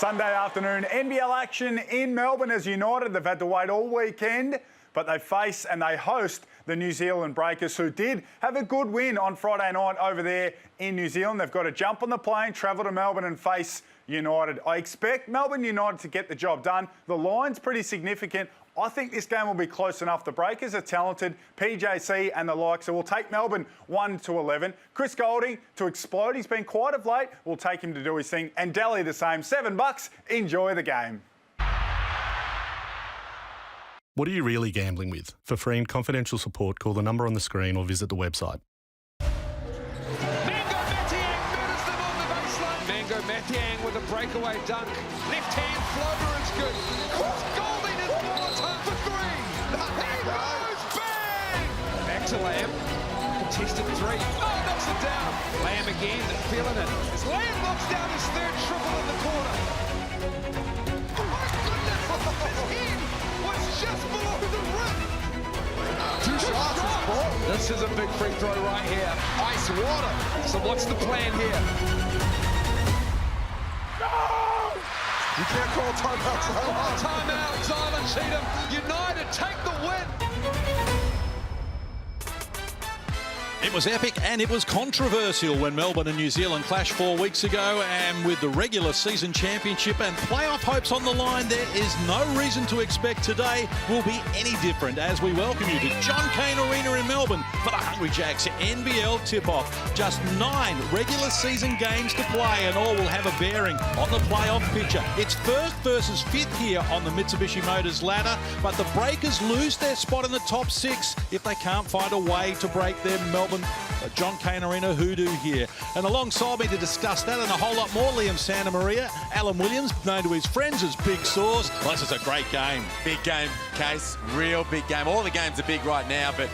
Sunday afternoon, NBL action in Melbourne as United. They've had to wait all weekend, but they face and they host the New Zealand Breakers, who did have a good win on Friday night over there in New Zealand. They've got to jump on the plane, travel to Melbourne and face United. I expect Melbourne United to get the job done. The line's pretty significant. I think this game will be close enough. The Breakers are talented. PJC and the like, so we'll take Melbourne 1-11. Chris Goulding to explode. He's been quiet of late. We'll take him to do his thing. And Delhi the same. $7. Enjoy the game. What are you really gambling with? For free and confidential support, call the number on the screen or visit the website. Mango Matiang with a breakaway dunk. Left hand floater is good. Chris Goulding is more time for three. He goes bang! Back to Lamb. Contested three. Oh, knocks it down. Lamb again, feeling it. As Lamb knocks down his third triple in the corner. Oh my goodness! His head was just below the rim. Two shots. This is a big free throw right here. Ice water. So what's the plan here? You can't call timeout. Timeout, Zylan Cheatham. United take the win. It was epic and it was controversial when Melbourne and New Zealand clashed 4 weeks ago, and with the regular season championship and playoff hopes on the line, there is no reason to expect today will be any different as we welcome you to John Cain Arena in Melbourne for the Hungry Jacks NBL tip-off. Just 9 regular season games to play and all will have a bearing on the playoff picture. It's first versus fifth here on the Mitsubishi Motors ladder, but the Breakers lose their spot in the top 6 if they can't find a way to break their Melbourne John Cain Arena hoodoo here. And alongside me to discuss that and a whole lot more, Liam Santa Maria, Alan Williams, known to his friends as Big Sauce. Well, this is a great game. Big game, Case. Real big game. All the games are big right now, but,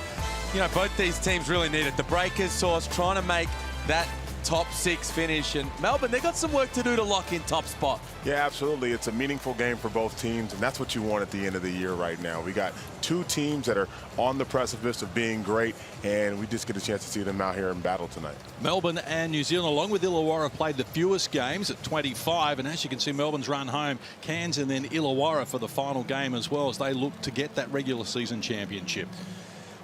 you know, both these teams really need it. The Breakers, Sauce, trying to make that top 6 finish, and Melbourne, they got some work to do to lock in top spot. Yeah, absolutely. It's a meaningful game for both teams, and that's what you want at the end of the year right now. We got 2 teams that are on the precipice of being great, and we just get a chance to see them out here in battle tonight. Melbourne and New Zealand, along with Illawarra, played the fewest games at 25, and as you can see, Melbourne's run home Cairns and then Illawarra for the final game as well, as they look to get that regular season championship.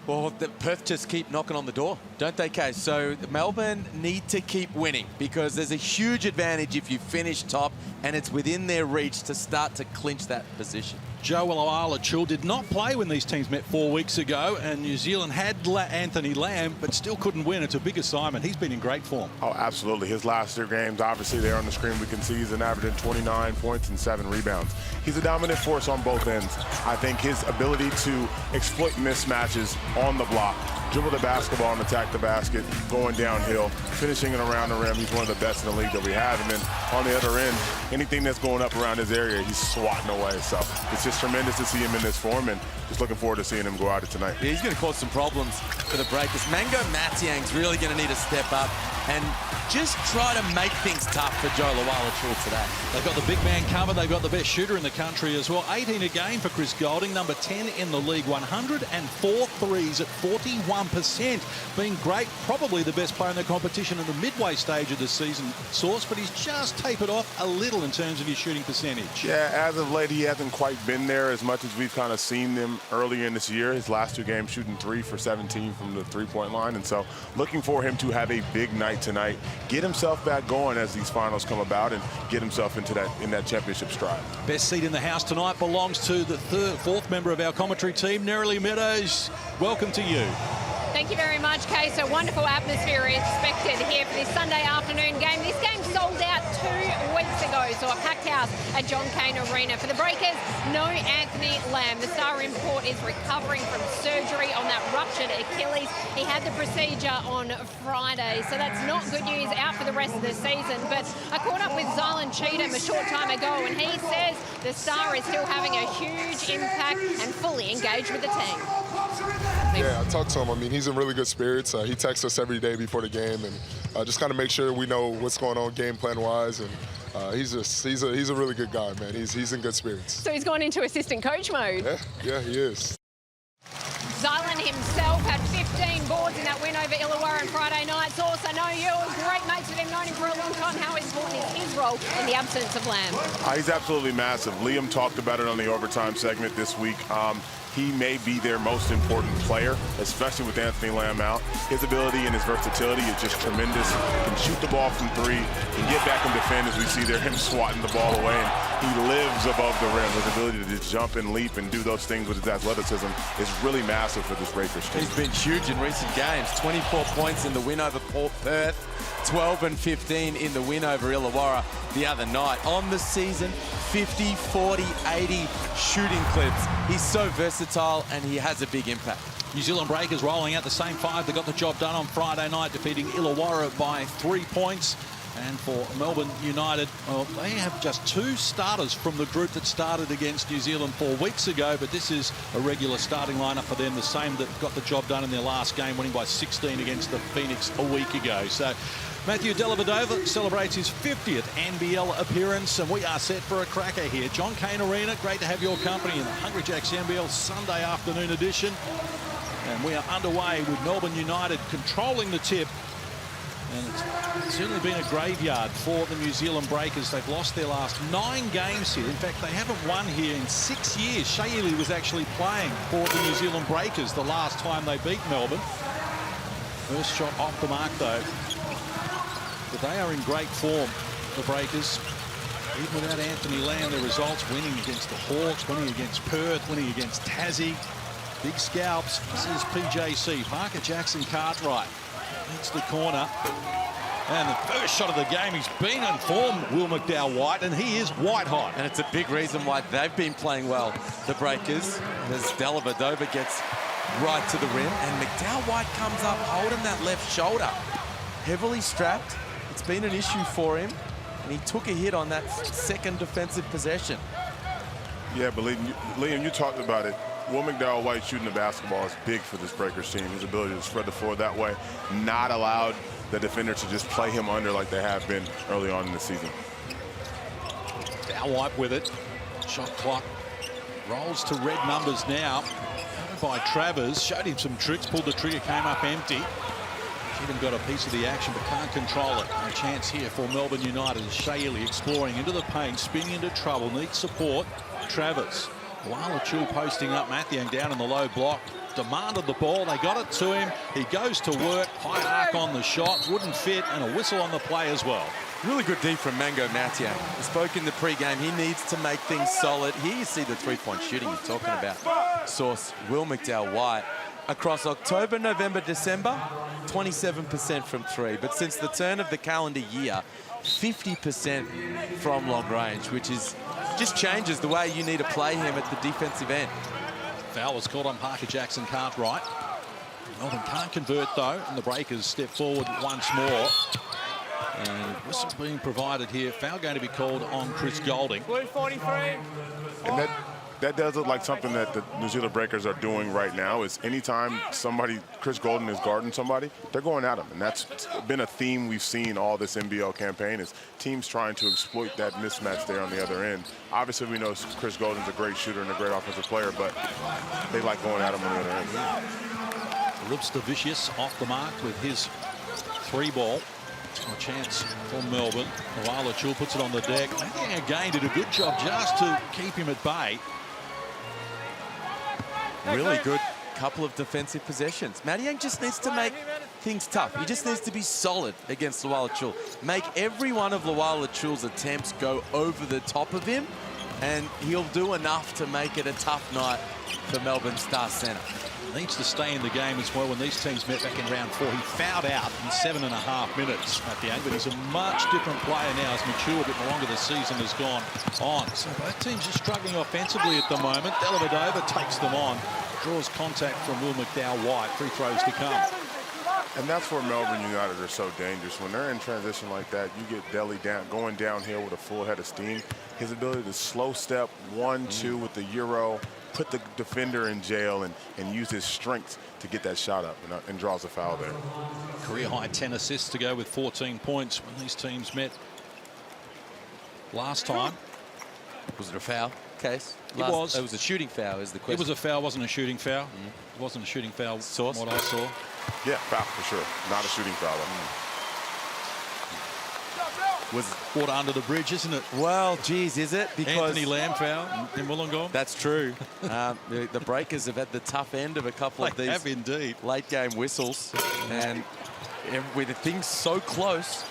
Well, the Perth just keep knocking on the door, don't they, Case? So Melbourne need to keep winning because there's a huge advantage if you finish top and it's within their reach to start to clinch that position. Joe Alala-Chul did not play when these teams met 4 weeks ago, and New Zealand had Anthony Lamb, but still couldn't win. It's a big assignment. He's been in great form. Oh, absolutely. His last 2 games, obviously, there on the screen, we can see he's an averaging 29 points and 7 rebounds. He's a dominant force on both ends. I think his ability to exploit mismatches on the block, dribble the basketball and attack the basket, going downhill, finishing it around the rim. He's one of the best in the league that we have. And then on the other end, anything that's going up around his area, he's swatting away. So it's just tremendous to see him in this form, and just looking forward to seeing him go out here tonight. Yeah, he's going to cause some problems for the Breakers. Mango Matiang's really going to need to step up and just try to make things tough for Joe Alala-Chul today. They've got the big man covered. They've got the best shooter in the country as well. 18 a game for Chris Goulding, number 10 in the league. 104 threes at 41%. Being great, probably the best player in the competition in the midway stage of the season, Sauce, but he's just tapered off a little in terms of his shooting percentage. Yeah, as of late, he hasn't quite been there as much as we've kind of seen them earlier in this year. His last 2 games shooting 3 for 17 from the three-point line, and so looking for him to have a big night tonight, get himself back going as these finals come about, and get himself into that championship stride. Best seat in the house tonight belongs to the 4th member of our commentary team, Nerily Meadows. Welcome to you. Thank you very much, Case. A wonderful atmosphere expected here for this Sunday afternoon game. This game sold out 2 weeks ago, so a packed house at John Cain Arena. For the Breakers, no Anthony Lamb. The star import is recovering from surgery on that ruptured Achilles. He had the procedure on Friday, so that's not good news, out for the rest of the season. But I caught up with Zylan Cheatham a short time ago, and he says the star is still having a huge impact and fully engaged with the team. Yeah, I talked to him. I mean, he's in really good spirits. He texts us every day before the game, and just kind of make sure we know what's going on game plan wise. And he's a really good guy, man. He's in good spirits. So he's gone into assistant coach mode. Yeah, he is. Zylan himself had 15 boards boards in that win over Illawarra on Friday night. Sauce, I know you were great mates with him, known him for a long time. How important is his role in the absence of Lamb? He's absolutely massive. Liam talked about it on the overtime segment this week. He may be their most important player, especially with Anthony Lamb out. His ability and his versatility is just tremendous. He can shoot the ball from three, can get back and defend, as we see there, him swatting the ball away, and he lives above the rim. His ability to just jump and leap and do those things with his athleticism is really massive for this Breakers team. He's been huge in recent games. 24 points in the win over Perth, 12 and 15 in the win over Illawarra the other night. On the season, 50, 40, 80 shooting clips. He's so versatile and he has a big impact. New Zealand Breakers rolling out the same five. They got the job done on Friday night, defeating Illawarra by 3 points. And for Melbourne United, well, they have just 2 starters from the group that started against New Zealand 4 weeks ago, but this is a regular starting lineup for them, the same that got the job done in their last game, winning by 16 against the Phoenix a week ago. So Matthew Dellavedova celebrates his 50th NBL appearance, and we are set for a cracker here. John Cain Arena, great to have your company in the Hungry Jacks NBL Sunday afternoon edition. And we are underway with Melbourne United controlling the tip. And it's certainly been a graveyard for the New Zealand Breakers. They've lost their last 9 games here. In fact, they haven't won here in 6 years. Shea Ely was actually playing for the New Zealand Breakers the last time they beat Melbourne. First shot off the mark, though. But they are in great form, the Breakers. Even without Anthony Lamb, their results, winning against the Hawks, winning against Perth, winning against Tassie. Big scalps. This is PJC. Parker Jackson Cartwright hits the corner. And the first shot of the game, he's been informed, Will McDowell-White, and he is white hot. And it's a big reason why they've been playing well, the Breakers, as Dellavedova gets right to the rim, and McDowell-White comes up holding that left shoulder. Heavily strapped. It's been an issue for him, and he took a hit on that second defensive possession. Yeah, but Liam, you talked about it. Will McDowell-White shooting the basketball is big for this Breakers team. His ability to spread the floor that way, not allowed the defender to just play him under like they have been early on in the season. McDowell-White with it. Shot clock rolls to red numbers now. By Travers, showed him some tricks, pulled the trigger, came up empty. Even got a piece of the action, but can't control it. And a chance here for Melbourne United. Shea Ely exploring into the paint, spinning into trouble, needs support. Travers. Wala-Chul posting up, Mathiang down in the low block. Demanded the ball, they got it to him. He goes to work, high arc on the shot, wouldn't fit, and a whistle on the play as well. Really good D from Mango Mathiang. He spoke in the pre-game, he needs to make things solid. Here you see the three-point shooting you're talking about. Source, Will McDowell-White. Across October, November, December, 27% from 3. But since the turn of the calendar year, 50% from long range, which is just changes the way you need to play him at the defensive end. Foul was called on Parker Jackson Cartwright. Melbourne can't convert, though, and the Breakers step forward once more. And whistle being provided here. Foul going to be called on Chris Golding. Blue 43. And that does look like something that the New Zealand Breakers are doing right now. Is anytime Chris Golden is guarding somebody, they're going at him. And that's been a theme we've seen all this NBL campaign, is teams trying to exploit that mismatch there on the other end. Obviously, we know Chris Golden's a great shooter and a great offensive player, but they like going at him on the other end. Lipster-Vicious off the mark with his 3-ball. A chance for Melbourne. Wala-Chul puts it on the deck. Mathiang again did a good job just to keep him at bay. Really good couple of defensive possessions. Mathiang just needs to make things tough. He just needs to be solid against Wala-Chul. Make every one of Wala-Chul's attempts go over the top of him, and he'll do enough to make it a tough night for Melbourne star centre. Needs to stay in the game as well. When these teams met back in round 4, he fouled out in 7.5 minutes at the end, but he's a much different player now. As mature a bit longer the season has gone on. So both teams are struggling offensively at the moment. Dellavedova takes them on, draws contact from Will McDowell-White. Free throws to come. And that's where Melbourne United are so dangerous. When they're in transition like that, you get Delly going downhill with a full head of steam. His ability to slow step 1-2 with the Euro, put the defender in jail, and use his strength to get that shot up, and draws a foul there. Career high 10 assists to go with 14 points when these teams met last time. Was it a foul? Case? It was. It was a shooting foul, is the question. It was a foul, wasn't a shooting foul. It wasn't a shooting foul, Source? from what I saw. Yeah, foul for sure. Not a shooting foul. Was Water under the bridge, isn't it? Well, geez, is it? Because Anthony Lamb foul in Wollongong. that's true. The Breakers have had the tough end of a couple of They these have indeed. late game whistles, and with the things so close,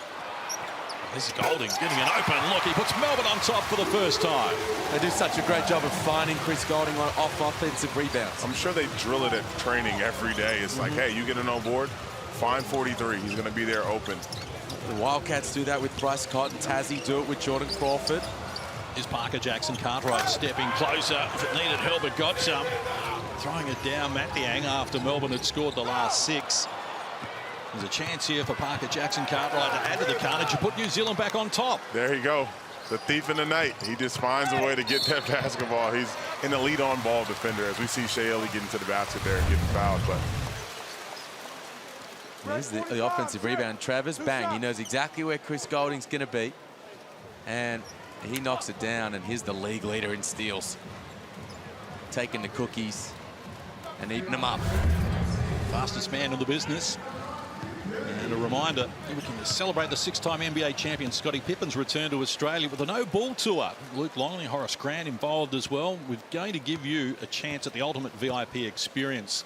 This is Golding getting an open look. He puts Melbourne on top for the first time. they do such a great job of finding Chris Golding off offensive rebounds. I'm sure they drill it at training every day. It's like, hey, you get an on board, find 43. He's going to be there open. The Wildcats do that with Bryce Cotton. Tassie do it with Jordan Crawford. Is Parker Jackson Cartwright stepping closer. If it needed help, it got some. Throwing it down, Mathiang, after Melbourne had scored the last 6. There's a chance here for Parker Jackson Cartwright to add to the carnage and put New Zealand back on top. There you go. The thief in the night. He just finds a way to get that basketball. He's an elite on-ball defender, as we see Shea Ellie getting to the basket there and getting fouled. But Here's the offensive rebound. Travers, bang. He knows exactly where Chris Golding's going to be. And he knocks it down, and here's the league leader in steals. Taking the cookies and eating them up. Fastest man in the business. And a reminder, we can celebrate the 6-time NBA champion Scottie Pippen's return to Australia with a no-ball tour. Luke Longley, Horace Grant involved as well. We're going to give you a chance at the ultimate VIP experience.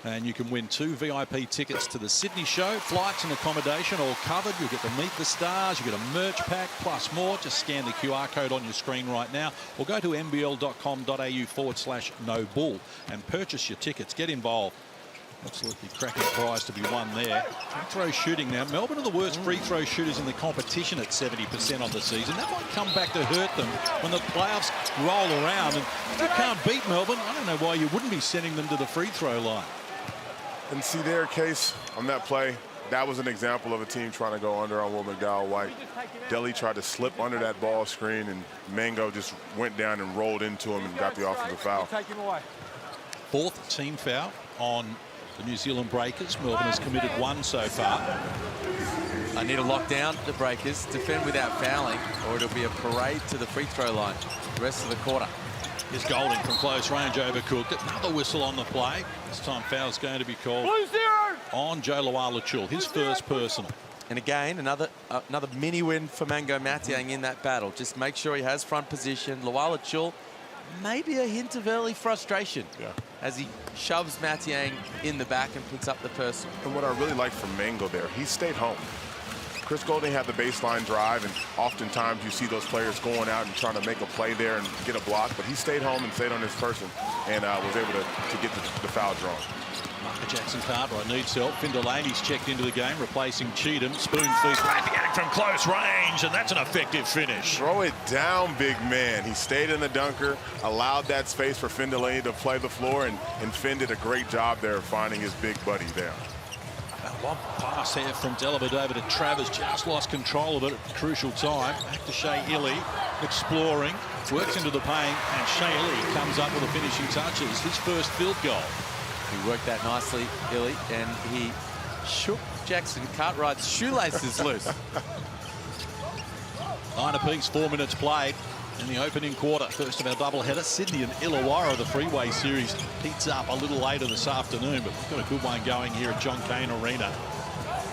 And you can win 2 VIP tickets to the Sydney show. Flights and accommodation all covered. You'll get to meet the stars. You get a merch pack plus more. Just scan the QR code on your screen right now, or go to nbl.com.au/no-bull and purchase your tickets. Get involved. Absolutely cracking prize to be won there. Free throw shooting now. Melbourne are the worst free throw shooters in the competition at 70% on the season. That might come back to hurt them when the playoffs roll around. And if you can't beat Melbourne, I don't know why you wouldn't be sending them to the free throw line. and see their case on that play. That was an example of a team trying to go under on Will McDowell-White. Delhi tried to slip under that ball screen, and Mango just went down and rolled into him and got the offensive foul. 4th team foul on the New Zealand Breakers. Melbourne has committed 1 so far. I need to lock down the Breakers, defend without fouling, or it'll be a parade to the free throw line the rest of the quarter. Here's Golding from close range, overcooked. Another whistle on the play. This time foul's going to be called on Joe Luala-Chul, his first personal. And again, another mini win for Mango Mathiang in that battle. Just make sure he has front position. Luala-Chul, maybe a hint of early frustration as he shoves Mathiang in the back and puts up the personal. And what I really like from Mango there, he stayed home. Chris Golding had the baseline drive, and oftentimes you see those players going out and trying to make a play there and get a block, but he stayed home and stayed on his person and was able to get the foul drawn. Jackson Cartwright needs help. Finn Delaney's checked into the game, replacing Cheatham. Spoon feeds Mathiang from close range, and that's an effective finish. Throw it down, big man. He stayed in the dunker, allowed that space for Finn Delaney to play the floor, and Finn did a great job there of finding his big buddy there. One pass here from Dellavedova to Travers, just lost control of it at the crucial time. Back to Shea Illy, exploring, works into the paint, and Shea Illy comes up with the finishing touches, his first field goal. He worked that nicely, Illy, and he shook Jackson Cartwright's shoelaces loose. 9 apiece, 4 minutes played in the opening quarter. First of our doubleheader, Sydney and Illawarra, the Freeway Series, heats up a little later this afternoon, but we've got a good one going here at John Cain Arena.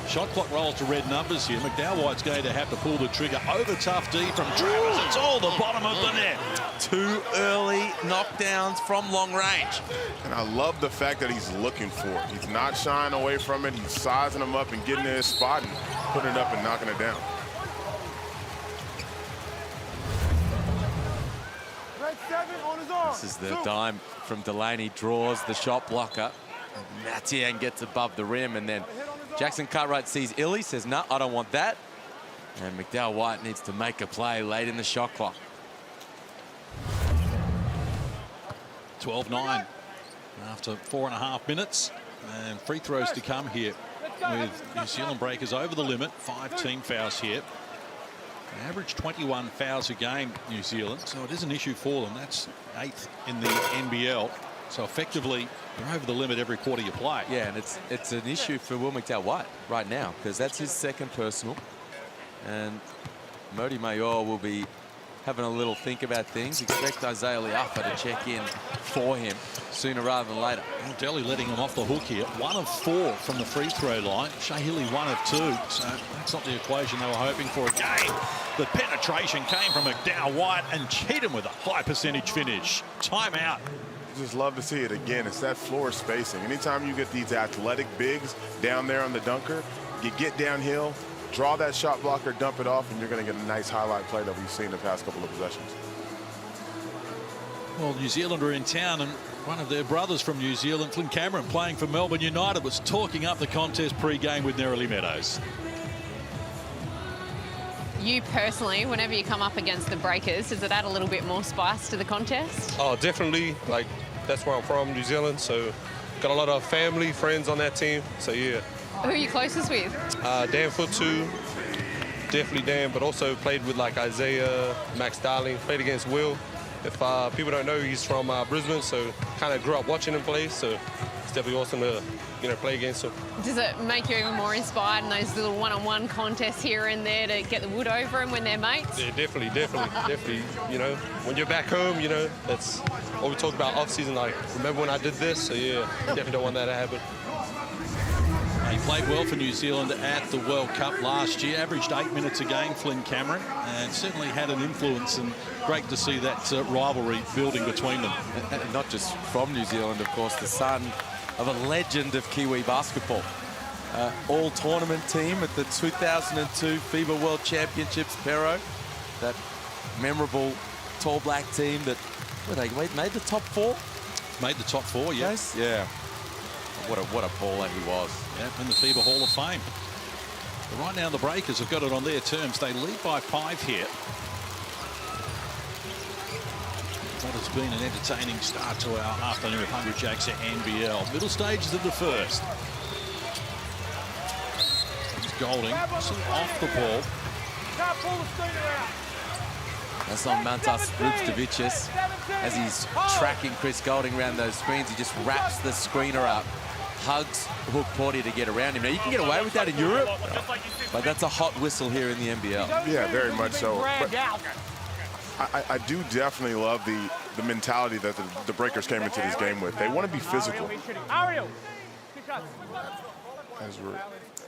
Shot clock rolls to red numbers here. McDowell-White's going to have to pull the trigger over tough D from Travers. It's all the bottom of the net. 2 early knockdowns from long range. And I love the fact that he's looking for it. He's not shying away from it. He's sizing them up and getting in his spot and putting it up and knocking it down. This is the dime from Delaney, draws the shot blocker. Mathiang gets above the rim, and then Jackson Cartwright sees Illy, says, no, I don't want that. And McDowell-White needs to make a play late in the shot clock. 12-9 after 4.5 minutes. And free throws to come here with New Zealand Breakers over the limit. 5 team fouls here. They average 21 fouls a game, New Zealand, so it is an issue for them. That's 8th in the NBL. So effectively, you're over the limit every quarter you play. Yeah, and it's an issue for Will McDowell-White right now, because that's his second personal. And Mody Mayor will be having a little think about things. Expect Isaiah Liafa to check in for him sooner rather than later. Well, Delhi letting him off the hook here. 1 of 4 from the free throw line. Shea Healy 1 of 2. So that's not the equation they were hoping for. Again, the penetration came from McDowell White and Cheatham with a high percentage finish. Timeout. Just love to see it again. It's that floor spacing. Anytime you get these athletic bigs down there on the dunker, you get downhill, draw that shot blocker, dump it off, and you're going to get a nice highlight play that we've seen the past couple of possessions. Well, New Zealand are in town, and one of their brothers from New Zealand, Flynn Cameron, playing for Melbourne United, was talking up the contest pre-game with Nerily Meadows. You personally, whenever you come up against the Breakers, does it add a little bit more spice to the contest? Oh, definitely. Like, that's where I'm from, New Zealand, so got a lot of family, friends on that team, so yeah. Who are you closest with? Dan Footu, definitely Dan, but also played with like Isaiah, Max Darling, played against Will. If people don't know, he's from Brisbane, so kind of grew up watching him play, so it's definitely awesome to, you know, play against him. Does it make you even more inspired in those little one-on-one contests here and there to get the wood over them when they're mates? Yeah, definitely. You know, when you're back home, you know, that's what we talk about off-season. Like, remember when I did this? So yeah, definitely don't want that to happen. He played well for New Zealand at the World Cup last year, averaged 8 minutes a game, Flynn Cameron, and certainly had an influence, and great to see that rivalry building between them. And not just from New Zealand, of course, the son of a legend of Kiwi basketball. All-tournament team at the 2002 FIBA World Championships, Pero. That memorable tall black team that, made the top 4? Made the top 4, yes. Yeah. What a baller he was. Yeah, in the FIBA Hall of Fame. But right now the Breakers have got it on their terms. They lead by 5 here. That has been an entertaining start to our afternoon of Hungry Jacks at NBL. Middle stages of the first. It's Golding, off the ball. That's on Mantas Rubstavicius. As he's tracking Chris Golding around those screens, he just wraps the screener up, hugs Hook Porty to get around him. Now, you can get away with that in Europe, but that's a hot whistle here in the NBL. Yeah, very much so. But I do definitely love the mentality that the Breakers came into this game with. They want to be physical.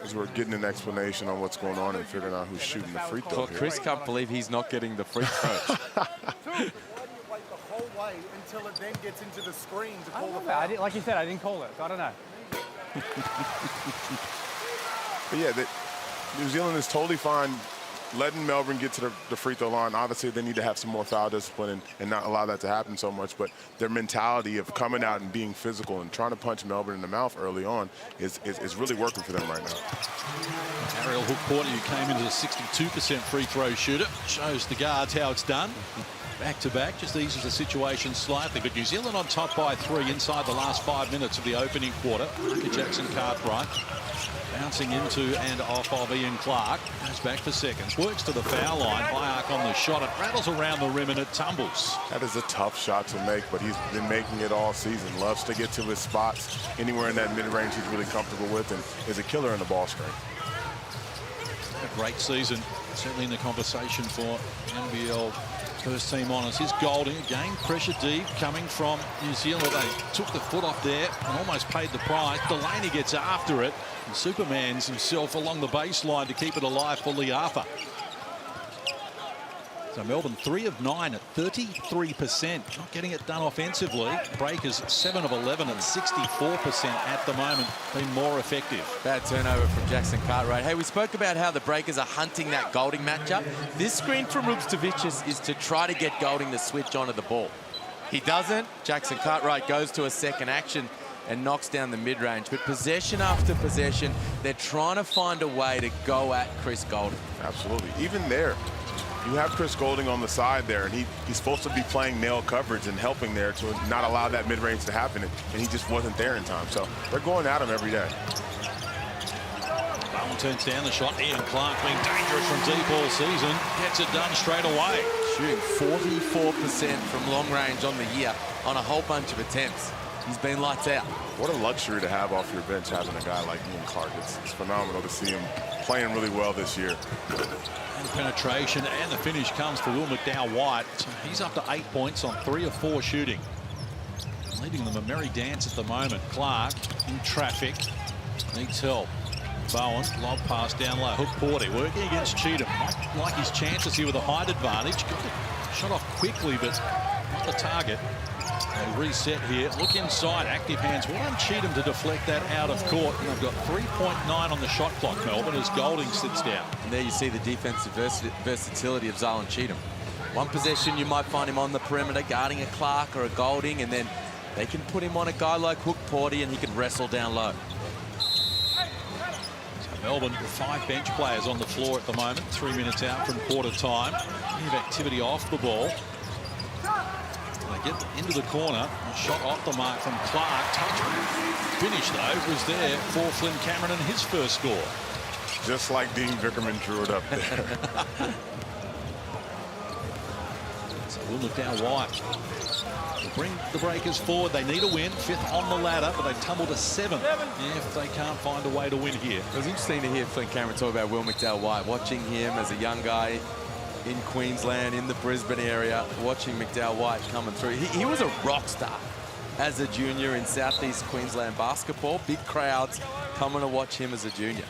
As we're getting an explanation on what's going on and figuring out who's shooting the free throw. Well, Chris can't believe he's not getting the free throws. The whole way until it then gets into the screen to call the foul. Like you said, I didn't call it, so I don't know. But yeah, New Zealand is totally fine letting Melbourne get to the free throw line. Obviously, they need to have some more foul discipline and not allow that to happen so much. But their mentality of coming out and being physical and trying to punch Melbourne in the mouth early on is really working for them right now. Ariel Hook Porty, who came into a 62% free throw shooter, shows the guards how it's done. Back-to-back, just eases the situation slightly. But New Zealand on top by 3 inside the last 5 minutes of the opening quarter. Jackson Cartwright bouncing into and off of Ian Clark. Goes back for seconds. Works to the foul line. High arc on the shot. It rattles around the rim and it tumbles. That is a tough shot to make, but he's been making it all season. Loves to get to his spots. Anywhere in that mid-range he's really comfortable with, and is a killer in the ball screen. A great season. Certainly in the conversation for NBL first team honours. Here's Golding again, pressure deep coming from New Zealand. They took the foot off there and almost paid the price. Delaney gets after it and Supermans himself along the baseline to keep it alive for Liafa. So Melbourne 3 of 9 at 33%. Not getting it done offensively. Breakers 7 of 11 at 64% at the moment. Been more effective. Bad turnover from Jackson Cartwright. Hey, we spoke about how the Breakers are hunting that Golding matchup. This screen from Rubstavicius is to try to get Golding to switch onto the ball. He doesn't. Jackson Cartwright goes to a second action and knocks down the mid-range. But possession after possession, they're trying to find a way to go at Chris Golding. Absolutely. Even there, you have Chris Golding on the side there, and he's supposed to be playing nail coverage and helping there to not allow that mid-range to happen, and he just wasn't there in time. So they're going at him every day. Bowen turns down the shot. Ian Clark being dangerous from deep all season. Gets it done straight away. Shooting 44% from long range on the year on a whole bunch of attempts. he's been lights out. What a luxury to have off your bench, having a guy like Ian Clark. It's phenomenal to see him playing really well this year. And penetration and the finish comes for Will McDowell-White. He's up to 8 points on 3 of 4 shooting. Leading them a merry dance at the moment. Clark in traffic. Needs help. Bowen, lob pass down low. Hook Porty working against Cheatham. Might like his chances here with a height advantage. Got the shot off quickly, but not the target. They reset here. Look inside. Active hands. Well on Cheatham to deflect that out of court. And they've got 3.9 on the shot clock, Melbourne, as Golding sits down. And there you see the defensive versatility of Zalon Cheatham. One possession, you might find him on the perimeter guarding a Clark or a Golding, and then they can put him on a guy like Hook Porty and he can wrestle down low. So Melbourne with 5 bench players on the floor at the moment. 3 minutes out from quarter time. Plenty of activity off the ball. They get into the corner. A shot off the mark from Clark. Touch finish though was there for Flynn Cameron and his first score. Just like Dean Vickerman drew it up there. So Will McDowell-White will bring the Breakers forward. They need a win. 5th on the ladder, but they tumble to 7th if they can't find a way to win here. It was interesting to hear Flynn Cameron talk about Will McDowell-White, watching him as a young guy in Queensland, in the Brisbane area, watching McDowell-White coming through. He was a rock star as a junior in Southeast Queensland basketball. Big crowds coming to watch him as a junior.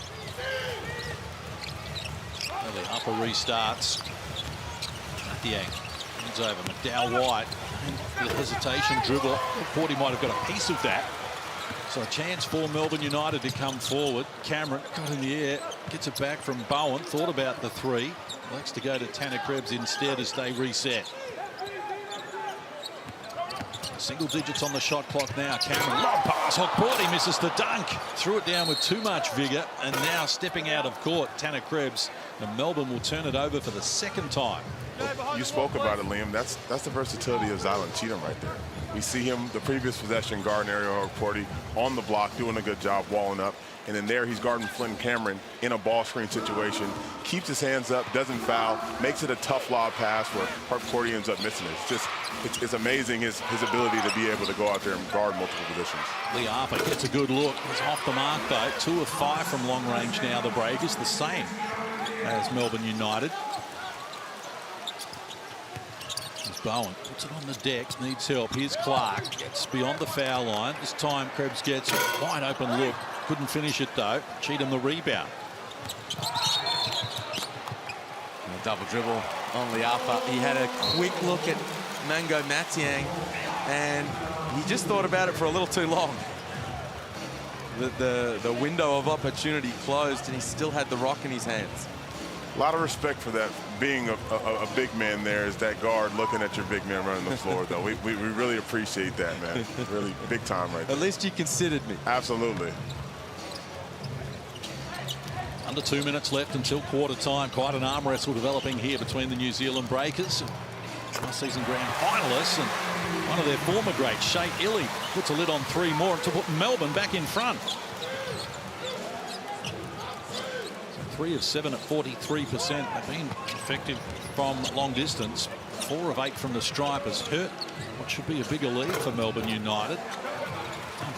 Well, the upper restarts. Yang hands over. McDowell-White. The hesitation dribble. Porty might have got a piece of that. So a chance for Melbourne United to come forward. Cameron got in the air, gets it back from Bowen. Thought about the 3. Likes to go to Tanner Krebs instead as they reset. Single digits on the shot clock now. Cameron, lob pass. Porty misses the dunk. Threw it down with too much vigor. And now stepping out of court, Tanner Krebs. And Melbourne will turn it over for the 2nd time. You spoke about it, Liam. That's the versatility of Zalon Cheatham right there. We see him, the previous possession, guarding Ariel Porty on the block, doing a good job walling up. And then there he's guarding Flynn Cameron in a ball screen situation. Keeps his hands up, doesn't foul, makes it a tough lob pass where Porty ends up missing it. It's amazing his ability to be able to go out there and guard multiple positions. Lee Harper gets a good look. He's off the mark though. 2 of 5 from long range now. The Breakers the same as Melbourne United. Bowen puts it on the deck, needs help. Here's Clark, gets beyond the foul line. This time Krebs gets a wide open look. Couldn't finish it though. Cheatham the rebound. And a double dribble on Liapa. He had a quick look at Mango Matiang and he just thought about it for a little too long. The window of opportunity closed and he still had the rock in his hands. A lot of respect for that, being a big man there as that guard looking at your big man running the floor, though. We really appreciate that, man. Really big time right there. At least you considered me. Absolutely. Under 2 minutes left until quarter time. Quite an arm wrestle developing here between the New Zealand Breakers. Last season grand finalists and one of their former greats, Shea Illy, puts a lid on 3 more to put Melbourne back in front. 3 of 7 at 43%. They've been effective from long distance. 4 of 8 from the stripe has hurt what should be a bigger lead for Melbourne United.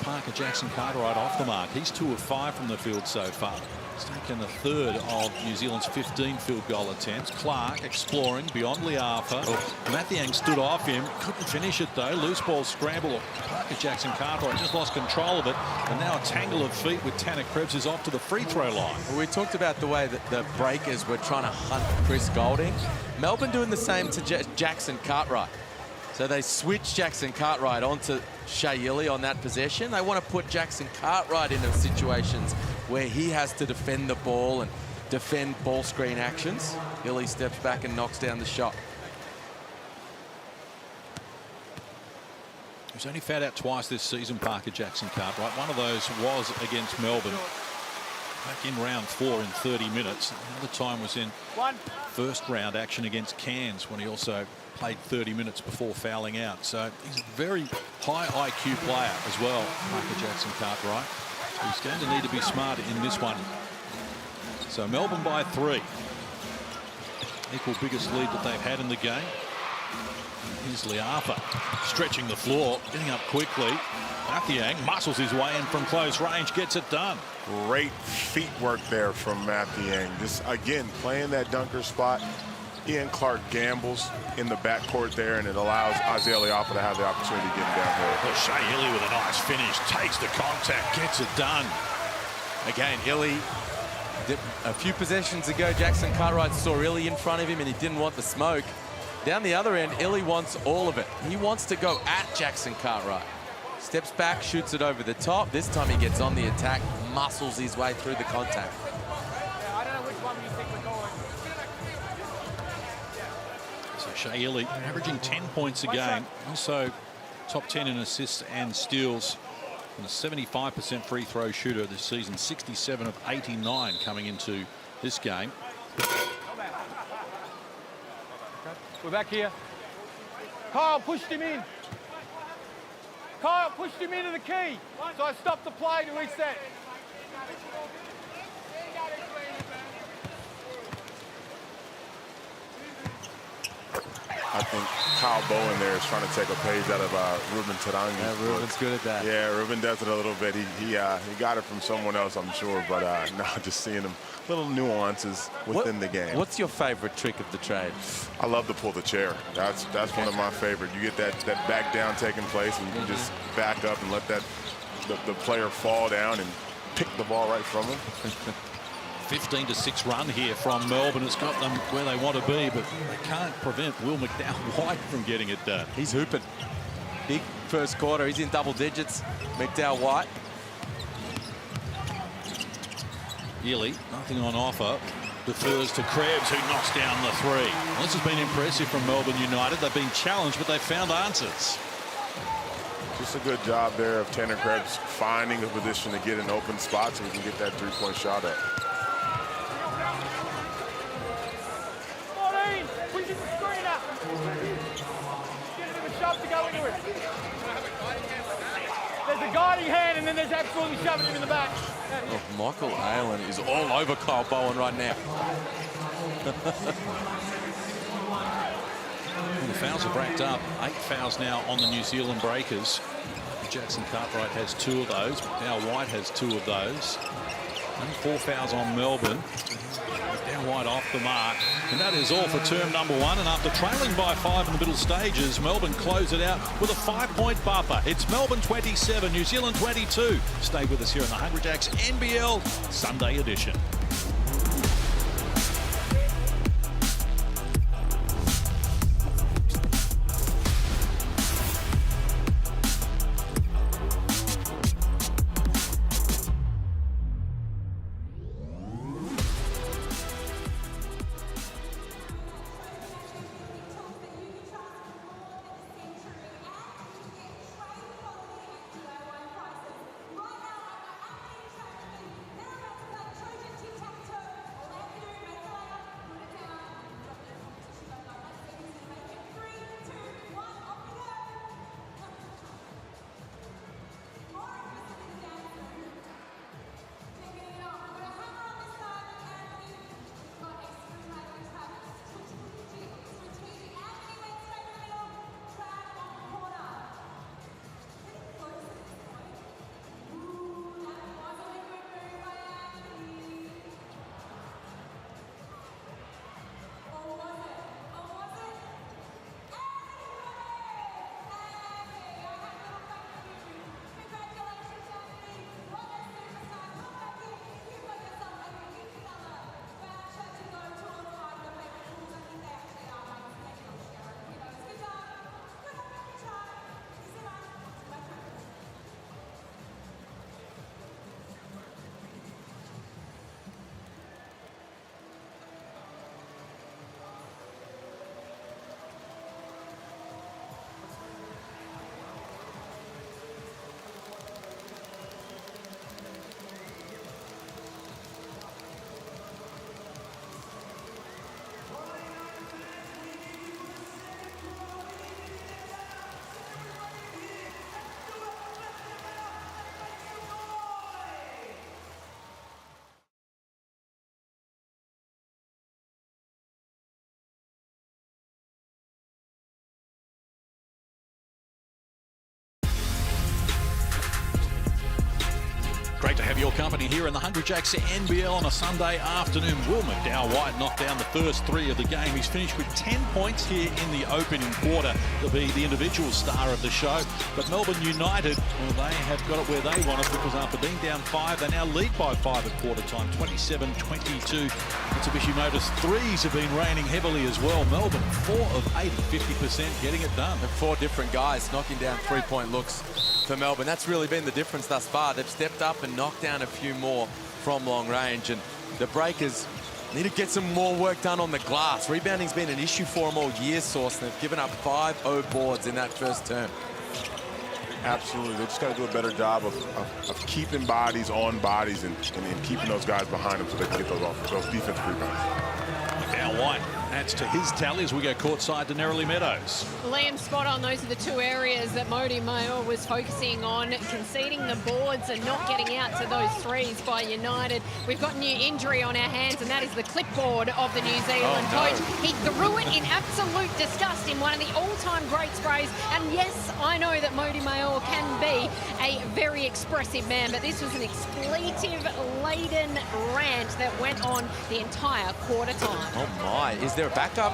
Parker Jackson Cartwright off the mark. He's 2 of 5 from the field so far. He's taken a third of New Zealand's 15 field goal attempts. Clark exploring beyond Liafa. Mathiang stood off him. Couldn't finish it though. Loose ball scramble. Parker Jackson Cartwright just lost control of it. And now a tangle of feet with Tanner Krebs is off to the free throw line. We talked about the way that the Breakers were trying to hunt Chris Golding. Melbourne doing the same to Jackson Cartwright. So they switched Jackson Cartwright onto Shea Illy on that possession. They want to put Jackson Cartwright into situations where he has to defend the ball and defend ball screen actions. Illy steps back and knocks down the shot. He's only fouled out twice this season, Parker Jackson Cartwright. One of those was against Melbourne back in round 4 in 30 minutes. The other time was in first round action against Cairns when he also played 30 minutes before fouling out. So he's a very high IQ player as well, Parker Jackson Cartwright. He's going to need to be smarter in this one. So Melbourne by 3. Equal biggest lead that they've had in the game. Here's Liapa stretching the floor, getting up quickly. Mathiang muscles his way in from close range, gets it done. Great feet work there from Mathiang. Just, again, playing that dunker spot. Ian Clark gambles in the backcourt there, and it allows Isaiah Leopold to have the opportunity to get him downhill. Shea Illy with a nice finish, takes the contact, gets it done. Again, Illy, a few possessions ago, Jackson Cartwright saw Illy in front of him, and he didn't want the smoke. Down the other end, Illy wants all of it. He wants to go at Jackson Cartwright. Steps back, shoots it over the top. This time he gets on the attack, muscles his way through the contact. I don't know which one you think we're going. So Shea Illy averaging 10 points a game. Also top 10 in assists and steals. And a 75% free throw shooter this season. 67 of 89 coming into this game. We're back here. Kyle pushed him in. Kyle pushed him into the key. So I stopped the play to reset. I think Kyle Bowen there is trying to take a page out of Ruben Tarangi. Yeah, Ruben's good at that. Yeah, Ruben does it a little bit. He got it from someone else, I'm sure, but no, just seeing him, little nuances within the game. What's your favorite trick of the trade? I love to pull the chair. That's one of my favorite. You get that back down taking place, and you can just back up and let the player fall down and pick the ball right from him. 15-6 run here from Melbourne. It's got them where they want to be, but they can't prevent Will McDowell-White from getting it done. He's hooping. Big first quarter. He's in double digits. McDowell-White. Illy, nothing on offer. Defers to Krebs, who knocks down the three. Well, this has been impressive from Melbourne United. They've been challenged, but they've found answers. Just a good job there of Tanner Krebs finding a position to get an open spot so he can get that three-point shot up. Pushing the screen up. Get him a shove to go into it. There's a guiding hand, and then there's absolutely shoving him in the back. Oh, Michael Allen is all over Kyle Bowen right now. Well, the fouls have racked up. 8 fouls now on the New Zealand Breakers. Jackson Cartwright has 2 of those. Now White has 2 of those. And 4 fouls on Melbourne. Now White off the mark. And that is all for term number 1. And after trailing by 5 in the middle stages, Melbourne close it out with a 5-point buffer. It's Melbourne 27, New Zealand 22. Stay with us here in the Hungry Jacks NBL Sunday edition. here in the 100 Jacks NBL on a Sunday afternoon. Will McDowell-White knocked down the first 3 of the game. He's finished with 10 points here in the opening quarter to be the individual star of the show. But Melbourne United, well, they have got it where they want it, because after being down 5, they now lead by 5 at quarter time, 27-22. Mitsubishi Motors threes have been raining heavily as well. Melbourne 4 of 8 at 50%, getting it done. And 4 different guys knocking down 3-point looks for Melbourne. That's really been the difference thus far. They've stepped up and knocked down a few more from long range, and the Breakers need to get some more work done on the glass. Rebounding's been an issue for them all year, Source, and they've given up 5 boards in that first term. Absolutely. They just got to do a better job of keeping bodies on bodies and keeping those guys behind them so they can get those defensive rebounds. Now White adds to his tally as we go courtside to Nerily Meadows. Liam, spot on. Those are the 2 areas that Mody Mayor was focusing on, conceding the boards and not getting out to those threes by United. We've got a new injury on our hands, and that is the clipboard of the New Zealand coach. He threw it in absolute disgust in one of the all-time great sprays. And yes, I know that Mody Mayor can be a very expressive man, but this was an expletive-laden rant that went on the entire quarter time. Oh my, is there a backup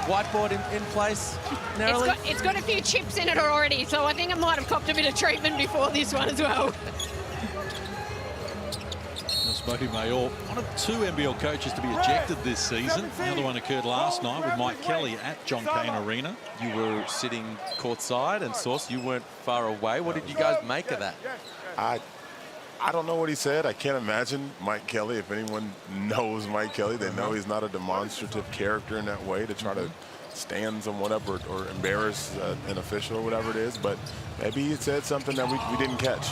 whiteboard in place, Nerily? It's got a few chips in it already, so I think I might have copped a bit of treatment before this one as well. Mody Mayor, one of 2 NBL coaches to be ejected this season. The other one occurred last night with Mike Kelly at John Cain Arena. You were sitting courtside, and Source, you weren't far away. What did you guys make of that? I don't know what he said. I can't imagine Mike Kelly. If anyone knows Mike Kelly, they know he's not a demonstrative character in that way to try to stand someone up or embarrass an official or whatever it is. But maybe he said something that we didn't catch.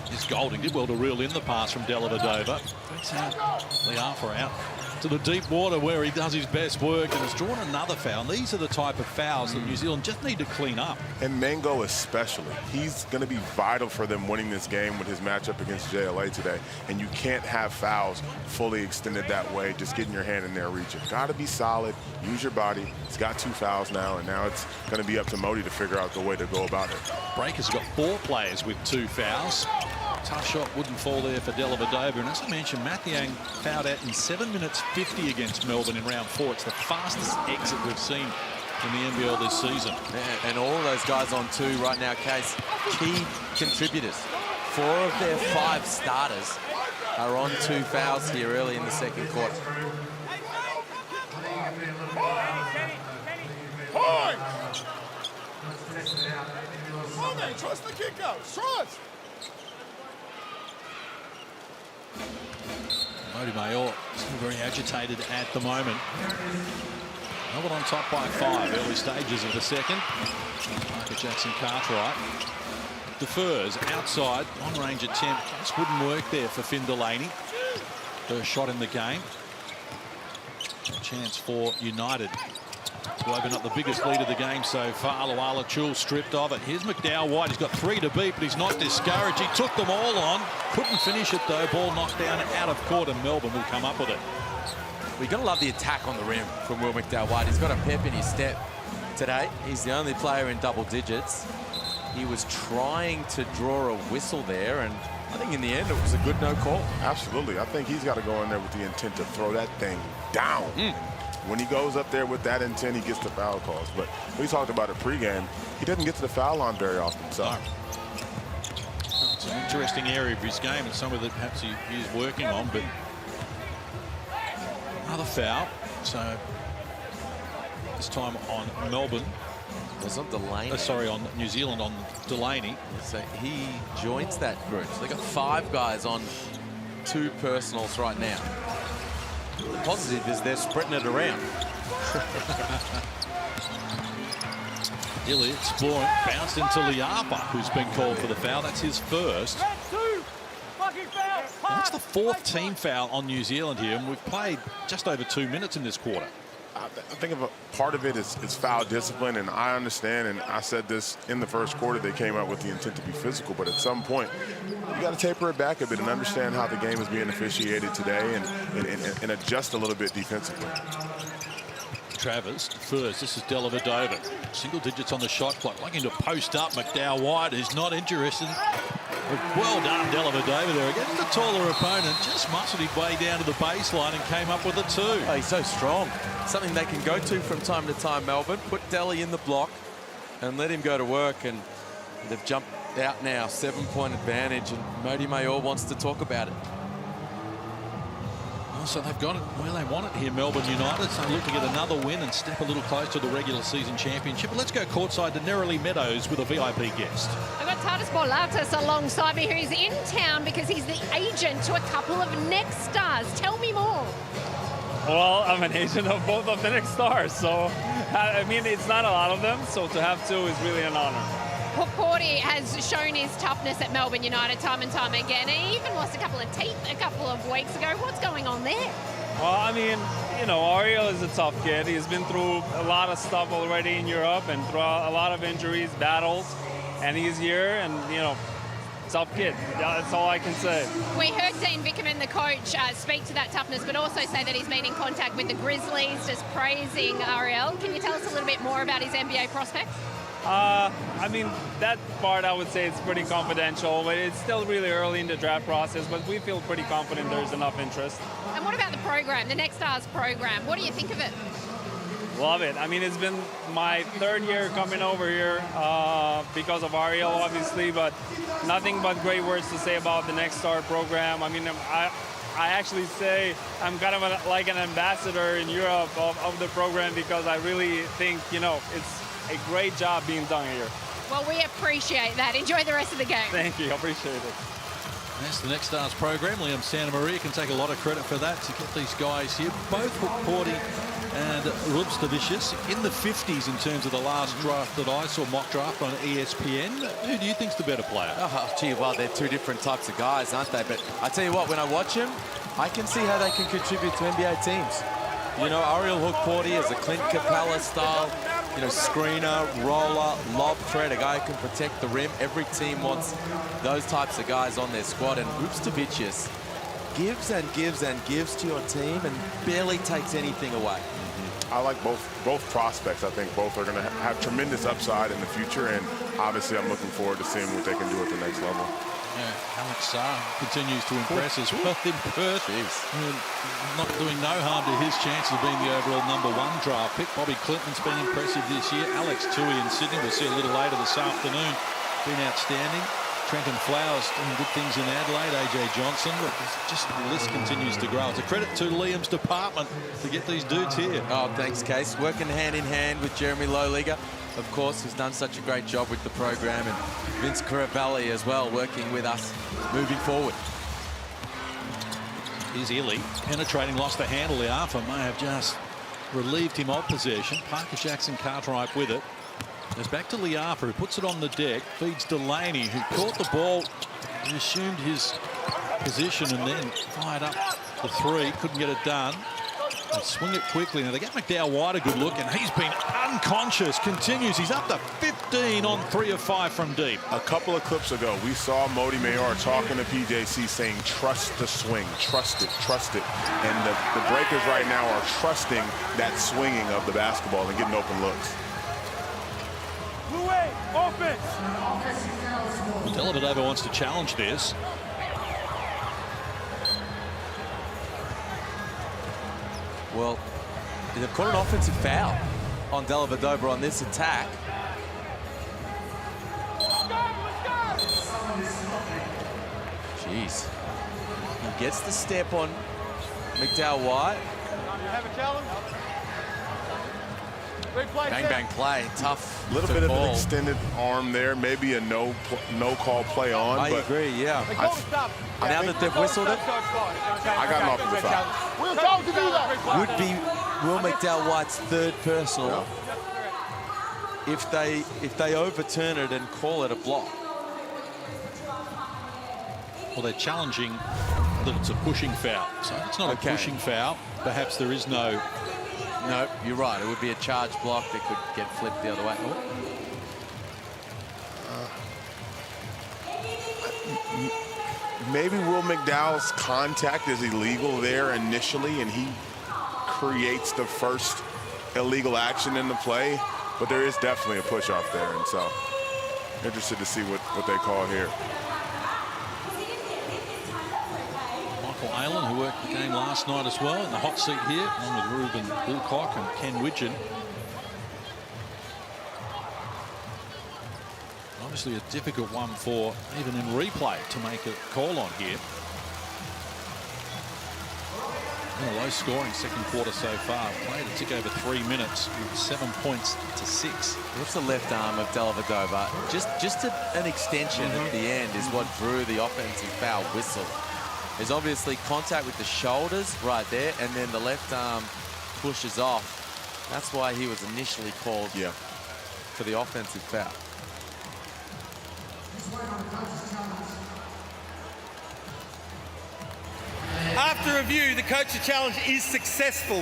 This Golding did well to reel in the pass from Dellavedova. That's Liafa out to the deep water where he does his best work and has drawn another foul. And these are the type of fouls that New Zealand just need to clean up. And Mango especially. He's going to be vital for them winning this game with his matchup against JLA today. And you can't have fouls fully extended that way, just getting your hand in there reaching. Got to be solid, use your body. He's got 2 fouls now, and now it's going to be up to Mody to figure out the way to go about it. Breakers got 4 players with 2 fouls. Tough shot wouldn't fall there for Dellavedova. And as I mentioned, Mathiang fouled out in 7 minutes 50 against Melbourne in round 4. It's the fastest exit we've seen in the NBL this season. And all of those guys on 2 right now, Case, key contributors. 4 of their 5 starters are on 2 fouls here early in the second quarter. Trust the kick-out. Trust. Mody Mayor still very agitated at the moment. Melbourne on top by 5, early stages of the second. Parker Jackson Cartwright defers outside, long-range attempt. Just wouldn't work there for Finn Delaney. First shot in the game. A chance for United to open up the biggest lead of the game so far. Luala Chul stripped of it. Here's McDowell-White. He's got 3 to beat, but he's not discouraged. He took them all on. Couldn't finish it, though. Ball knocked down out of court, and Melbourne will come up with it. We've got to love the attack on the rim from Will McDowell-White. He's got a pep in his step today. He's the only player in double digits. He was trying to draw a whistle there, and I think in the end it was a good no call. Absolutely. I think he's got to go in there with the intent to throw that thing down. When he goes up there with that intent, he gets the foul calls. But we talked about it pregame. He doesn't get to the foul line very often. So it's an interesting area of his game, and somewhere that perhaps he is working on. But another foul. So this time on Melbourne. Was on Delaney. Sorry, on New Zealand on Delaney. So he joins that group. So they got 5 guys on 2 personals right now. The positive is they're spreading it around. Illy exploring, bounced into Liapa, who's been called for the foul. That's his first. That's the 4th team foul on New Zealand here, and we've played just over 2 minutes in this quarter. I think a part of it is foul discipline, and I understand, and I said this in the first quarter, they came out with the intent to be physical, but at some point, you got to taper it back a bit and understand how the game is being officiated today and adjust a little bit defensively. Travers first. This is Dellavedova. Single digits on the shot clock. Looking to post up. McDowell-White is not interested. Well done, Dellavedova there. Against the taller opponent, just muscled his way down to the baseline and came up with a 2. Oh, he's so strong. Something they can go to from time to time, Melbourne. Put Delly in the block and let him go to work. And they've jumped out now, 7-point advantage. And Modi Mayor wants to talk about it. So they've got it where they want it here, Melbourne United. So look to get another win and step a little closer to the regular season championship. But let's go courtside to Nerily Meadows with a VIP guest. I've got Tadas Borlatas alongside me, who's in town because he's the agent to a couple of next stars. Tell me more. Well, I'm an agent of both of the next stars, so I mean, it's not a lot of them, so to have 2 is really an honor. Hook Porty has shown his toughness at Melbourne United time and time again. He even lost a couple of teeth a couple of weeks ago. What's going on there? Well, I mean, you know, Ariel is a tough kid. He's been through a lot of stuff already in Europe and through a lot of injuries, battles, and he's here and, you know, tough kid. That's all I can say. We heard Dean Vickerman, the coach, speak to that toughness, but also say that he's been in contact with the Grizzlies, just praising Ariel. Can you tell us a little bit more about his NBA prospects? I mean, that part I would say it's pretty confidential, but it's still really early in the draft process, but we feel pretty confident there's enough interest. And what about the program, the Next Stars program? What do you think of it? Love it. I mean, it's been my 3rd year coming over here because of Ariel, obviously, but nothing but great words to say about the Next Star program. I mean, I actually say I'm kind of like an ambassador in Europe of the program because I really think, you know, it's a great job being done here. Well, we appreciate that. Enjoy the rest of the game. Thank you. I appreciate it. That's the Next Stars program. Liam Santa Maria can take a lot of credit for that to get these guys here. Both Hook Porty and Rubstavicius in the 50s in terms of the last draft that I saw, mock draft on ESPN. Who do you think's the better player? Oh, gee, well, they're 2 different types of guys, aren't they? But I tell you what, when I watch them, I can see how they can contribute to NBA teams. You know, Ariel Hook Porty is a Clint Capella style, you know, screener, roller, lob threat, a guy who can protect the rim. Every team wants those types of guys on their squad. And Rubstavicius gives and gives and gives to your team and barely takes anything away. I like both prospects. I think both are going to have tremendous upside in the future, and obviously I'm looking forward to seeing what they can do at the next level. Yeah, Alex Sarr continues to impress as well in Perth. Not doing no harm to his chances of being the overall #1 draft pick. Bobby Clinton's been impressive this year. Alex Tui in Sydney, we'll see a little later this afternoon, been outstanding. Trenton Flowers doing good things in Adelaide, AJ Johnson, but just the list continues to grow. It's a credit to Liam's department to get these dudes here. Oh, thanks, Case. Working hand in hand with Jeremy Lowliga, of course, who's done such a great job with the program, and Vince Caravalli as well, working with us moving forward. Here's Ely, penetrating, lost the handle. The Arthur may have just relieved him of possession. Parker Jackson Cartwright with it. It's back to Liafa, who puts it on the deck, feeds Delaney, who caught the ball, assumed his position, and then fired up the 3. Couldn't get it done. They swing it quickly. Now they get McDowell White a good look, and he's been unconscious. Continues. He's up to 15 on 3 of 5 from deep. A couple of clips ago, we saw Modi Mayor talking to PJC saying, trust the swing, trust it, trust it. And the Breakers right now are trusting that swinging of the basketball and getting open looks. Offense. Dellavedova wants to challenge this. Well, they've caught an offensive foul on Dellavedova on this attack. Jeez. He gets the step on McDowell White. Have a challenge. Bang, bang play. Tough. A little bit of an extended arm there. Maybe a no call play on. I agree, yeah. Now that they've whistled it, I got an offensive foul. We'll talk to do that. would be Will McDowell White's 3rd personal if they overturn it and call it a block. Well, they're challenging that it's a pushing foul. So it's not a pushing foul. Perhaps there is no... No, you're right. It would be a charge block that could get flipped the other way. Maybe Will McDowell's contact is illegal there initially, and he creates the first illegal action in the play, but there is definitely a push off there, and so interested to see what they call here. Michael Aylen, who worked the game last night as well, in the hot seat here, along with Ruben Wilcock and Ken Widgeon. Obviously a difficult one for even in replay to make a call on here. A low scoring second quarter so far. Played a tick over 3 minutes with 7 points to 6. What's the left arm of Dellavedova? Just an extension at the end is what drew the offensive foul whistle. There's obviously contact with the shoulders right there, and then the left arm pushes off. That's why he was initially called for the offensive foul. After review, the coach's challenge is successful.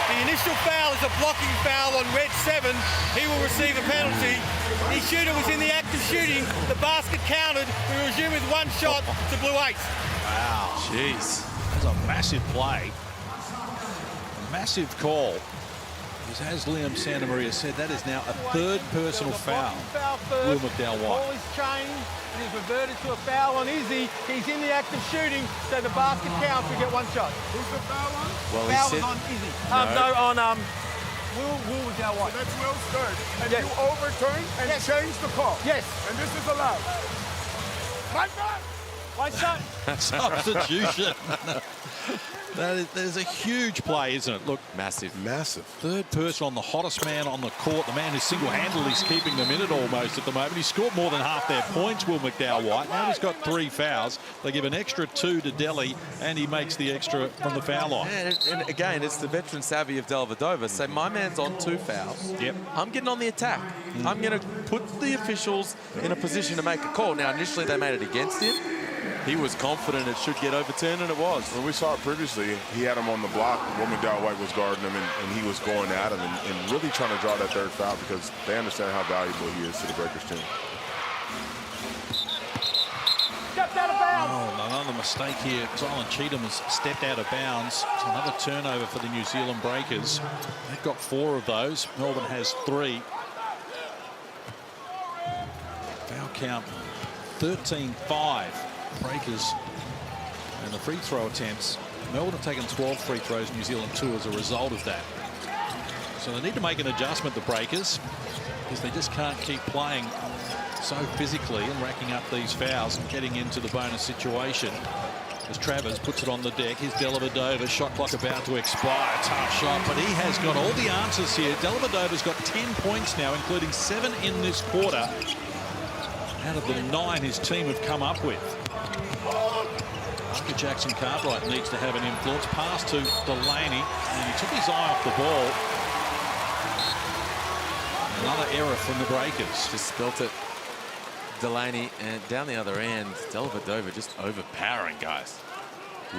The initial foul is a blocking foul on red 7. He will receive a penalty. The shooter was in the act of shooting. The basket counted. We resume with 1 shot to blue 8. Wow. Jeez. That's a massive play. A massive call. Because as Liam Santamaria said, that is now a 3rd personal foul. Will McDowell-White. Ball is changed. It is reverted to a foul on Izzy. He's in the act of shooting, so the basket counts. We get 1 shot. Who's the foul on? Well, foul was on Izzy. No, on Will McDowell-White. So that's Will's third. And you overturn and change the call. Yes. And this is allowed. My God! One shot. Substitution. There's a huge play, isn't it? Look, massive. 3rd person on the hottest man on the court, the man who single-handedly is keeping them in it almost at the moment. He scored more than half their points, Will McDowell-White. Now he's got 3 fouls. They give an extra 2 to Delhi, and he makes the extra from the foul line. And again, it's the veteran savvy of Dellavedova. So my man's on 2 fouls. Yep. I'm getting on the attack. I'm going to put the officials in a position to make a call. Now, initially they made it against him. He was confident it should get overturned, and it was. When we saw it previously, he had him on the block. Will McDowell-White was guarding him, and he was going at him and really trying to draw that 3rd foul because they understand how valuable he is to the Breakers team. Stepped out of bounds. Oh, another mistake here. Zylan Cheatham has stepped out of bounds. It's another turnover for the New Zealand Breakers. They've got 4 of those. Melbourne has 3. Foul count 13-5. Breakers and the free throw attempts. Melbourne have taken 12 free throws, New Zealand 2 as a result of that. So they need to make an adjustment, the Breakers, because they just can't keep playing so physically and racking up these fouls and getting into the bonus situation. As Travers puts it on the deck, here's Dellavedova, shot clock about to expire. Tough shot, but he has got all the answers here. Dellavedova's got 10 points now, including 7 in this quarter, out of the 9 his team have come up with. Jackson Cartwright needs to have an influence. Pass to Delaney, and he took his eye off the ball. Another error from the Breakers. Just spilt it. Delaney, and down the other end, Dellavedova just overpowering, guys.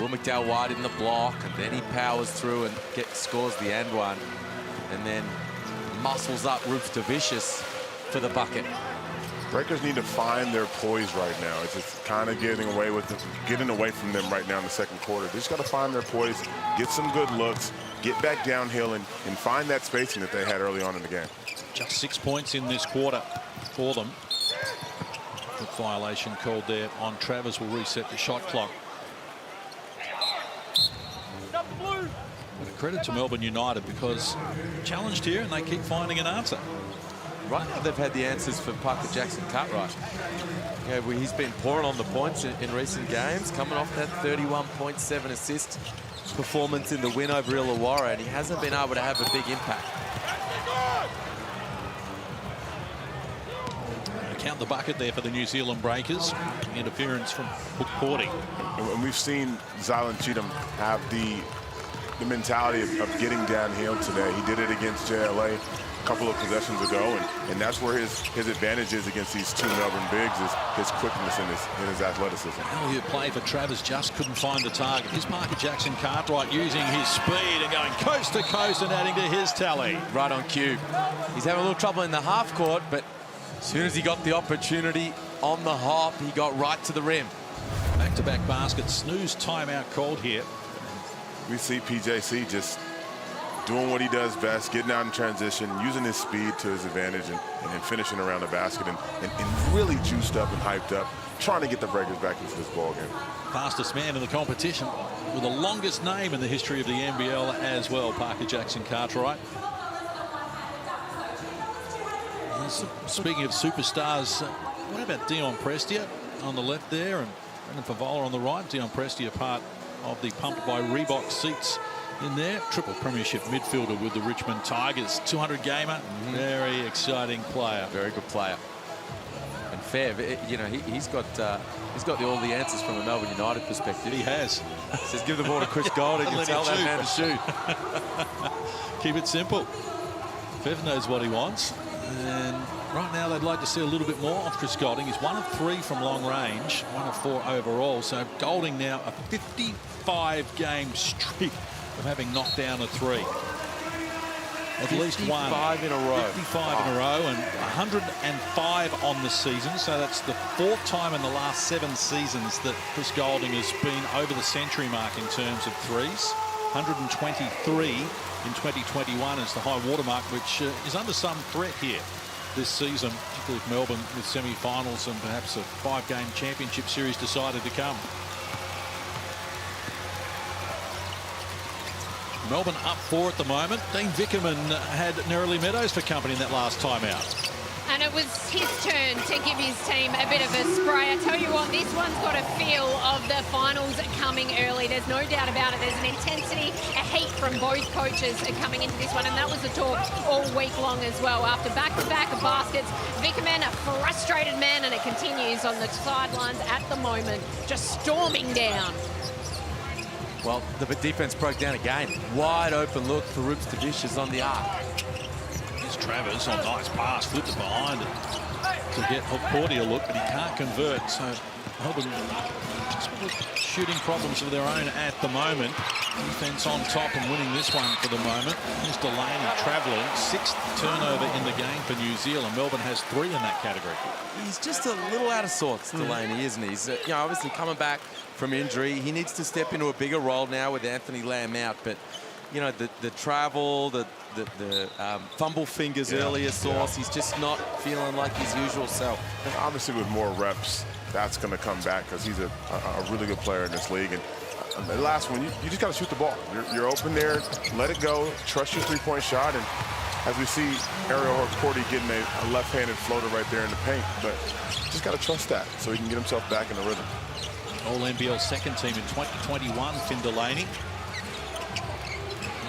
Will McDowell-White in the block, and then he powers through and scores the and one, and then muscles up Roof to Vicious for the bucket. Breakers need to find their poise right now. It's just kind of getting away from them right now in the second quarter. They just got to find their poise, get some good looks, get back downhill, and find that spacing that they had early on in the game. Just 6 points in this quarter for them. Good violation called there on Travers. Will reset the shot clock. But a credit to Melbourne United because challenged here and they keep finding an answer. Right now they've had the answers for Parker Jackson Cartwright. Yeah, he's been pouring on the points in recent games, coming off that 31.7 assist performance in the win over Illawarra, and he hasn't been able to have a big impact. Count the bucket there for the New Zealand Breakers. Interference from Hook Porting. And we've seen Zylan Cheatham have the mentality of getting downhill today. He did it against JLA a couple of possessions ago, and that's where his advantage is against these 2 Melbourne bigs, is his quickness and his athleticism. Elliott play for Travers, just couldn't find the target. Here's Parker Jackson Cartwright using his speed and going coast to coast and adding to his tally. Right on cue. He's having a little trouble in the half court, but as soon as he got the opportunity on the hop, he got right to the rim. Back-to-back baskets. Snooze timeout called here. We see PJC just doing what he does best, getting out in transition, using his speed to his advantage, and finishing around the basket, and really juiced up and hyped up, trying to get the Breakers back into this ball game. Fastest man in the competition with the longest name in the history of the NBL as well, Parker Jackson Cartwright. Speaking of superstars, what about Dion Prestia on the left there and Brendan Favola on the right? Dion Prestia part of the Pumped by Reebok seats in there. Triple premiership midfielder with the Richmond Tigers. 200 gamer. Very exciting player. Very good player. And fair, you know, he's got all the answers from a Melbourne United perspective. He has. Says give the ball to Chris Golding and tell that man to shoot. Keep it simple. Fev knows what he wants. And right now they'd like to see a little bit more of Chris Golding. He's 1 of 3 from long range, 1 of 4 overall. So Golding now a 55-game streak of having knocked down a 3. At least one. 55 in a row. 55 in a row and 105 on the season. So that's the 4th time in the last 7 seasons that Chris Golding has been over the century mark in terms of 3s. 123 in 2021 is the high watermark, which is under some threat here this season, particularly with Melbourne with semi-finals and perhaps a 5-game championship series decided to come. Melbourne up 4 at the moment. Dean Vickerman had Nerily Meadows for company in that last time out. And it was his turn to give his team a bit of a spray. I tell you what, this one's got a feel of the finals coming early. There's no doubt about it. There's an intensity, a heat from both coaches coming into this one. And that was the talk all week long as well. After back-to-back baskets, Vickerman, a frustrated man, and it continues on the sidelines at the moment, just storming down. Well, the defense broke down again. Wide open look for Roops Divish on the arc. Travers on nice pass, flipped it behind it to get Porty a look, but he can't convert. So Melbourne just with shooting problems of their own at the moment. Defense on top and winning this one for the moment. Here's Delaney travelling, 6th turnover in the game for New Zealand. Melbourne has 3 in that category. He's just a little out of sorts, Delaney, isn't he? He's you know, obviously coming back from injury. He needs to step into a bigger role now with Anthony Lamb out, but you know, the travel, the fumble fingers earlier source, he's just not feeling like his usual self. And obviously with more reps, that's going to come back because he's a really good player in this league. And the last one, you just got to shoot the ball. You're open there, let it go, trust your 3-point shot. And as we see Ariel Porty getting a left-handed floater right there in the paint, but just got to trust that so he can get himself back in the rhythm. All-NBL second team in 2021, Finn Delaney.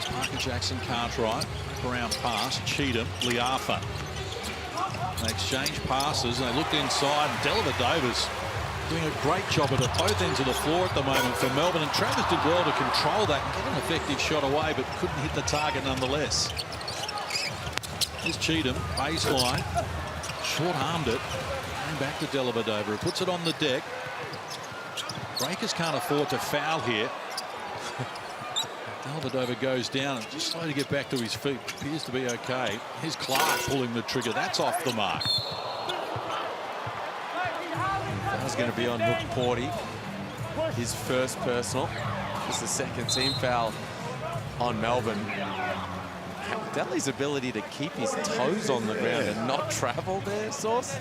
Parker Jackson Cartwright, around pass, Cheatham, Liafa. They exchange passes and they looked inside, and Dellavedova's doing a great job at both ends of the floor at the moment for Melbourne, and Travers did well to control that and get an effective shot away, but couldn't hit the target nonetheless. Here's Cheatham, baseline, short-armed it, and back to Dellavedova, who puts it on the deck. Breakers can't afford to foul here. Dellavedova goes down and just slow to get back to his feet. Appears to be okay. Here's Clark pulling the trigger. That's off the mark. That's going to be on Hook Porty. His first personal. Just the second team foul on Melbourne. Delly's ability to keep his toes on the ground and not travel there, Sauce.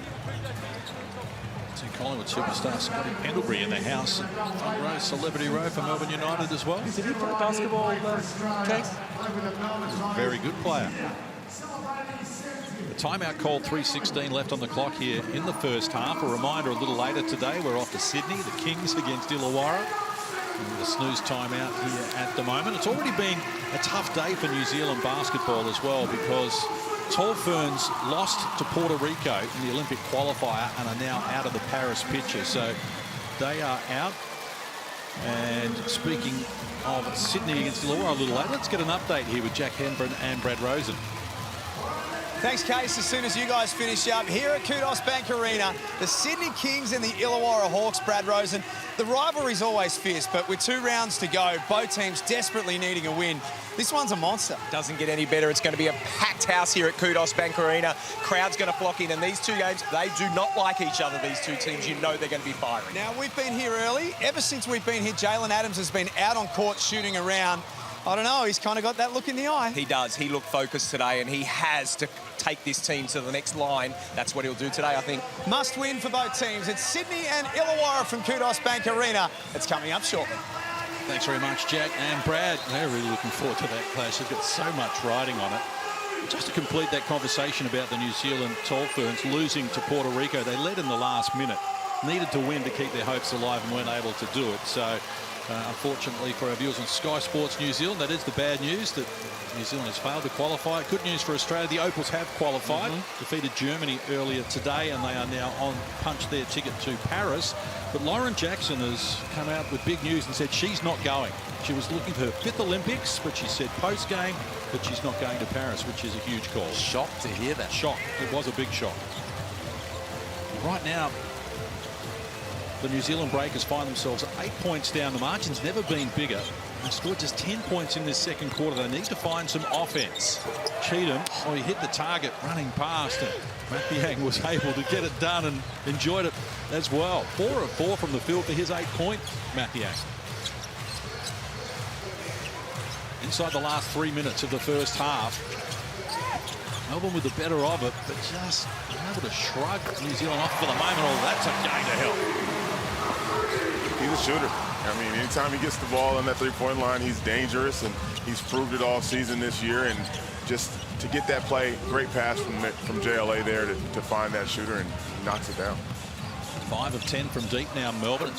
Collingwood superstar Scotty Pendlebury in the house. Front row, Celebrity Row for Melbourne United as well. Did he play basketball, Case? Very good player. The timeout called, 3:16 left on the clock here in the first half. A reminder a little later today, we're off to Sydney, the Kings against Illawarra. The snooze timeout here at the moment. It's already been a tough day for New Zealand basketball as well, because Tall Ferns lost to Puerto Rico in the Olympic qualifier and are now out of the Paris picture. So they are out. And speaking of Sydney against Illawarra a little later, let's get an update here with Jack Henbren and Brad Rosen. Thanks, Case. As soon as you guys finish up here at Kudos Bank Arena, the Sydney Kings and the Illawarra Hawks, Brad Rosen. The rivalry's always fierce, but with 2 rounds to go, both teams desperately needing a win. This one's a monster. Doesn't get any better. It's going to be a packed house here at Kudos Bank Arena. Crowd's going to flock in, and these 2 games, they do not like each other, these 2 teams. You know they're going to be firing. Now, we've been here early. Ever since we've been here, Jalen Adams has been out on court shooting around. I don't know, he's kind of got that look in the eye. He does. He looked focused today, and he has to take this team to the next line. That's what he'll do today, I think. Must win for both teams. It's Sydney and Illawarra from Kudos Bank Arena. It's coming up shortly. Thanks very much, Jack and Brad. They're really looking forward to that clash. They've got so much riding on it. Just to complete that conversation about the New Zealand Tall Ferns losing to Puerto Rico, they led in the last minute. Needed to win to keep their hopes alive and weren't able to do it. So, unfortunately for our viewers on Sky Sports New Zealand, that is the bad news, that New Zealand has failed to qualify. Good news for Australia, the Opals have qualified, defeated Germany earlier today, and they are now punched their ticket to Paris. But Lauren Jackson has come out with big news and said she's not going. She was looking for her 5th Olympics, but she said post-game that she's not going to Paris, which is a huge call. Shocked to hear that. Shock. It was a big shock. Right now, the New Zealand Breakers find themselves 8 points down. The margin's never been bigger. They scored just 10 points in this second quarter. They need to find some offense. Cheatham, he hit the target running past, and Mathiang was able to get it done and enjoyed it as well. 4 of 4 from the field for his 8-point Mathiang. Inside the last 3 minutes of the first half, Melbourne with the better of it, but just able to shrug New Zealand off for the moment. Oh, that's going to help. He's a shooter. I mean, anytime he gets the ball on that three-point line, he's dangerous, and he's proved it all season this year. And just to get that play, great pass from JLA there to find that shooter, and he knocks it down. 5 of 10 from deep now, Melbourne.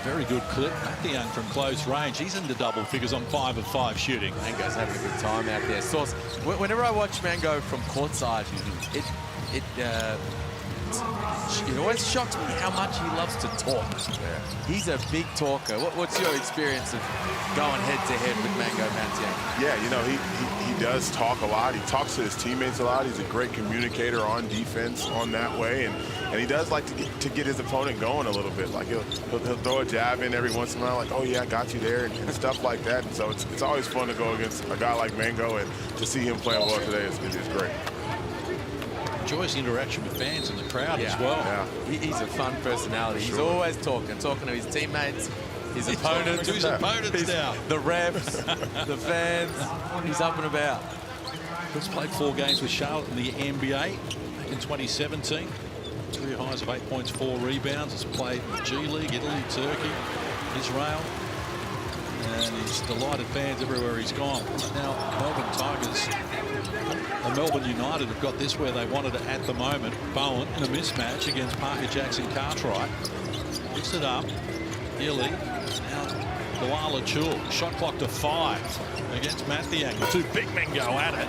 Very good clip. Mathiang from close range. He's into double figures on 5 of 5 shooting. Mango's having a good time out there. Sauce, whenever I watch Mango from courtside, it always shocks me how much he loves to talk. Yeah. He's a big talker. What's your experience of going head-to-head with Mango Mathiang? Yeah, you know, he does talk a lot. He talks to his teammates a lot. He's a great communicator on defense on that way, and he does like to get his opponent going a little bit. Like he'll throw a jab in every once in a while, like, oh yeah, I got you there, and stuff like that. And so it's always fun to go against a guy like Mango, and to see him playing well today is great. Enjoys the interaction with fans and the crowd as well. Yeah. He's a fun personality. He's always talking to his teammates, his opponents. To his opponents now. The refs, the fans. He's up and about. He's played 4 games with Charlotte in the NBA in 2017. Career highs of 8 points, 4 rebounds. He's played G League, Italy, Turkey, Israel. And he's delighted fans everywhere he's gone. Now, Melbourne Tigers and Melbourne United have got this where they wanted it at the moment. Bowen in a mismatch against Parker Jackson Cartwright. Picks it up. Illy. Now, Koala Chul. Shot clock to 5 against Mathiang. The 2 big men go at it.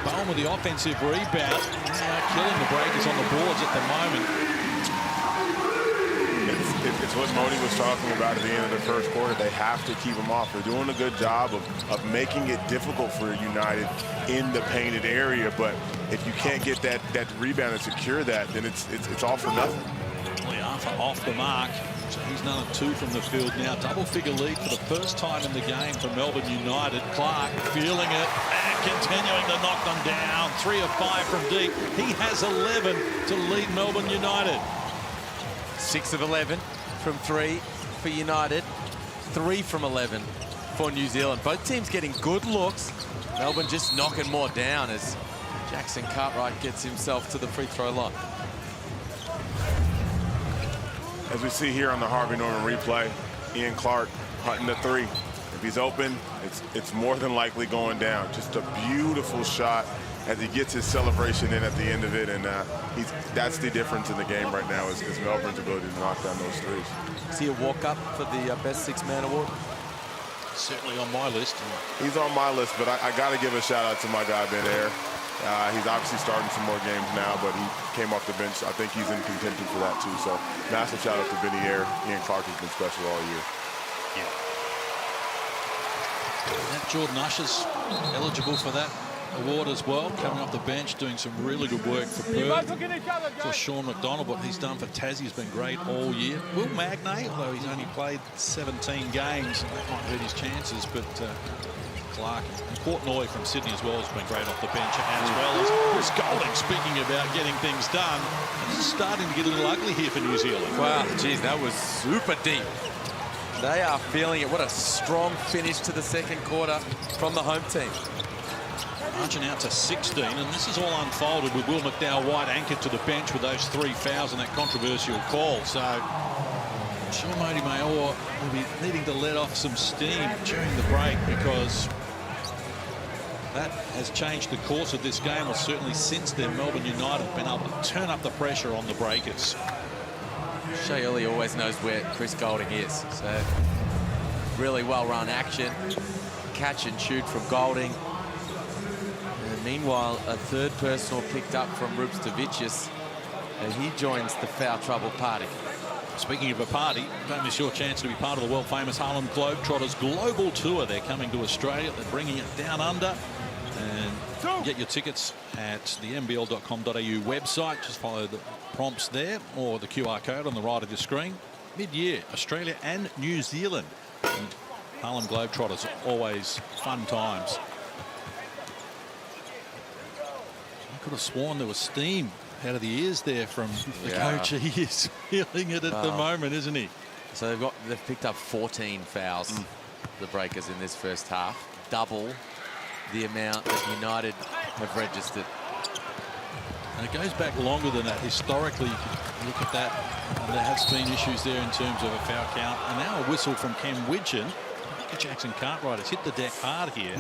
Bowen with the offensive rebound. Now killing the Breakers on the boards at the moment. It's what Moni was talking about at the end of the first quarter. They have to keep them off. They're doing a good job of making it difficult for United in the painted area. But if you can't get that rebound and secure that, then it's all for nothing. Leafa off the mark. So he's none of 2 from the field now. Double-figure lead for the first time in the game for Melbourne United. Clark feeling it and continuing to knock them down. 3 of 5 from deep. He has 11 to lead Melbourne United. 6 of 11 from 3 for United. 3 from 11 for New Zealand. Both teams getting good looks. Melbourne just knocking more down as Jackson Cartwright gets himself to the free throw line. As we see here on the Harvey Norman replay, Ian Clark hunting the 3. If he's open, it's more than likely going down. Just a beautiful shot as he gets his celebration in at the end of it, and that's the difference in the game right now is Melbourne's ability to knock down those 3s. See a walk-up for the Best 6-Man award? Certainly on my list. He's on my list, but I got to give a shout-out to my guy, Ben Ayer. He's obviously starting some more games now, but he came off the bench. I think he's in contention for that, too. So massive shout-out to Benny Ayer. Ian Clark has been special all year. Yeah. Jordan Usher's eligible for that award as well, coming off the bench, doing some really good work for Perth. So Sean McDonald, what he's done for Tassie has been great all year. Will Magnay, although he's only played 17 games, and that might hurt his chances, but Clark and Portnoy from Sydney as well has been great off the bench, as well as Chris Golding, speaking about getting things done. It's starting to get a little ugly here for New Zealand. Wow, geez, that was super deep. They are feeling it. What a strong finish to the second quarter from the home team. Marching out to 16, and this is all unfolded with Will McDowell-White anchored to the bench with those 3 fouls and that controversial call. So I'm sure Mody Maor will be needing to let off some steam during the break, because that has changed the course of this game, or certainly since then Melbourne United have been able to turn up the pressure on the Breakers. Shea Ili always knows where Chris Goulding is. So really well-run action. Catch and shoot from Goulding. And meanwhile, a third personal picked up from Rupstavicius, and he joins the foul trouble party. Speaking of a party, don't miss your chance to be part of the world-famous Harlem Globetrotters Global Tour. They're coming to Australia. They're bringing it down under. And get your tickets at the NBL.com.au website. Just follow the prompts there, or the QR code on the right of your screen. Mid-year, Australia and New Zealand. And Harlem Globetrotters, always fun times. I could have sworn there was steam out of the ears there from the coach. He is feeling it at the moment, isn't he? So they've picked up 14 fouls, the Breakers, in this first half. Double the amount that United have registered. And it goes back longer than that. Historically, look at that. And there has been issues there in terms of a foul count. And now a whistle from Cam Widgeon. Jackson Cartwright has hit the deck hard here.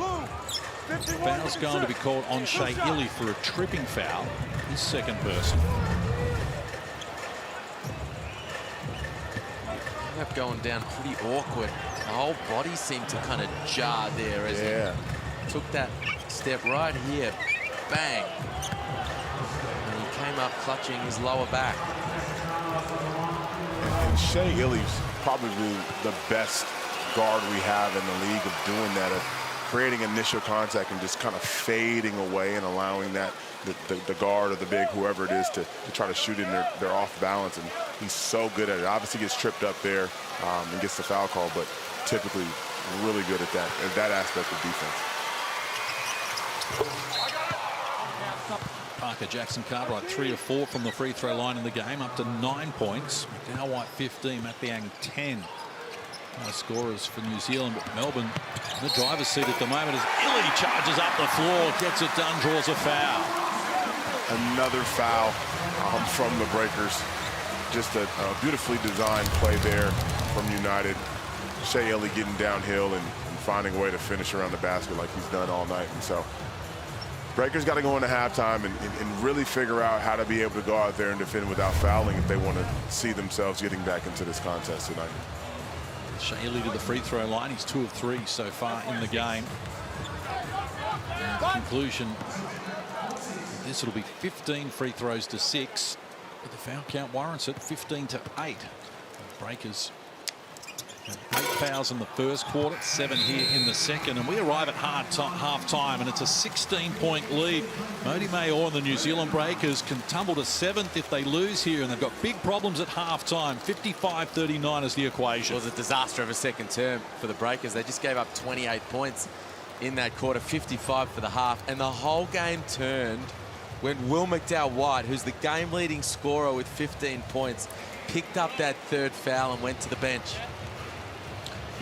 Foul's going to be called on Shea Ili for a tripping foul, his second person. Ended up going down pretty awkward. The whole body seemed to kind of jar there as he took that step right here. Bang. And he came up clutching his lower back. And Shea Ili's probably the best guard we have in the league of doing that, of creating initial contact and just kind of fading away and allowing that the guard or the big, whoever it is, to try to shoot in their off balance. And he's so good at it. Obviously gets tripped up there and gets the foul call, but typically really good at that aspect of defense. Parker Jackson Cartwright 3 of 4 from the free throw line in the game, up to 9 points. McDowell-White 15, Matt Biang 10. Scorers for New Zealand, but Melbourne in the driver's seat at the moment as Ili charges up the floor, gets it done, draws a foul. Another foul from the Breakers. Just a beautifully designed play there from United. Shea Ili getting downhill and finding a way to finish around the basket like he's done all night. And so Breakers got to go into halftime and really figure out how to be able to go out there and defend without fouling if they want to see themselves getting back into this contest tonight. Shea Ili to the free throw line. He's 2 of 3 so far in the game. And the conclusion, this will be 15 free throws to 6. But the foul count warrants it, 15 to 8. The Breakers have 8 fouls in the first quarter, 7 here in the second. And we arrive at half-time, and it's a 16-point lead. Mody Maor and the New Zealand Breakers can tumble to 7th if they lose here, and they've got big problems at half-time. 55-39 is the equation. It was a disaster of a second term for the Breakers. They just gave up 28 points in that quarter, 55 for the half. And the whole game turned when Will McDowell-White, who's the game-leading scorer with 15 points, picked up that third foul and went to the bench.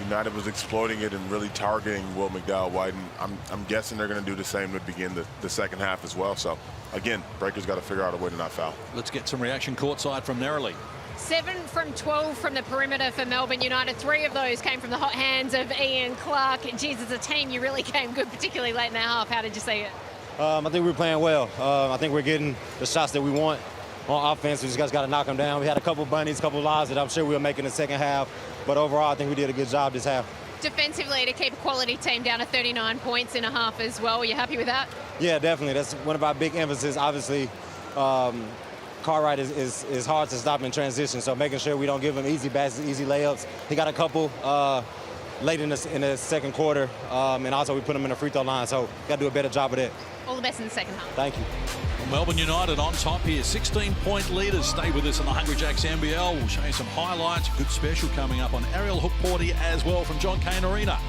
United was exploiting it and really targeting Will McDowell-White, and I'm guessing they're going to do the same to begin the second half as well. So, again, Breakers got to figure out a way to not foul. Let's get some reaction courtside from Nerily. 7 from 12 from the perimeter for Melbourne United. 3 of those came from the hot hands of Ian Clark. Geez, as a team, you really came good, particularly late in the half. How did you see it? I think we were playing well. I think we're getting the shots that we want on offense. We just got to knock them down. We had a couple bunnies, a couple lives that I'm sure we'll make in the second half. But overall, I think we did a good job this half. Defensively, to keep a quality team down to 39 points in a half as well. Are you happy with that? Yeah, definitely. That's one of our big emphasis. Obviously, Cartwright is hard to stop in transition, so making sure we don't give him easy baskets, easy layups. He got a couple late in the second quarter, and also we put him in the free throw line, so got to do a better job of that. All the best in the second half. Thank you. Melbourne United on top here, 16-point leaders. Stay with us on the Hungry Jacks NBL. We'll show you some highlights. Good special coming up on Ariel Hookporty as well from John Cain Arena.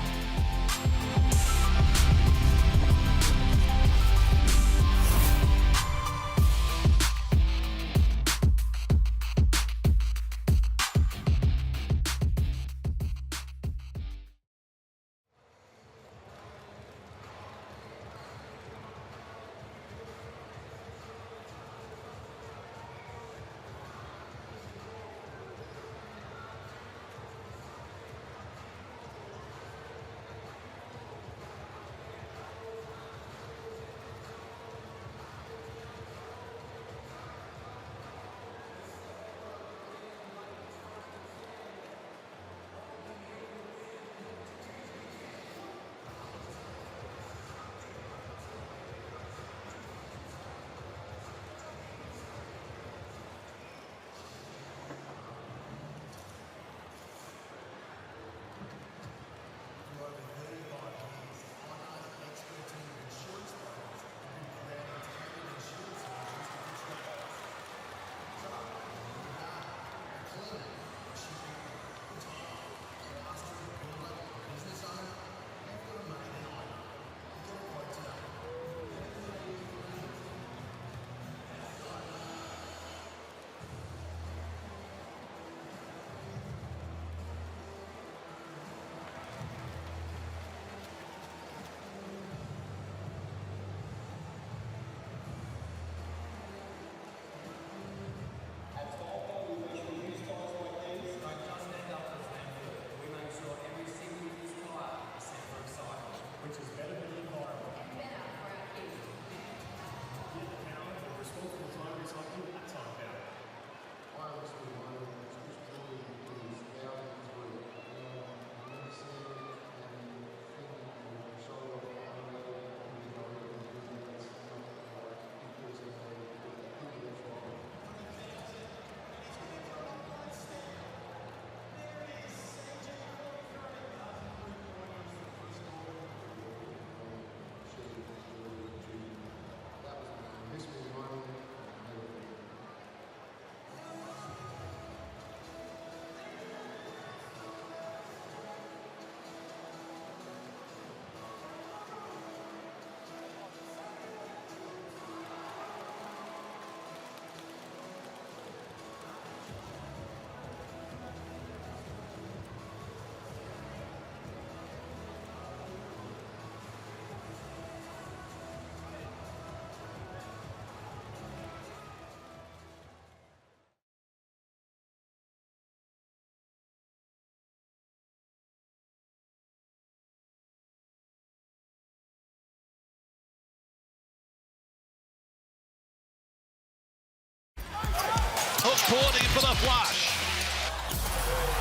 Cordy for the flush.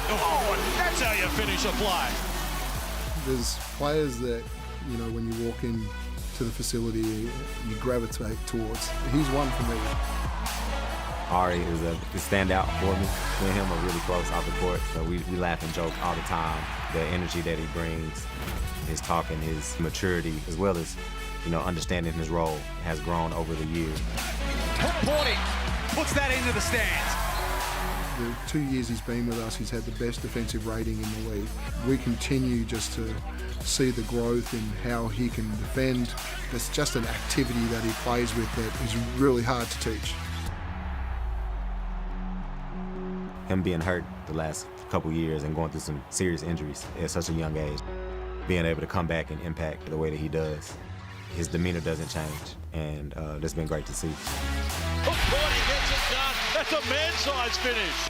Oh, and that's how you finish a play. There's players that, you know, when you walk in to the facility, you gravitate towards. He's one for me. Ari is a standout for me. Me and him are really close off the court, so we laugh and joke all the time. The energy that he brings, his talking, his maturity, as well as, you know, understanding his role has grown over the years. Cordy puts that into the stands. The 2 years he's been with us, he's had the best defensive rating in the league. We continue just to see the growth in how he can defend. It's just an activity that he plays with that is really hard to teach. Him being hurt the last couple years and going through some serious injuries at such a young age, being able to come back and impact the way that he does, his demeanor doesn't change, and that's been great to see. Cordy gets it done. That's a man-sized finish.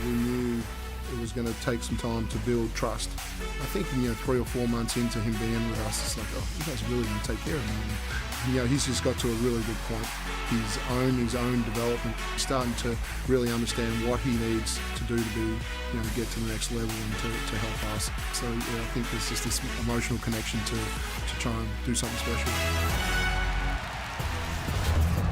We knew it was going to take some time to build trust. I think, you know, 3 or 4 months into him being with us, it's like, oh, you guys are really going to take care of him. And, you know, he's just got to a really good point. His own development, starting to really understand what he needs to do to be, you know, get to the next level and to help us. So yeah, I think there's just this emotional connection to try and do something special.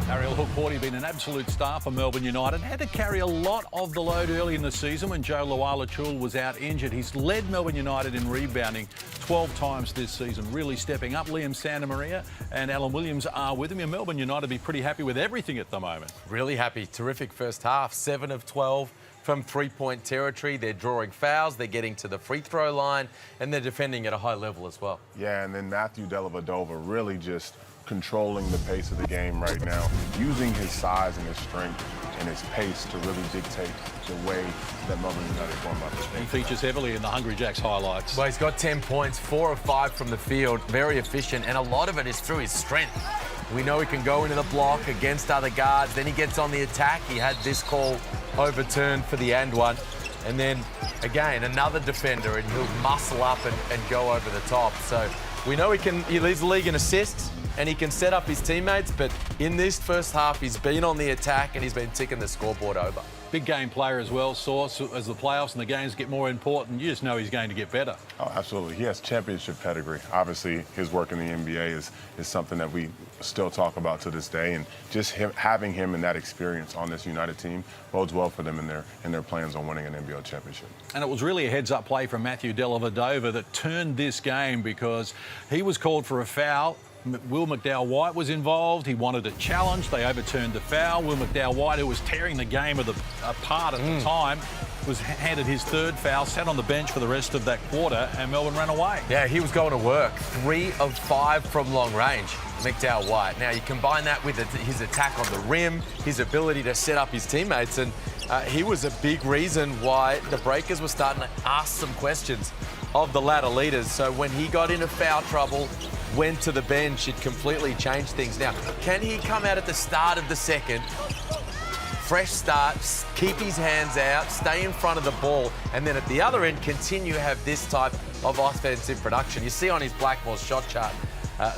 Ariel Hook-Porty been an absolute star for Melbourne United. Had to carry a lot of the load early in the season when Joe Luala-Chul was out injured. He's led Melbourne United in rebounding 12 times this season, really stepping up. Liam Santamaria and Alan Williams are with him. And Melbourne United be pretty happy with everything at the moment. Really happy. Terrific first half. 7 of 12 from three-point territory. They're drawing fouls, they're getting to the free throw line, and they're defending at a high level as well. Yeah, and then Matthew Dellavedova really just controlling the pace of the game right now, using his size and his strength and his pace to really dictate the way that Melbourne United form up. He features heavily in the Hungry Jacks highlights. Well, he's got 10 points, 4 of 5 from the field, very efficient, and a lot of it is through his strength. We know he can go into the block against other guards, then he gets on the attack. He had this call overturned for the and one. And then, again, another defender, and he'll muscle up and go over the top. So we know he leads the league in assists, and he can set up his teammates, but in this first half, he's been on the attack and he's been ticking the scoreboard over. Big game player as well, Sauce. As the playoffs and the games get more important, you just know he's going to get better. Oh, absolutely. He has championship pedigree. Obviously, his work in the NBA is something that we still talk about to this day, and just having him in that experience on this United team bodes well for them in their plans on winning an NBL championship. And it was really a heads-up play from Matthew Dellavedova that turned this game, because he was called for a foul. Will McDowell-White was involved. He wanted a challenge. They overturned the foul. Will McDowell-White, who was tearing the game apart at the time, was handed his third foul, sat on the bench for the rest of that quarter, and Melbourne ran away. Yeah, he was going to work. 3 of 5 from long range, McDowell-White. Now, you combine that with his attack on the rim, his ability to set up his teammates, and he was a big reason why the Breakers were starting to ask some questions of the ladder leaders. So when he got into foul trouble, went to the bench, it completely changed things. Now, can he come out at the start of the second, fresh start, keep his hands out, stay in front of the ball, and then at the other end continue to have this type of offensive production? You see on his Blackmore shot chart,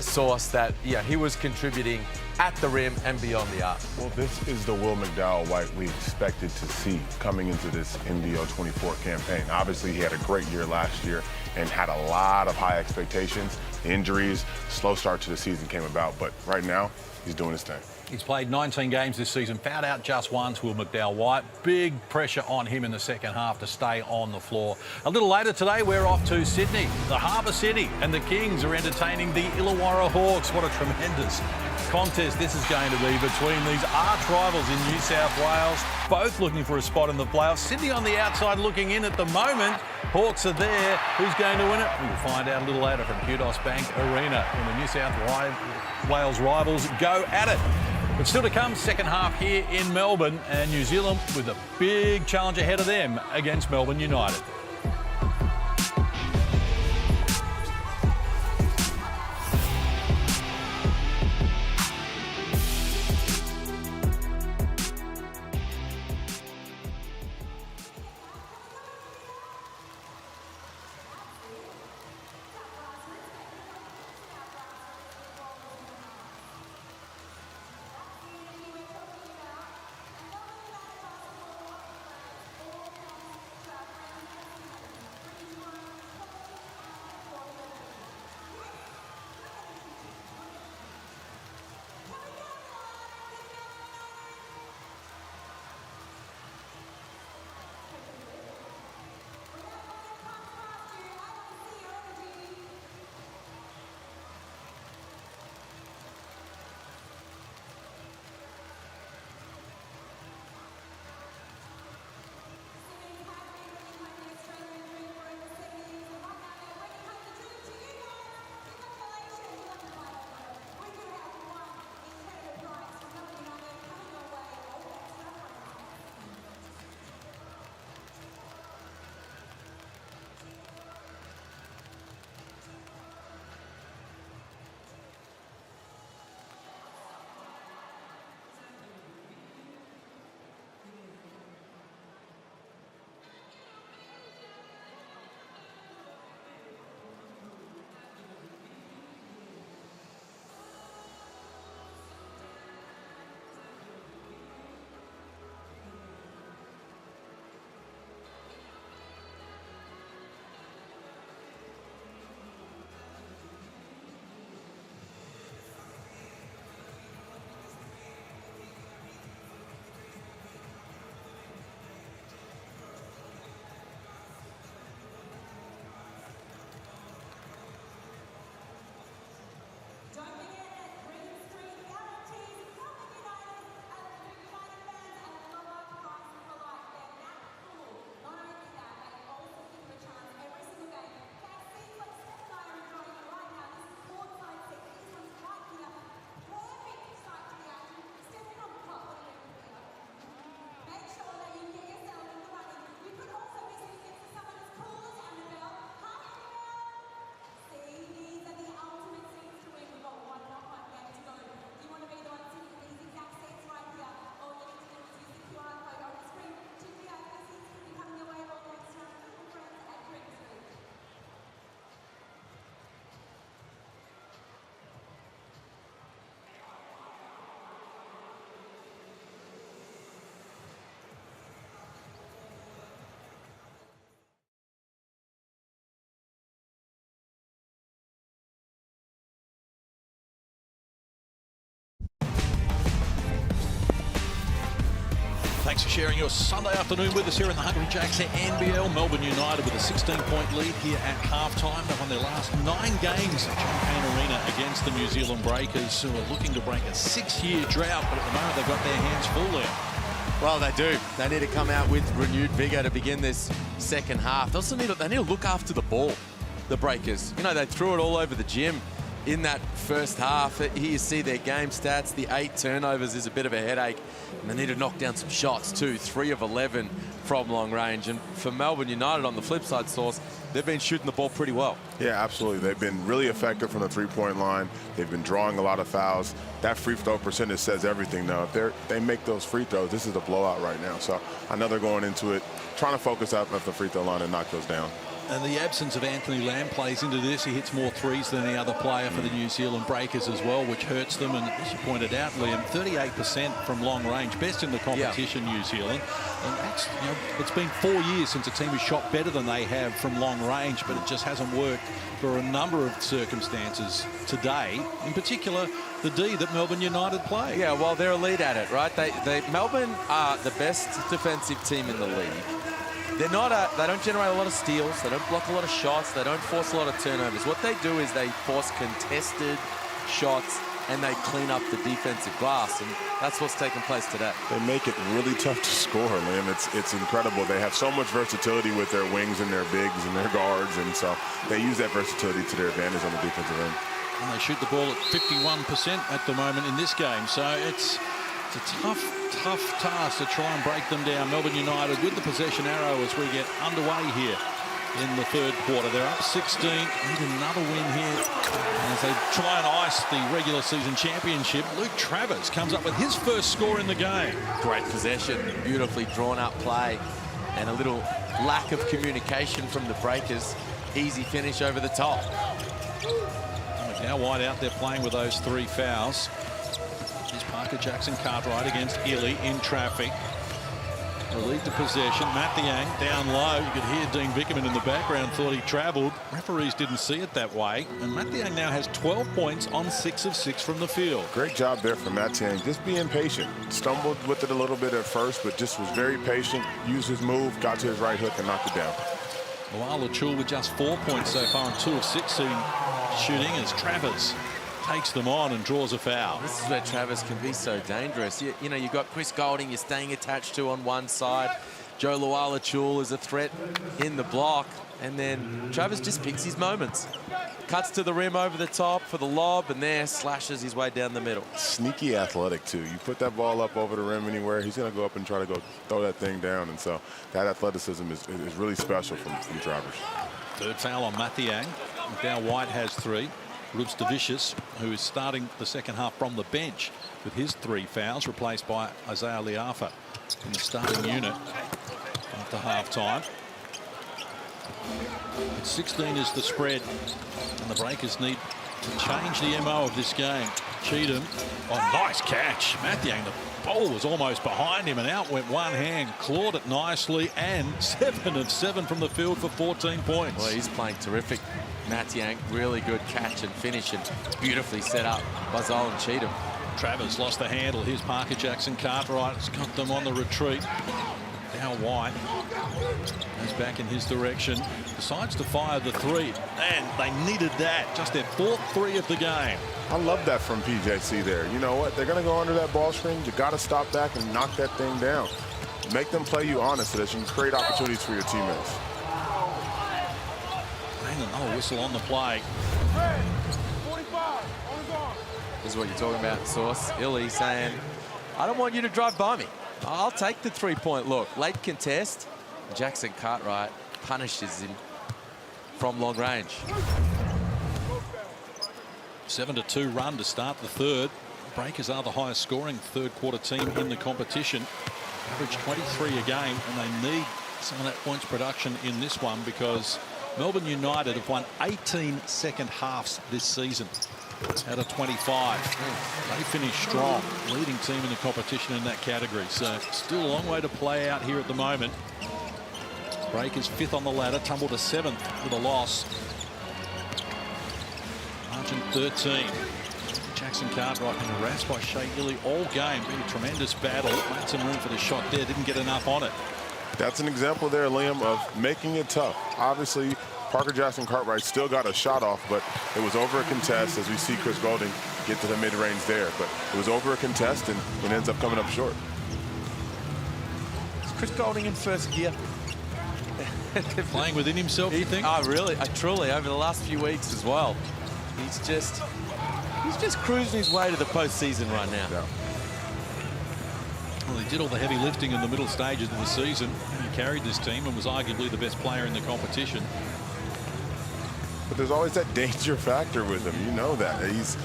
Source, that he was contributing at the rim and beyond the arc. Well, this is the Will McDowell-White we expected to see coming into this NBL24 campaign. Obviously, he had a great year last year and had a lot of high expectations. Injuries, slow start to the season came about, but right now, he's doing his thing. He's played 19 games this season, fouled out just once, Will McDowell-White. Big pressure on him in the second half to stay on the floor. A little later today, we're off to Sydney. The Harbour City and the Kings are entertaining the Illawarra Hawks. What a tremendous contest this is going to be between these arch rivals in New South Wales, both looking for a spot in the playoffs. Sydney on the outside looking in at the moment. Hawks are there. Who's going to win it? We'll find out a little later from Kudos Bank Arena when the New South Wales rivals go at it. But still to come, second half here in Melbourne, and New Zealand with a big challenge ahead of them against Melbourne United. Thanks for sharing your Sunday afternoon with us here in the Hungry Jacks NBL. Melbourne United with a 16-point lead here at halftime. They've won their last 9 games at John Cain Arena against the New Zealand Breakers, who are looking to break a 6-year drought, but at the moment they've got their hands full there. Well, they do. They need to come out with renewed vigour to begin this second half. They also need to look after the ball, the Breakers. You know, they threw it all over the gym in that first half. Here you see their game stats. The 8 turnovers is a bit of a headache. And they need to knock down some shots too. 3 of 11 from long range. And for Melbourne United on the flip side, Source, they've been shooting the ball pretty well. Yeah, absolutely. They've been really effective from the three-point line. They've been drawing a lot of fouls. That free throw percentage says everything now. If they make those free throws, this is a blowout right now. So I know they're going into it, trying to focus out at the free throw line and knock those down. And the absence of Anthony Lamb plays into this. He hits more threes than any other player for the New Zealand Breakers as well, which hurts them. And as you pointed out, Liam, 38% from long range, best in the competition, New Zealand. And that's, you know, it's been 4 years since a team has shot better than they have from long range, but it just hasn't worked for a number of circumstances today. In particular, the D that Melbourne United play. Yeah, well, they're elite at it, right? Melbourne are the best defensive team in the league. They don't generate a lot of steals. They don't block a lot of shots. They don't force a lot of turnovers. What they do is they force contested shots and they clean up the defensive glass, and that's what's taking place today. They make it really tough to score, Liam. It's incredible. They have so much versatility with their wings and their bigs and their guards, and so they use that versatility to their advantage on the defensive end. And they shoot the ball at 51% at the moment in this game, so it's a tough task to try and break them down. Melbourne United with the possession arrow as we get underway here in the third quarter. They're up 16, need another win here as they try and ice the regular season championship. Luke Travers comes up with his first score in the game. Great possession, beautifully drawn up play, and a little lack of communication from the Breakers. Easy finish over the top. Now White out there playing with those 3 fouls. Here's Parker Jackson Cartwright against Illy in traffic. Relieved the possession. Mathiang down low. You could hear Dean Vickerman in the background, thought he travelled. Referees didn't see it that way. And Mathiang now has 12 points on 6 of 6 from the field. Great job there for Mathiang. Just being patient. Stumbled with it a little bit at first, but just was very patient. Used his move, got to his right hook, and knocked it down. Wala Chul with just 4 points so far on 2 of 6 shooting as Travers takes them on and draws a foul. This is where Travers can be so dangerous. You know, you've got Chris Golding you're staying attached to on one side. Joe Luala-Chul is a threat in the block. And then Travers just picks his moments. Cuts to the rim over the top for the lob, and there slashes his way down the middle. Sneaky athletic, too. You put that ball up over the rim anywhere, he's going to go up and try to go throw that thing down. And so that athleticism is really special from Travers. Third foul on Mathiang. Now White has 3. Rubes Davicius, who is starting the second half from the bench with his 3 fouls, replaced by Isaiah Liafa in the starting unit after half-time. 16 is the spread, and the Breakers need to change the MO of this game. Cheatham, nice catch. Mathiang, the ball was almost behind him, and out went one hand, clawed it nicely, and 7 of 7 from the field for 14 points. Well, he's playing terrific. Mathiang, really good catch and finish, and beautifully set up by Zolan Cheatham. Travers lost the handle. Here's Parker Jackson Cartwright. Has got them on the retreat. Now White goes back in his direction. Decides to fire the 3. And they needed that. Just their 4th 3 of the game. I love that from PJC there. You know what? They're going to go under that ball screen. You got to stop back and knock that thing down. Make them play you honest so that you can create opportunities for your teammates. Another whistle on the play. This is what you're talking about, Sauce. Illy saying, I don't want you to drive by me. I'll take the 3-point look. Late contest. Jackson Cartwright punishes him from long range. 7-2 run to start the third. Breakers are the highest scoring third quarter team in the competition. Average 23 a game, and they need some of that points production in this one because Melbourne United have won 18 second halves this season out of 25. They finished strong, leading team in the competition in that category. So still a long way to play out here at the moment. Breakers 5th on the ladder, tumbled to 7th with a loss. Margin 13. Jackson Cartwright been harassed by Shea Gilly all game. Been a tremendous battle. Made some room for the shot there. Didn't get enough on it. That's an example there, Liam, of making it tough. Obviously, Parker Jackson Cartwright still got a shot off, but it was over a contest, as we see Chris Golding get to the mid-range there. But it was over a contest, and it ends up coming up short. Is Chris Golding in first gear? Playing within himself, you think? Oh, really? Truly, over the last few weeks as well. He's just cruising his way to the postseason right now. Yeah. Well, he did all the heavy lifting in the middle stages of the season. He carried this team and was arguably the best player in the competition. But there's always that danger factor with him. You know that. He's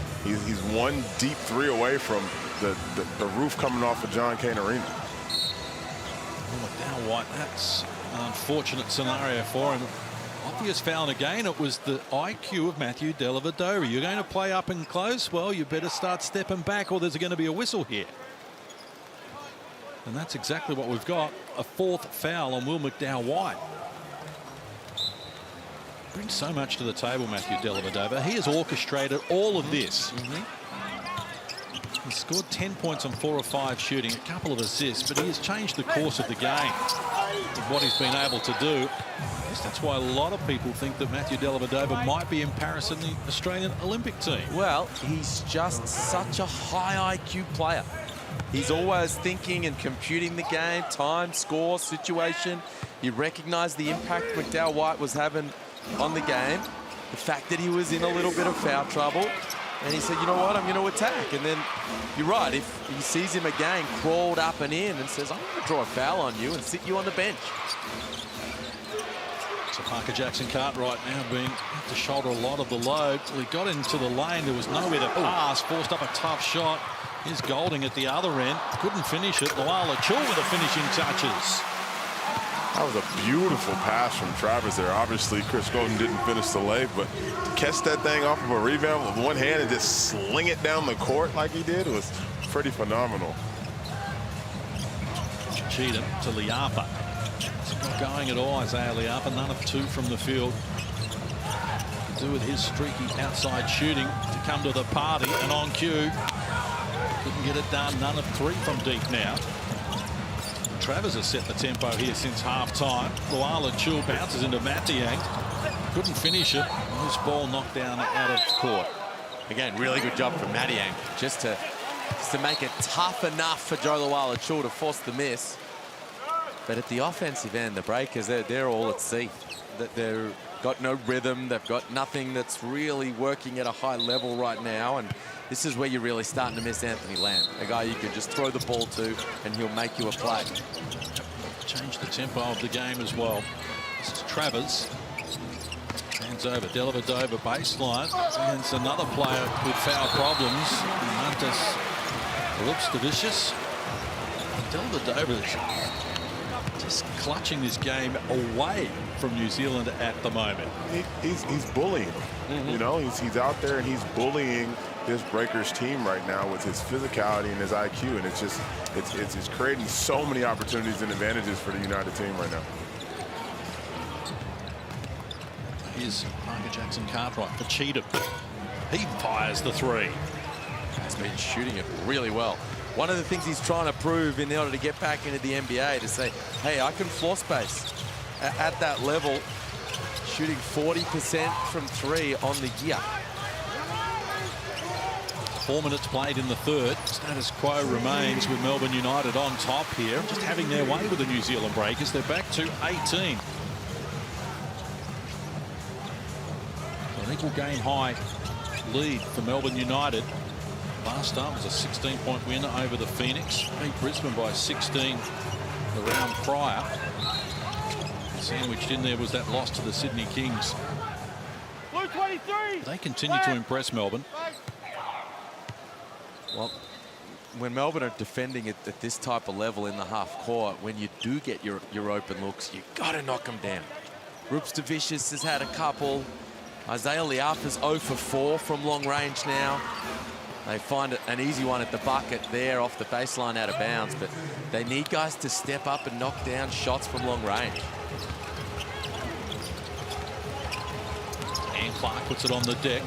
one deep three away from the roof coming off of John Cain Arena. Oh, McDowell White, that's an unfortunate scenario for him. Obvious foul again. It was the IQ of Matthew Dellavedova. You're going to play up and close? Well, you better start stepping back or there's going to be a whistle here. And that's exactly what we've got. A fourth foul on Will McDowell White. Brings so much to the table, Matthew Dellavedova. He has orchestrated all of this. He scored 10 points on 4 of 5 shooting, a couple of assists, but he has changed the course of the game with what he's been able to do. I guess that's why a lot of people think that Matthew Dellavedova might be in Paris in the Australian Olympic team. Well, he's just such a high IQ player. He's always thinking and computing the game, time, score, situation. He recognized the impact McDowell White was having on the game, the fact that he was in a little bit of foul trouble, and he said, you know what, I'm going to attack. And then you're right, if he sees him again crawled up and in and says, I'm going to draw a foul on you and sit you on the bench. So Parker Jackson Cartwright now being to shoulder a lot of the load. Well, he got into the lane, there was nowhere to pass, forced up a tough shot. Here's Golding at the other end, couldn't finish it. Loala Chul with the finishing touches. That was a beautiful pass from Travers there. Obviously, Chris Golding didn't finish the lay, but to catch that thing off of a rebound with one hand and just sling it down the court like he did was pretty phenomenal. Cheatham to Liapa. It's not going at all, Isaiah Liapa. None of 2 from the field. To do with his streaky outside shooting to come to the party and on cue. Couldn't get it done. None of 3 from deep now. Travers has set the tempo here since half-time. Loala Chul bounces into Mathiang. Couldn't finish it. This ball knocked down out of court. Again, really good job from Mathiang, just to make it tough enough for Joe Loala Chul to force the miss. But at the offensive end, the Breakers, they're all at sea. They've got no rhythm. They've got nothing that's really working at a high level right now. And this is where you're really starting to miss Anthony Lamb, a guy you can just throw the ball to and he'll make you a play. Change the tempo of the game as well. This is Travers. Hands over, Dellavedova baseline. And it's another player with foul problems. Montes Lupstavicius. Dellavedova just clutching this game away from New Zealand at the moment. He's bullying. You know, he's out there and he's bullying this Breakers team right now with his physicality and his IQ, and it's creating so many opportunities and advantages for the United team right now. Here's Parker Jackson Cartwright for Cheatham. He fires the 3. He's been shooting it really well. One of the things he's trying to prove in order to get back into the NBA to say, hey, I can floor space at that level, shooting 40% from 3 on the year. 4 minutes played in the third. Status quo remains with Melbourne United on top here, just having their way with the New Zealand Breakers. They're back to 18. An equal game high lead for Melbourne United. Last start was a 16-point win over the Phoenix. Beat Brisbane by 16 the round prior. Sandwiched in there was that loss to the Sydney Kings. Blue 23. They continue to impress Melbourne. Well, when Melbourne are defending it at this type of level in the half court, when you do get your open looks, you got to knock them down. Lupstavicius has had a couple. Isaiah Liapa's 0 for 4 from long range now. They find an easy one at the bucket there off the baseline out of bounds, but they need guys to step up and knock down shots from long range. And Clark puts it on the deck.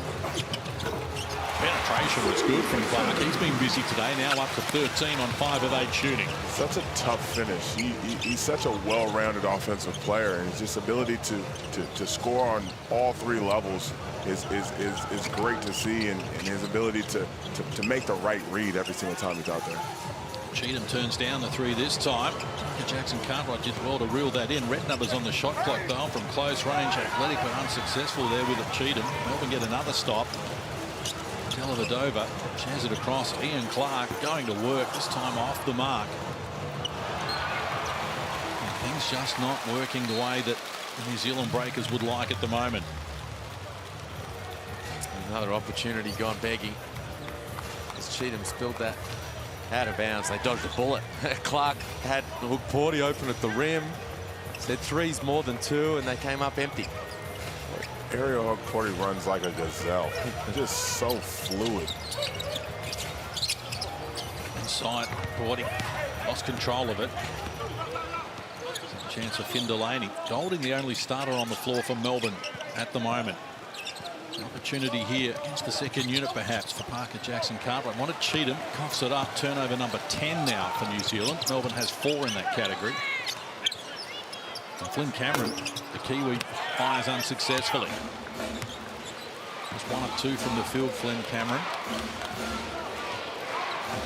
Penetration was good from Clark. He's been busy today, now up to 13 on 5 of 8 shooting. Such a tough finish. He's such a well-rounded offensive player, and his just ability to score on all 3 levels is great to see, and his ability to make the right read every single time he's out there. Cheatham turns down the 3 this time. Jackson Cartwright did well to reel that in. Red numbers on the shot clock though from close range. Athletic but unsuccessful there with it. Cheatham. Melbourne get another stop. Dellavedova shares it across. Ian Clark going to work, this time off the mark. And things just not working the way that the New Zealand Breakers would like at the moment. Another opportunity gone begging. As Cheatham spilled that out of bounds. They dodged a bullet. Clark had Hogporty open at the rim. Said 3's more than 2, and they came up empty. Ariel Hogporty runs like a gazelle. Just so fluid. Inside, Porty lost control of it. Chance for Finn Delaney. Golding the only starter on the floor for Melbourne at the moment. An opportunity here against the second unit perhaps for Parker Jackson Cartwright. Wanted Cheatham, coughs it up. Turnover number 10 now for New Zealand. Melbourne has 4 in that category. And Flynn Cameron, the Kiwi, fires unsuccessfully. Just 1 of 2 from the field, Flynn Cameron.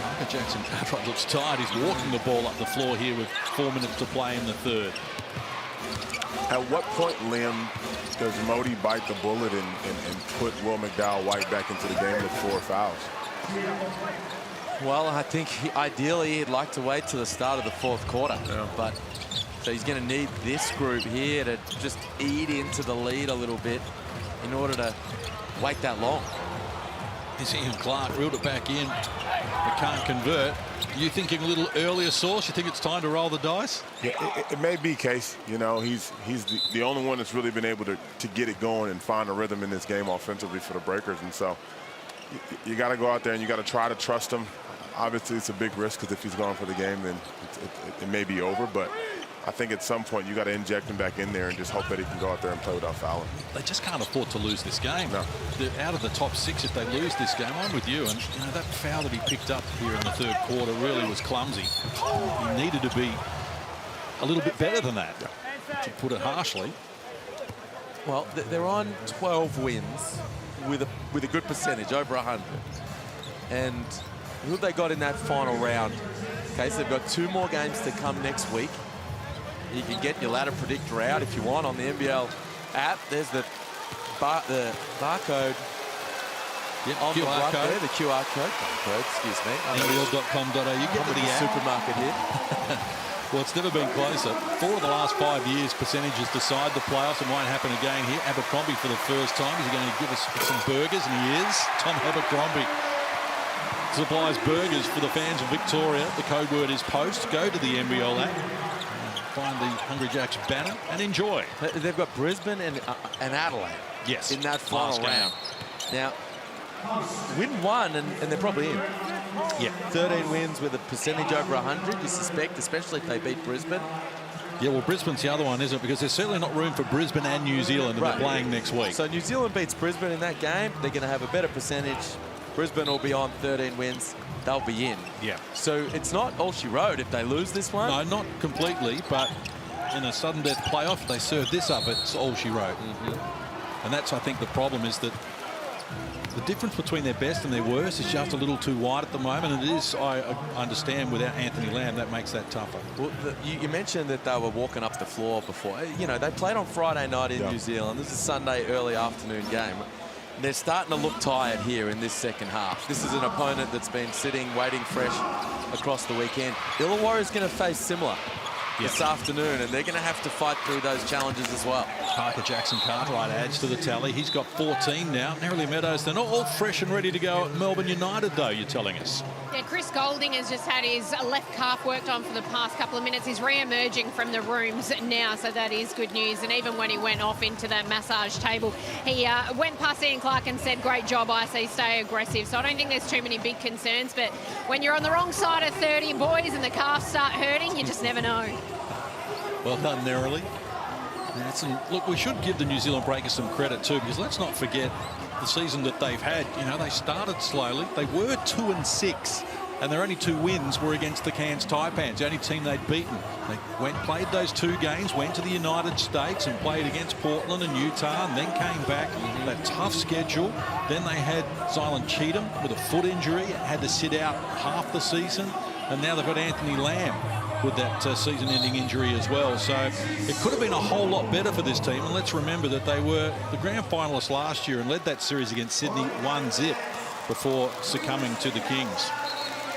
Parker Jackson Cartwright looks tired. He's walking the ball up the floor here with 4 minutes to play in the 3rd. At what point, Liam, does Modi bite the bullet and put Will McDowell-White back into the game with 4 fouls? Well, I think ideally he'd like to wait till the start of the 4th quarter. Yeah. But so he's going to need this group here to just eat into the lead a little bit in order to wait that long. Is Ian Clark reeled it back in, but can't convert. You thinking a little earlier, Source? You think it's time to roll the dice? Yeah, it may be Case. You know, he's the only one that's really been able to get it going and find a rhythm in this game offensively for the Breakers. And so you got to go out there and you got to try to trust him. Obviously, it's a big risk because if he's going for the game, then it may be over. But I think at some point you got to inject him back in there and just hope that he can go out there and play without fouling. They just can't afford to lose this game. No. They're out of the top 6 if they lose this game. I'm with you. And you know, that foul that he picked up here in the 3rd quarter really was clumsy. He needed to be a little bit better than that, to put it harshly. Well, they're on 12 wins with a good percentage, over 100. And who have they got in that final round? Okay, so they've got 2 more games to come next week. You can get your ladder predictor out if you want on the NBL app. There's the barcode. Yep, on the QR right code. there, the QR code. Excuse me. NBL.com.au. You get to the app. Supermarket here. Well, it's never been closer. 4 of the last 5 years, percentages decide the playoffs. It won't happen again here. Abercrombie for the first time. He's going to give us some burgers, and he is. Tom Abercrombie supplies burgers for the fans of Victoria. The code word is POST. Go to the NBL app. Find the Hungry Jacks banner and enjoy. They've got Brisbane and Adelaide. Yes. In that final round. Now, win 1 and they're probably in. Yeah. 13 wins with a percentage over 100, you suspect, especially if they beat Brisbane. Yeah, well, Brisbane's the other one, isn't it? Because there's certainly not room for Brisbane and New Zealand to be playing next week. So New Zealand beats Brisbane in that game. They're going to have a better percentage. Brisbane will be on 13 wins. They'll be in. Yeah. So it's not all she wrote if they lose this one. No, not completely, but in a sudden death playoff, they serve this up, it's all she wrote. And that's, I think, the problem is that the difference between their best and their worst is just a little too wide at the moment. And it is, I understand, without Anthony Lamb, that makes that tougher. Well, you mentioned that they were walking up the floor before. You know, they played on Friday night in New Zealand. This is a Sunday early afternoon game. They're starting to look tired here in this second half. This is an opponent that's been sitting, waiting fresh across the weekend. Illawarra is going to face similar this afternoon, and they're going to have to fight through those challenges as well. Parker Jackson Cartwright adds to the tally. He's got 14 now. Narrowly Meadows, they're not all fresh and ready to go at Melbourne United, though, you're telling us. Yeah, Chris Golding has just had his left calf worked on for the past couple of minutes. He's re-emerging from the rooms now, so that is good news. And even when he went off into that massage table, he went past Ian Clark and said, great job, IC, stay aggressive. So I don't think there's too many big concerns, but when you're on the wrong side of 30, boys, and the calves start hurting, you just never know. Well done, Narrowly. Look, we should give the New Zealand Breakers some credit too, because let's not forget the season that they've had. You know, they started slowly. They were 2-6, and their only 2 wins were against the Cairns Taipans, the only team they'd beaten. They played those 2 games, went to the United States and played against Portland and Utah, and then came back. That tough schedule. Then they had Zylan Cheatham with a foot injury, had to sit out half the season, and now they've got Anthony Lamb with that season-ending injury as well. So it could have been a whole lot better for this team. And let's remember that they were the grand finalists last year and led that series against Sydney 1-0 before succumbing to the Kings.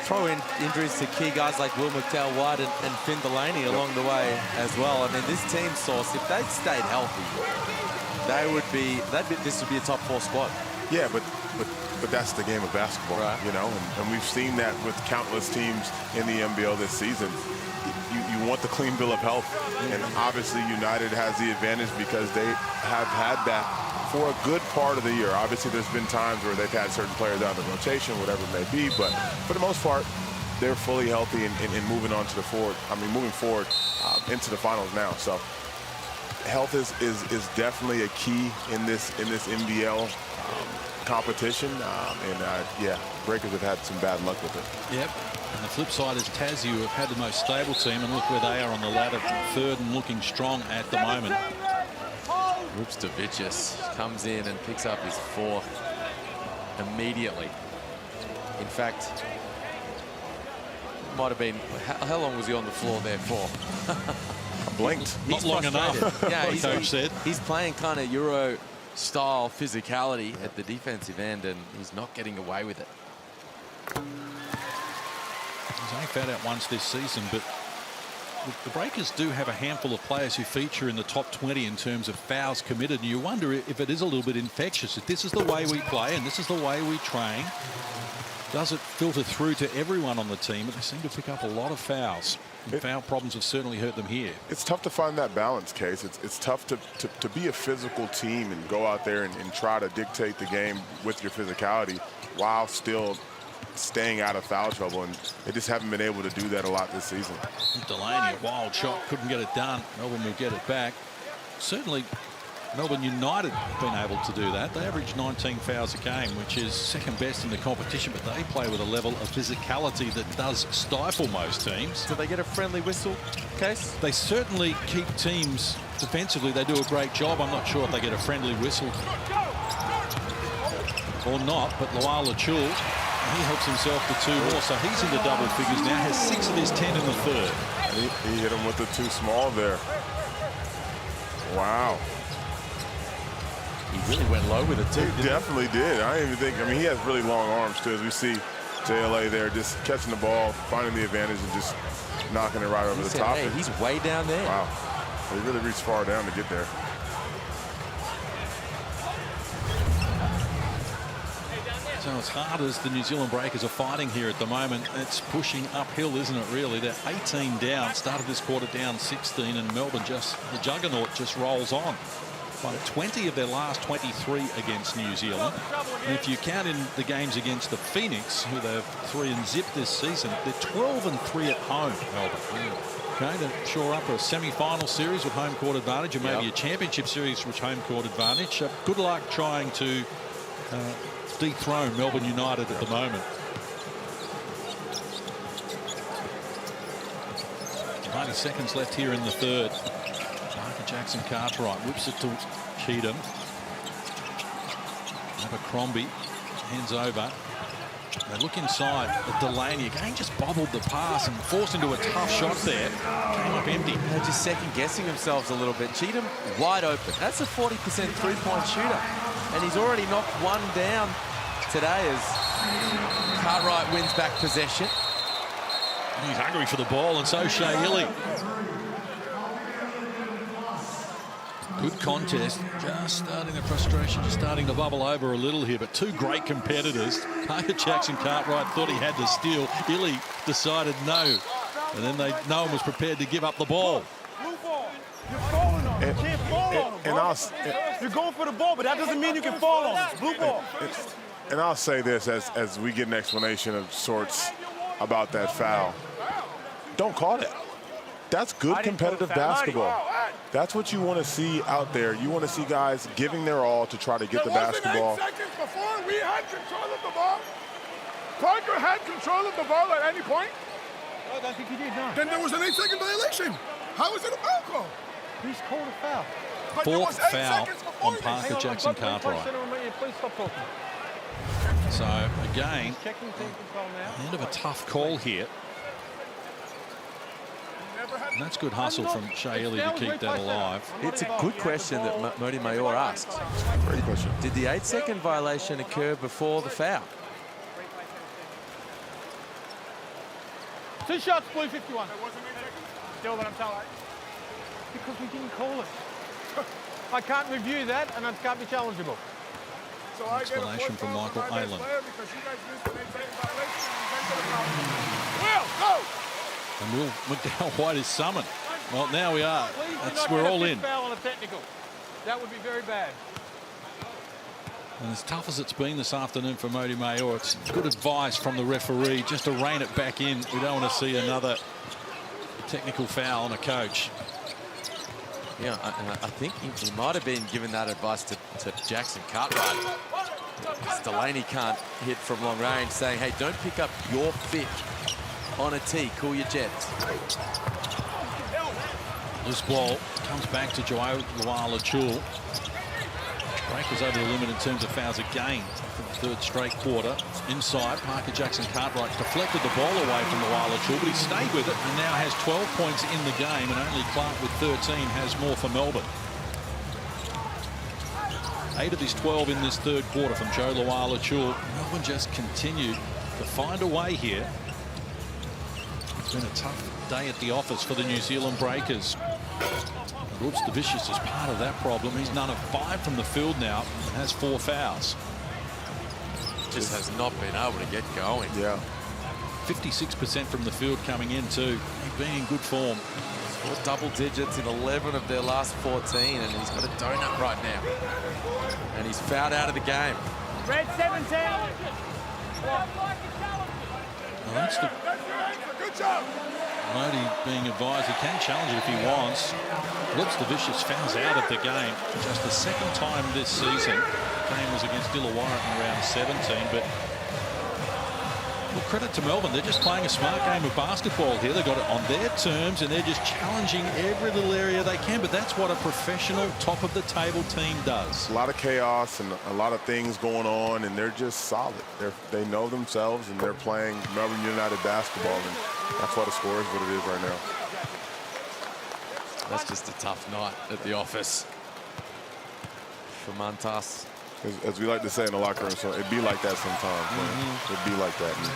Throw in injuries to key guys like Will McDowell-White and Finn Delaney along the way as well. I mean, this team source, if they'd stayed healthy, this would be a top 4 squad. Yeah, but that's the game of basketball, right? You know, and we've seen that with countless teams in the NBL this season. You want the clean bill of health, and obviously United has the advantage because they have had that for a good part of the year. Obviously, there's been times where they've had certain players out of the rotation, whatever it may be, but for the most part, they're fully healthy and moving on to the forward. I mean, moving forward into the finals now. So health is definitely a key in this NBL competition, yeah, Breakers have had some bad luck with it. Yep. And the flip side is Tassie, who have had the most stable team, and look where they are on the ladder, 3rd and looking strong at the moment. Rupstavicius comes in and picks up his 4th immediately. In fact, might have been, how long was he on the floor there for? Blinked. Not long enough, yeah, the coach said. He's playing kind of Euro-style physicality at the defensive end, and he's not getting away with it. He's only fouled out once this season, but the Breakers do have a handful of players who feature in the top 20 in terms of fouls committed, and you wonder if it is a little bit infectious. If this is the way we play and this is the way we train, does it filter through to everyone on the team? But they seem to pick up a lot of fouls. And foul problems have certainly hurt them here. It's tough to find that balance, Case. It's tough to be a physical team and go out there and try to dictate the game with your physicality while still staying out of foul trouble, and they just haven't been able to do that a lot this season. Delaney, a wild shot, couldn't get it done. Melbourne will get it back. Certainly Melbourne United have been able to do that. They average 19 fouls a game, which is 2nd best in the competition, but they play with a level of physicality that does stifle most teams. Do they get a friendly whistle, Case? They certainly keep teams defensively. They do a great job. I'm not sure if they get a friendly whistle or not, but Lawal Achul, he helps himself to 2 more, so he's into double figures now, has 6 of his 10 in the 3rd. He hit him with the 2 small there. Wow. He really went low with it too. He definitely did. I didn't even think, I mean, he has really long arms too, as we see JLA there just catching the ball, finding the advantage, and just knocking it right over the top. Hey, he's way down there. Wow. He really reached far down to get there. So as hard as the New Zealand Breakers are fighting here at the moment, it's pushing uphill, isn't it, really? They're 18 down, started this quarter down 16, and Melbourne the juggernaut just rolls on. Won 20 of their last 23 against New Zealand. And if you count in the games against the Phoenix, who they've 3-0 this season, they're 12-3 at home, Melbourne. Okay, to shore up a semi-final series with home court advantage, or maybe a championship series with home court advantage. Good luck trying to dethrone Melbourne United at the moment. 90 seconds left here in the 3rd. Michael Jackson Cartwright whips it to Cheatham. Abercrombie hands over. They look inside. Delaney again just bobbled the pass and forced into a tough shot there. Came up empty. They're just second-guessing themselves a little bit. Cheatham wide open. That's a 40% three-point shooter. And he's already knocked 1 down today as Cartwright wins back possession. He's hungry for the ball, and so Shea Illy. Good contest. Just starting the frustration, just starting to bubble over a little here, but 2 great competitors. Parker Jackson Cartwright thought he had to steal. Illy decided no. And then no one was prepared to give up the ball. You're falling on him. You can't fall on him, bro. You're going for the ball, but that doesn't mean you can fall on him. Blue ball. And I'll say this as we get an explanation of sorts about that foul. Don't call that. that's good competitive basketball. That's what you want to see out there. You want to see guys giving their all to try to get the basketball. 8 seconds before we had control of the ball. Parker had control of the ball at any point. I don't think he did, no. Then there was an 8-second violation. How is it a foul call? He's called a foul. But there Fourth was 8 foul seconds before on this. Parker Jackson Cartwright. Please stop talking. So, again, Checking team control now. end of a tough call here. And that's good hustle from Shea Ely to keep that alive. It's a good question that Modi Mayor asked. Great question. Did the 8-second violation occur before the foul? 2 shots, blue 51. Still what I'm telling. Because we didn't call it. I can't review that and it can't be challengeable. So Explanation from Michael Aylan. Will, go! And Will McDowell White is summoned. Well, now we are. We're all in. Foul on a technical. That would be very bad. And as tough as it's been this afternoon for Modi Mayor, it's good advice from the referee just to rein it back in. We don't want to see another technical foul on a coach. Yeah, I think he might have been given that advice to Jackson Cartwright. Delaney can't hit from long range, saying, hey, don't pick up your fit on a tee. Cool your jets. Loose ball comes back to Joao Luala-Chul. Breakers over the limit in terms of fouls again for the third straight quarter. Inside, Parker Jackson Cartwright deflected the ball away from Luala-Chul, but he stayed with it and now has 12 points in the game, and only Clark with 13 has more for Melbourne. 8 of his 12 in this third quarter from Joe Luala-Chul. Melbourne just continued to find a way here. It's been a tough day at the office for the New Zealand Breakers. Brooks DeVicious is part of that problem. He's none of 5 from the field now and has 4 fouls. Just has not been able to get going. Yeah. 56% from the field coming in too. He's been in good form. Scored double digits in 11 of their last 14, and he's got a donut right now. And he's fouled out of the game. Red 17. Well, that's the Good job. Modi being advised he can challenge it if he wants. Brooks DeVicious fouls out of the game. Just the second time this season. The game was against Illawarra in round 17, but well, credit to Melbourne. They're just playing a smart game of basketball here. They got it on their terms, and they're just challenging every little area they can. But that's what a professional, top-of-the-table team does. A lot of chaos and a lot of things going on, and they're just solid. They know themselves, and they're playing Melbourne United basketball, and that's why the score is what it is right now. That's just a tough night at the office for Mantas. As we like to say in the locker room, so it'd be like that sometimes. It'd be like that. And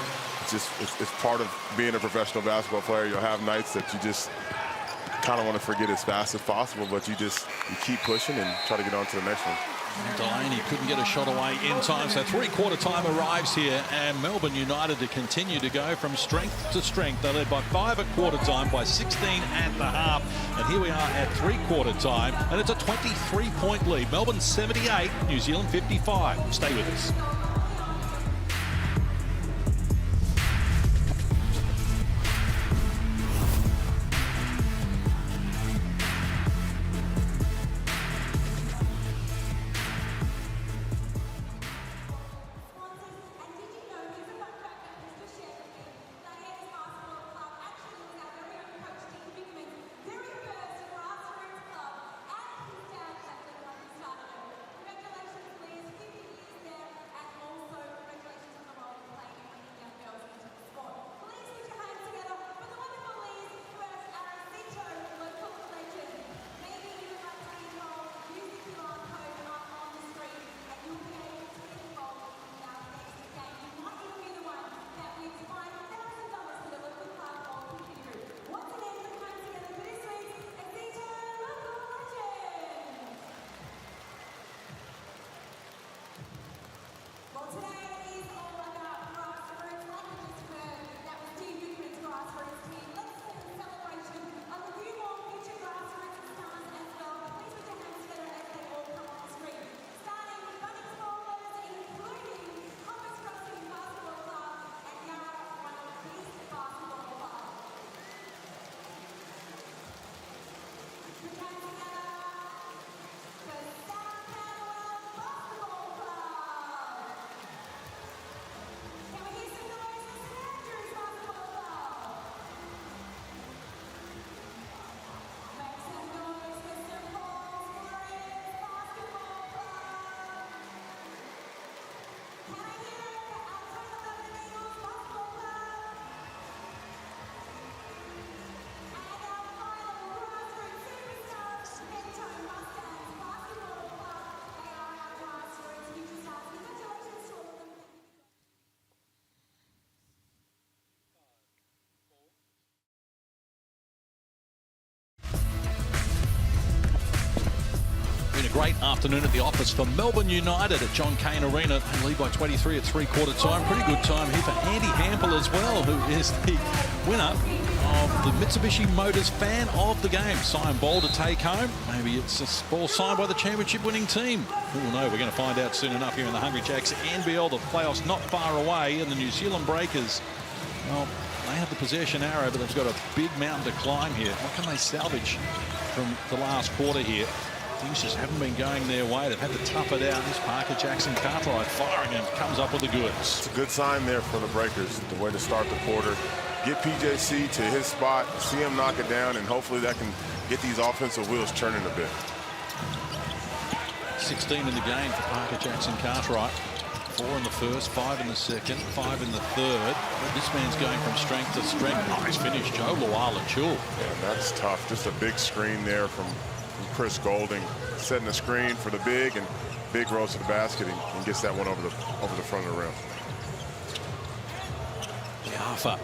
it's part of being a professional basketball player. You'll have nights that you just kind of want to forget as fast as possible, but you keep pushing and try to get on to the next one. Delaney couldn't get a shot away in time, so three-quarter time arrives here, and Melbourne United to continue to go from strength to strength. They led by 5 at quarter time, by 16 at the half, and here we are at three-quarter time, and it's a 23-point lead. Melbourne 78, New Zealand 55. Stay with us. great afternoon at the office for Melbourne United at John Cain Arena. They lead by 23 at three-quarter time. Pretty good time here for Andy Hampel as well, who is the winner of the Mitsubishi Motors Fan of the Game. Sign ball to take home. Maybe it's a ball signed by the championship-winning team. Who will know? We're going to find out soon enough here in the Hungry Jacks NBL. The playoffs not far away, and the New Zealand Breakers, well, they have the possession arrow, but they've got a big mountain to climb here. What can they salvage from the last quarter here? Things just haven't been going their way. They've had to tough it out. This Parker Jackson Cartwright firing and comes up with the goods. It's a good sign there for the Breakers, the way to start the quarter. Get PJC to his spot, see him knock it down, and hopefully that can get these offensive wheels turning a bit. 16 in the game for Parker Jackson Cartwright. 4 in the first, 5 in the second, 5 in the third. But this man's going from strength to strength. Nice finish, Joe Luala-Chul. Yeah, that's tough. Just a big screen there from Chris Golding, setting a screen for the big, and big rolls to the basket and gets that one over the front of the rim. Liafa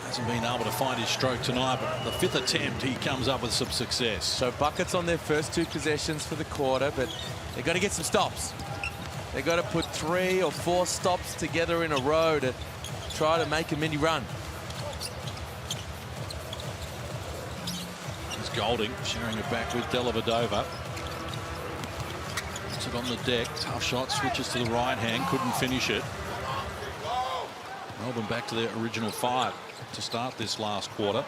hasn't been able to find his stroke tonight, but the 5th attempt he comes up with some success. So buckets on their first 2 possessions for the quarter, but they've got to get some stops. They've got to put 3 or 4 stops together in a row to try to make a mini run. Here's Golding sharing it back with Dellavedova. Puts it on the deck. Tough shot, switches to the right hand, couldn't finish it. Melbourne back to their original 5 to start this last quarter.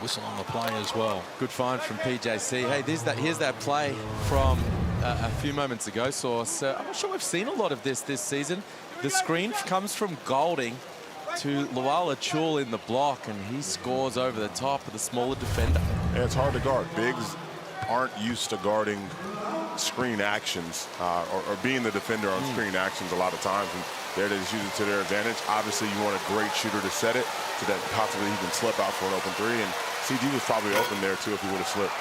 Whistle on the play as well. Good find from PJC. Hey, here's that play from a few moments ago. So I'm not sure we've seen a lot of this season. The screen comes from Golding to Luala-Chul in the block, and he scores over the top of the smaller defender. Yeah, it's hard to guard. Bigs aren't used to guarding screen actions or being the defender on screen actions a lot of times, and there they just use it to their advantage. Obviously, you want a great shooter to set it so that possibly he can slip out for an open 3, and CG was probably open there too if he would have slipped.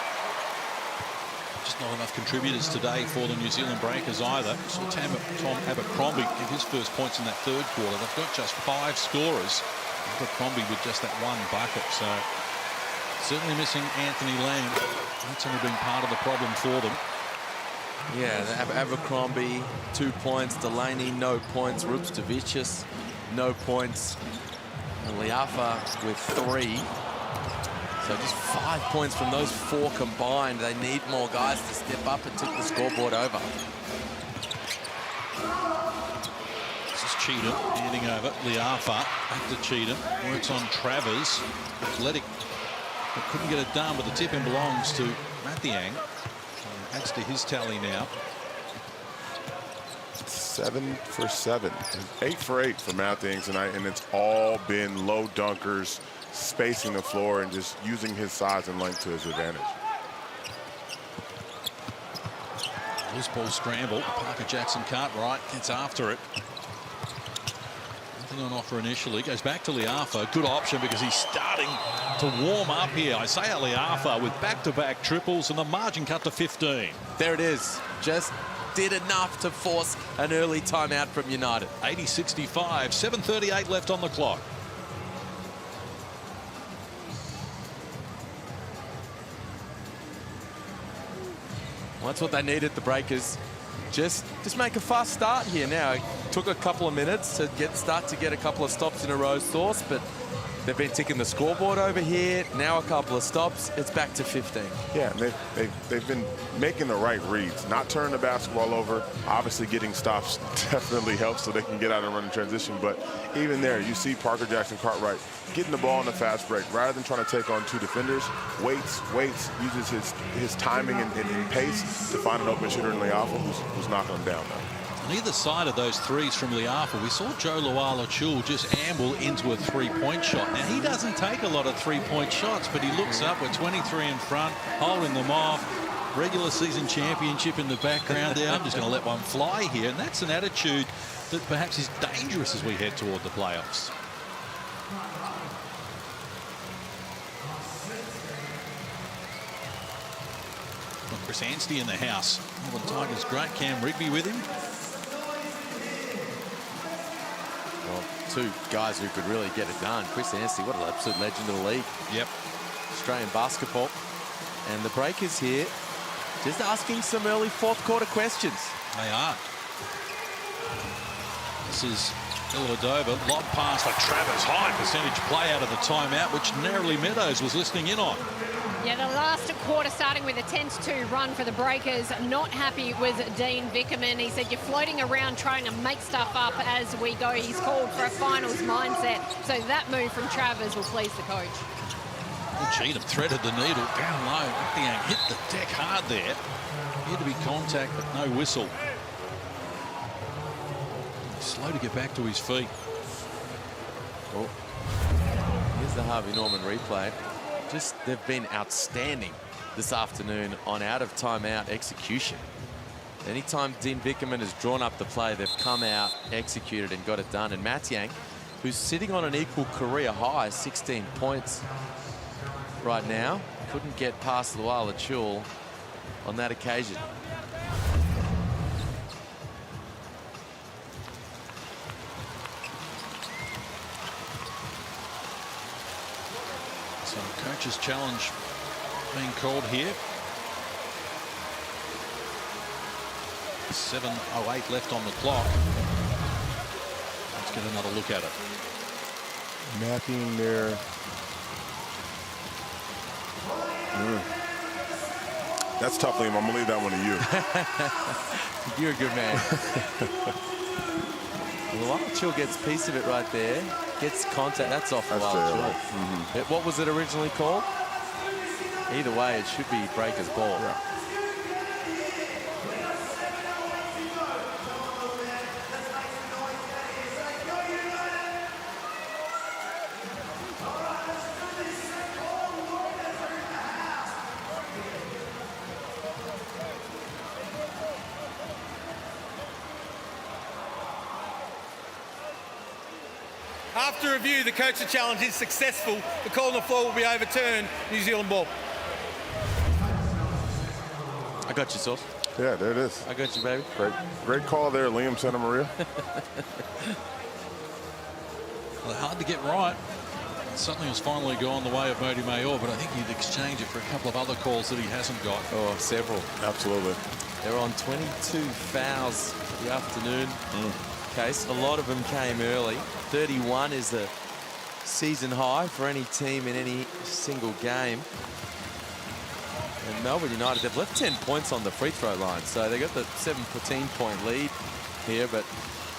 Just not enough contributors today for the New Zealand Breakers either. Saw Tom Abercrombie get his first points in that third quarter. They've got just 5 scorers. Abercrombie with just that 1 bucket. So certainly missing Anthony Lang. That's only been part of the problem for them. Yeah, Abercrombie 2 points. Delaney no points. Rupstavicius no points. And Liafa with 3. So just 5 points from those 4 combined. They need more guys to step up and tip the scoreboard over. This is Cheatham handing over. Liafa back to Cheatham. Works on Travers. Athletic, but couldn't get it done, but the tip-in belongs to Mathiang. Adds to his tally now. 7 for 7. 8 for 8 for Mathiang tonight, and it's all been low dunkers, spacing the floor and just using his size and length to his advantage. Loose ball scramble. Parker Jackson Cartwright gets after it. Nothing on offer initially. Goes back to Liafa. Good option because he's starting to warm up here. Isaiah Liafa with back-to-back triples and the margin cut to 15. There it is. Just did enough to force an early timeout from United. 80-65. 7:38 left on the clock. Well, that's what they needed, the Breakers. Just make a fast start here now. It took a couple of minutes to start to get a couple of stops in a row, Source, but they've been ticking the scoreboard over here. Now a couple of stops. It's back to 15. Yeah, and they've been making the right reads, not turning the basketball over. Obviously, getting stops definitely helps so they can get out and run in transition. But even there, you see Parker Jackson Cartwright getting the ball in the fast break. Rather than trying to take on 2 defenders, waits, uses his timing and pace to find an open shooter in Liafa who's knocking him down now. On either side of those threes from Liafa, we saw Joe Luala-Chul just amble into a 3-point shot. Now, he doesn't take a lot of 3-point shots, but he looks up with 23 in front, holding them off. Regular season championship in the background there. I'm just going to let one fly here. And that's an attitude that perhaps is dangerous as we head toward the playoffs. Chris Anstey in the house. Melbourne Tigers great. Cam Rigby with him. Well, 2 guys who could really get it done. Chris Anstey, what an absolute legend of the league. Yep. Australian basketball. And the Breakers here just asking some early fourth quarter questions. They are. This is Illawarra. Lob pass for Travers. High percentage play out of the timeout, which narrowly Meadows was listening in on. Yeah, the last quarter starting with a 10-2 run for the Breakers. Not happy with Dean Vickerman. He said, you're floating around trying to make stuff up as we go. He's called for a finals mindset. So that move from Travers will please the coach. Cheatham threaded the needle down low. Yang hit the deck hard there. Appeared to be contact, but no whistle. Slow to get back to his feet. Oh. Here's the Harvey Norman replay. They've been outstanding this afternoon on out of timeout execution. Anytime Dean Vickerman has drawn up the play, they've come out, executed, and got it done. And Matiang, who's sitting on an equal career high, 16 points right now, couldn't get past Luala Chul on that occasion. So coach's challenge being called here. 7:08 left on the clock. Let's get another look at it. Mapping there. That's tough, Liam. I'm going to leave that one to you. You're a good man. Luala Chul gets a piece of it right there. Gets contact. That's off Luala Chul. What was it originally called? Either way, it should be Breakers' ball. Yeah. After review, the coach's challenge is successful. The call on the floor will be overturned. New Zealand ball. I got you, Sauce. Yeah, there it is. I got you, baby. Great call there, Liam Santa Maria. Well, hard to get right. Something has finally gone the way of Mody Mayor, but I think you'd exchange it for a couple of other calls that he hasn't got. Oh, several. Absolutely. They're on 22 fouls for the afternoon. Case. A lot of them came early. 31 is the season high for any team in any single game. And Melbourne United, they've left 10 points on the free throw line. So they got the 14-point lead here. But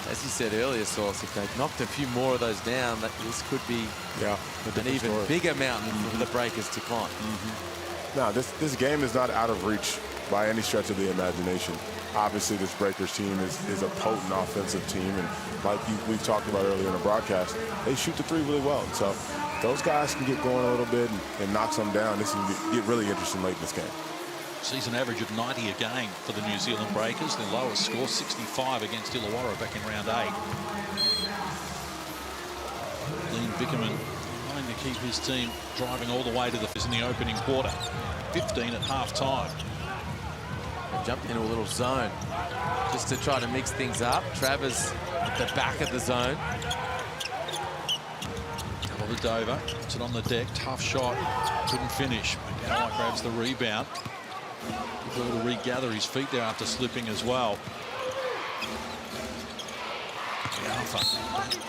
as you said earlier, Sauce, if they knocked a few more of those down, this could be an even bigger mountain for the Breakers to climb. Now, this game is not out of reach by any stretch of the imagination. Obviously, this Breakers team is a potent offensive team, and like we talked about earlier in the broadcast, they shoot the three really well. So those guys can get going a little bit and knock some down. This can get really interesting late in this game. Season average of 90 a game for the New Zealand Breakers. Their lowest score, 65 against Illawarra back in round 8. Dean Vickerman trying to keep his team driving all the way to in the opening quarter. 15 at half-time. Jumped into a little zone just to try to mix things up. Travers at the back of the zone. Dover puts it on the deck. Tough shot. Couldn't finish. McGowan grabs the rebound. He's able to regather his feet there after slipping as well.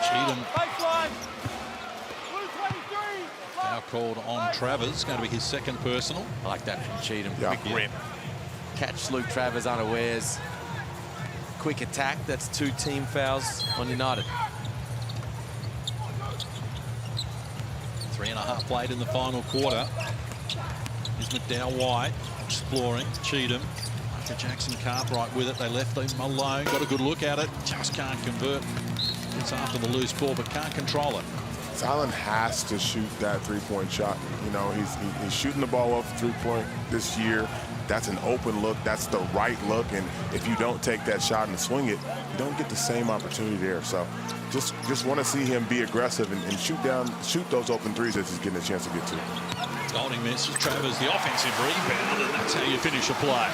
Cheatham. Foul called on Travers. Going to be his second personal. I like that from Cheatham. Quick rip. Catch Luke Travers unawares. Quick attack. That's 2 team fouls on United. 3.5 played in the final quarter. Here's McDowell White exploring. Cheatham. After Jackson Cartwright with it. They left him alone. Got a good look at it. Just can't convert. It's after the loose ball, but can't control it. Allen has to shoot that three-point shot. You know, he's shooting the ball off three-point this year. That's an open look. That's the right look. And if you don't take that shot and swing it, you don't get the same opportunity there. So just want to see him be aggressive and shoot those open threes that he's getting a chance to get to. Golding misses. Travers the offensive rebound, and that's how you finish a play.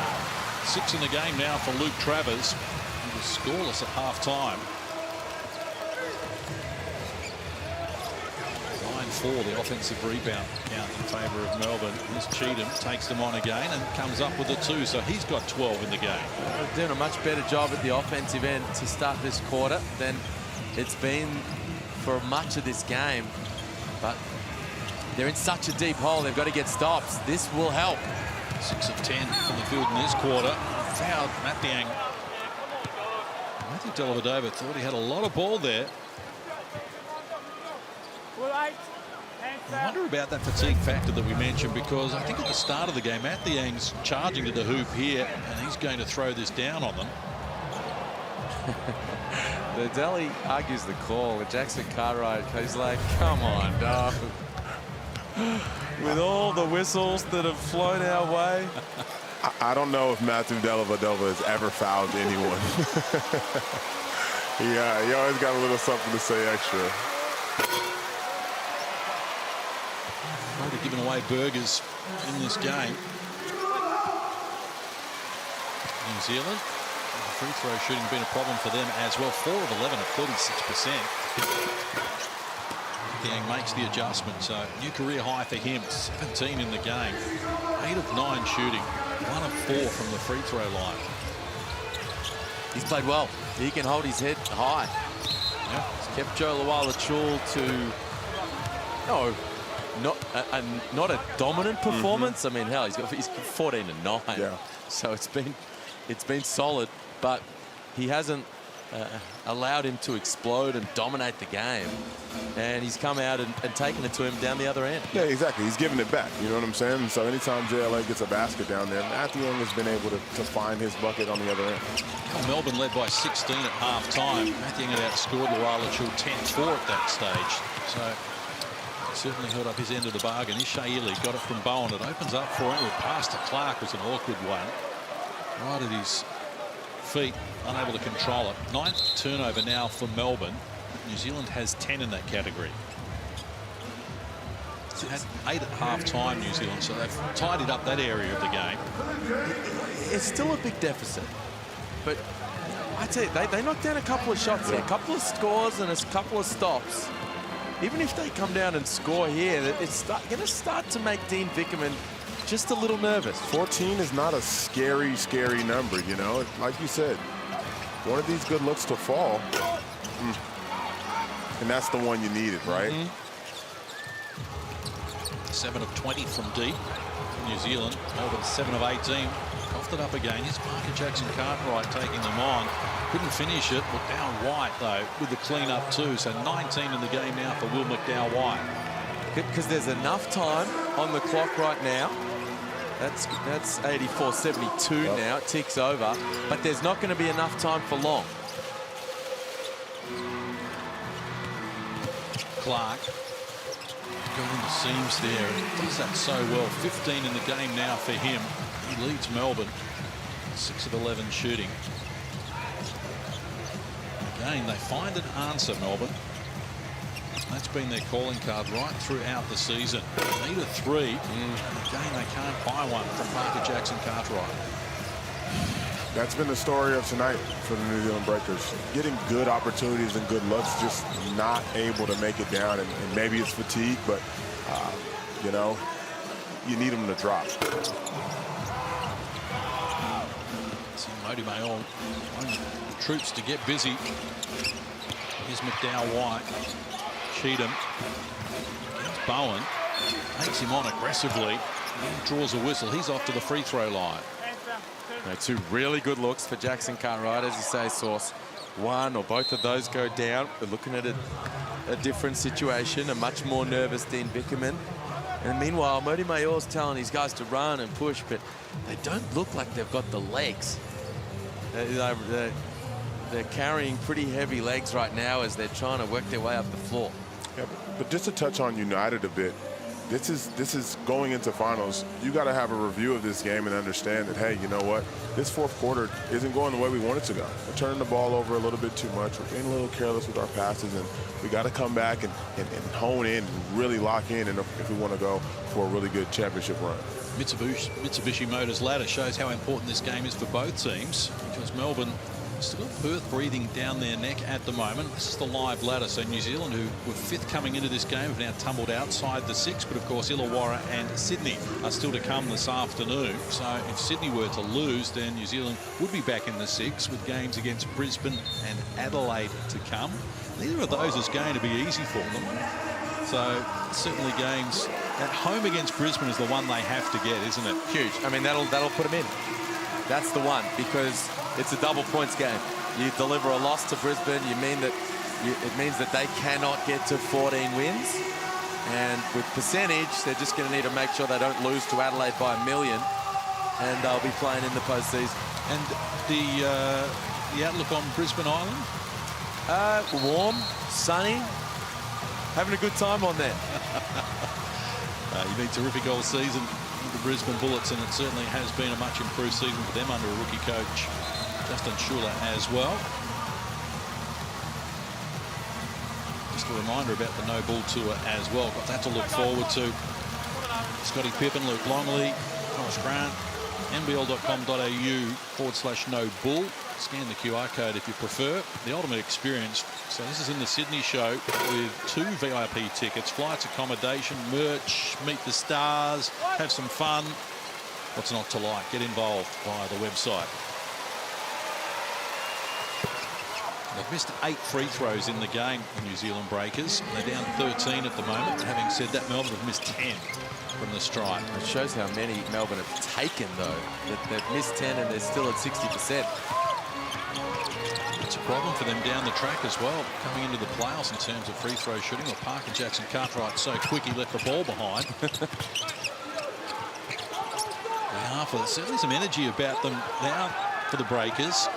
6 in the game now for Luke Travers. He was scoreless at half-time. 4, the offensive rebound count in favour of Melbourne. This Cheatham takes them on again and comes up with a 2, so he's got 12 in the game. They're doing a much better job at the offensive end to start this quarter than it's been for much of this game. But they're in such a deep hole, they've got to get stops. This will help. 6 of 10 from the field in this quarter. Fouled Mathiang. Matthew Dellavedova thought he had a lot of ball there. I wonder about that fatigue factor that we mentioned, because I think at the start of the game, Mathiang's charging to the hoop here, and he's going to throw this down on them. The Delhi argues the call with Jackson Cartwright. He's like, come on, dog. With all the whistles that have flown our way. I don't know if Matthew Dellavedova has ever fouled anyone. Yeah, he always got a little something to say extra. Might have given away burgers in this game. New Zealand, free throw shooting been a problem for them as well. 4 of 11 at 36%. Yang makes the adjustment, so new career high for him. 17 in the game, 8 of 9 shooting, 1 of 4 from the free throw line. He's played well. He can hold his head high. Yeah. He's kept Joe Lawala-Chul to not a dominant performance. I mean, hell, he's 14 and 9. Yeah. So it's been solid, but he hasn't allowed him to explode and dominate the game. And he's come out and taken it to him down the other end. Yeah, exactly. He's giving it back. You know what I'm saying? So anytime JLA gets a basket down there, Matthew Young has been able to find his bucket on the other end. Well, Melbourne led by 16 at half-time. Matthew Young had outscored Lawala-Chul 10-4 at that stage. So certainly held up his end of the bargain. Ishaili got it from Bowen. It opens up for him. The pass to Clark was an awkward one. Right at his feet, unable to control it. 9th turnover now for Melbourne. New Zealand has 10 in that category. It's had 8 at half-time, New Zealand, so they've tidied up that area of the game. It's still a big deficit, but I tell you, they knocked down a couple of shots here, a couple of scores and a couple of stops. Even if they come down and score here, it's going to start to make Dean Vickerman just a little nervous. 14 is not a scary, scary number, you know. Like you said, one of these good looks to fall. And that's the one you needed, right? 7 of 20 from deep. New Zealand, Melbourne 7 of 18. Coughed it up again. Here's Parker Jackson Cartwright taking them on. Couldn't finish it. McDowell White, though, with the clean-up too. So 19 in the game now for Will McDowell White. Because there's enough time on the clock right now. That's 84-72 now. It ticks over. But there's not going to be enough time for long. Clark got in the seams there and does that so well. 15 in the game now for him. He leads Melbourne. 6 of 11 shooting. Again, they find an answer, Melbourne. That's been their calling card right throughout the season. They need a 3. And again, they can't buy one from Parker Jackson Cartwright. That's been the story of tonight for the New Zealand Breakers. Getting good opportunities and good looks, just not able to make it down. And maybe it's fatigue, but, you know, you need them to drop. See Modi Mayor, the troops to get busy. Here's McDowell White. Cheatham. Against Bowen. Takes him on aggressively. And draws a whistle. He's off to the free throw line. Two really good looks for Jackson Cartwright, as you say, Sauce. One or both of those go down. We're looking at a different situation, a much more nervous Dean Vickerman. And meanwhile, Modi Mayor's telling these guys to run and push, but they don't look like they've got the legs. They're carrying pretty heavy legs right now as they're trying to work their way up the floor. Yeah, but just to touch on United a bit, this is going into finals. You got to have a review of this game and understand that, hey, you know what? This fourth quarter isn't going the way we want it to go. We're turning the ball over a little bit too much. We're being a little careless with our passes, and we got to come back and hone in and really lock in if we want to go for a really good championship run. Mitsubishi Motors ladder shows how important this game is for both teams, because Melbourne Still got Perth breathing down their neck at the moment. This is the live ladder. So New Zealand, who were 5th coming into this game, have now tumbled outside the 6. But of course, Illawarra and Sydney are still to come this afternoon. So if Sydney were to lose, then New Zealand would be back in the 6 with games against Brisbane and Adelaide to come. Neither of those is going to be easy for them. So certainly games at home against Brisbane is the one they have to get, isn't it? Huge. I mean, that'll put them in. That's the one, because it's a double points game. You deliver a loss to Brisbane, it means that they cannot get to 14 wins. And with percentage, they're just going to need to make sure they don't lose to Adelaide by 1 million. And they'll be playing in the postseason. And the outlook on Brisbane Island? Warm, sunny, having a good time on there. You've been terrific all season, the Brisbane Bullets, and it certainly has been a much improved season for them under a rookie coach, Justin Schuller, as well. Just a reminder about the No Bull Tour as well. Got that to look forward to. Scotty Pippen, Luke Longley, Forrest Grant, nbl.com.au/No Bull. Scan the QR code if you prefer. The ultimate experience. So this is in the Sydney show with 2 VIP tickets, flights, accommodation, merch, meet the stars, have some fun. What's not to like? Get involved via the website. They've missed 8 free throws in the game, the New Zealand Breakers. They're down 13 at the moment. Having said that, Melbourne have missed 10 from the stripe. It shows how many Melbourne have taken, though. They've missed 10 and they're still at 60%. It's a problem for them down the track as well, coming into the playoffs in terms of free throw shooting. Well, Parker Jackson Cartwright so quick he left the ball behind. There's certainly some energy about them now for the Breakers.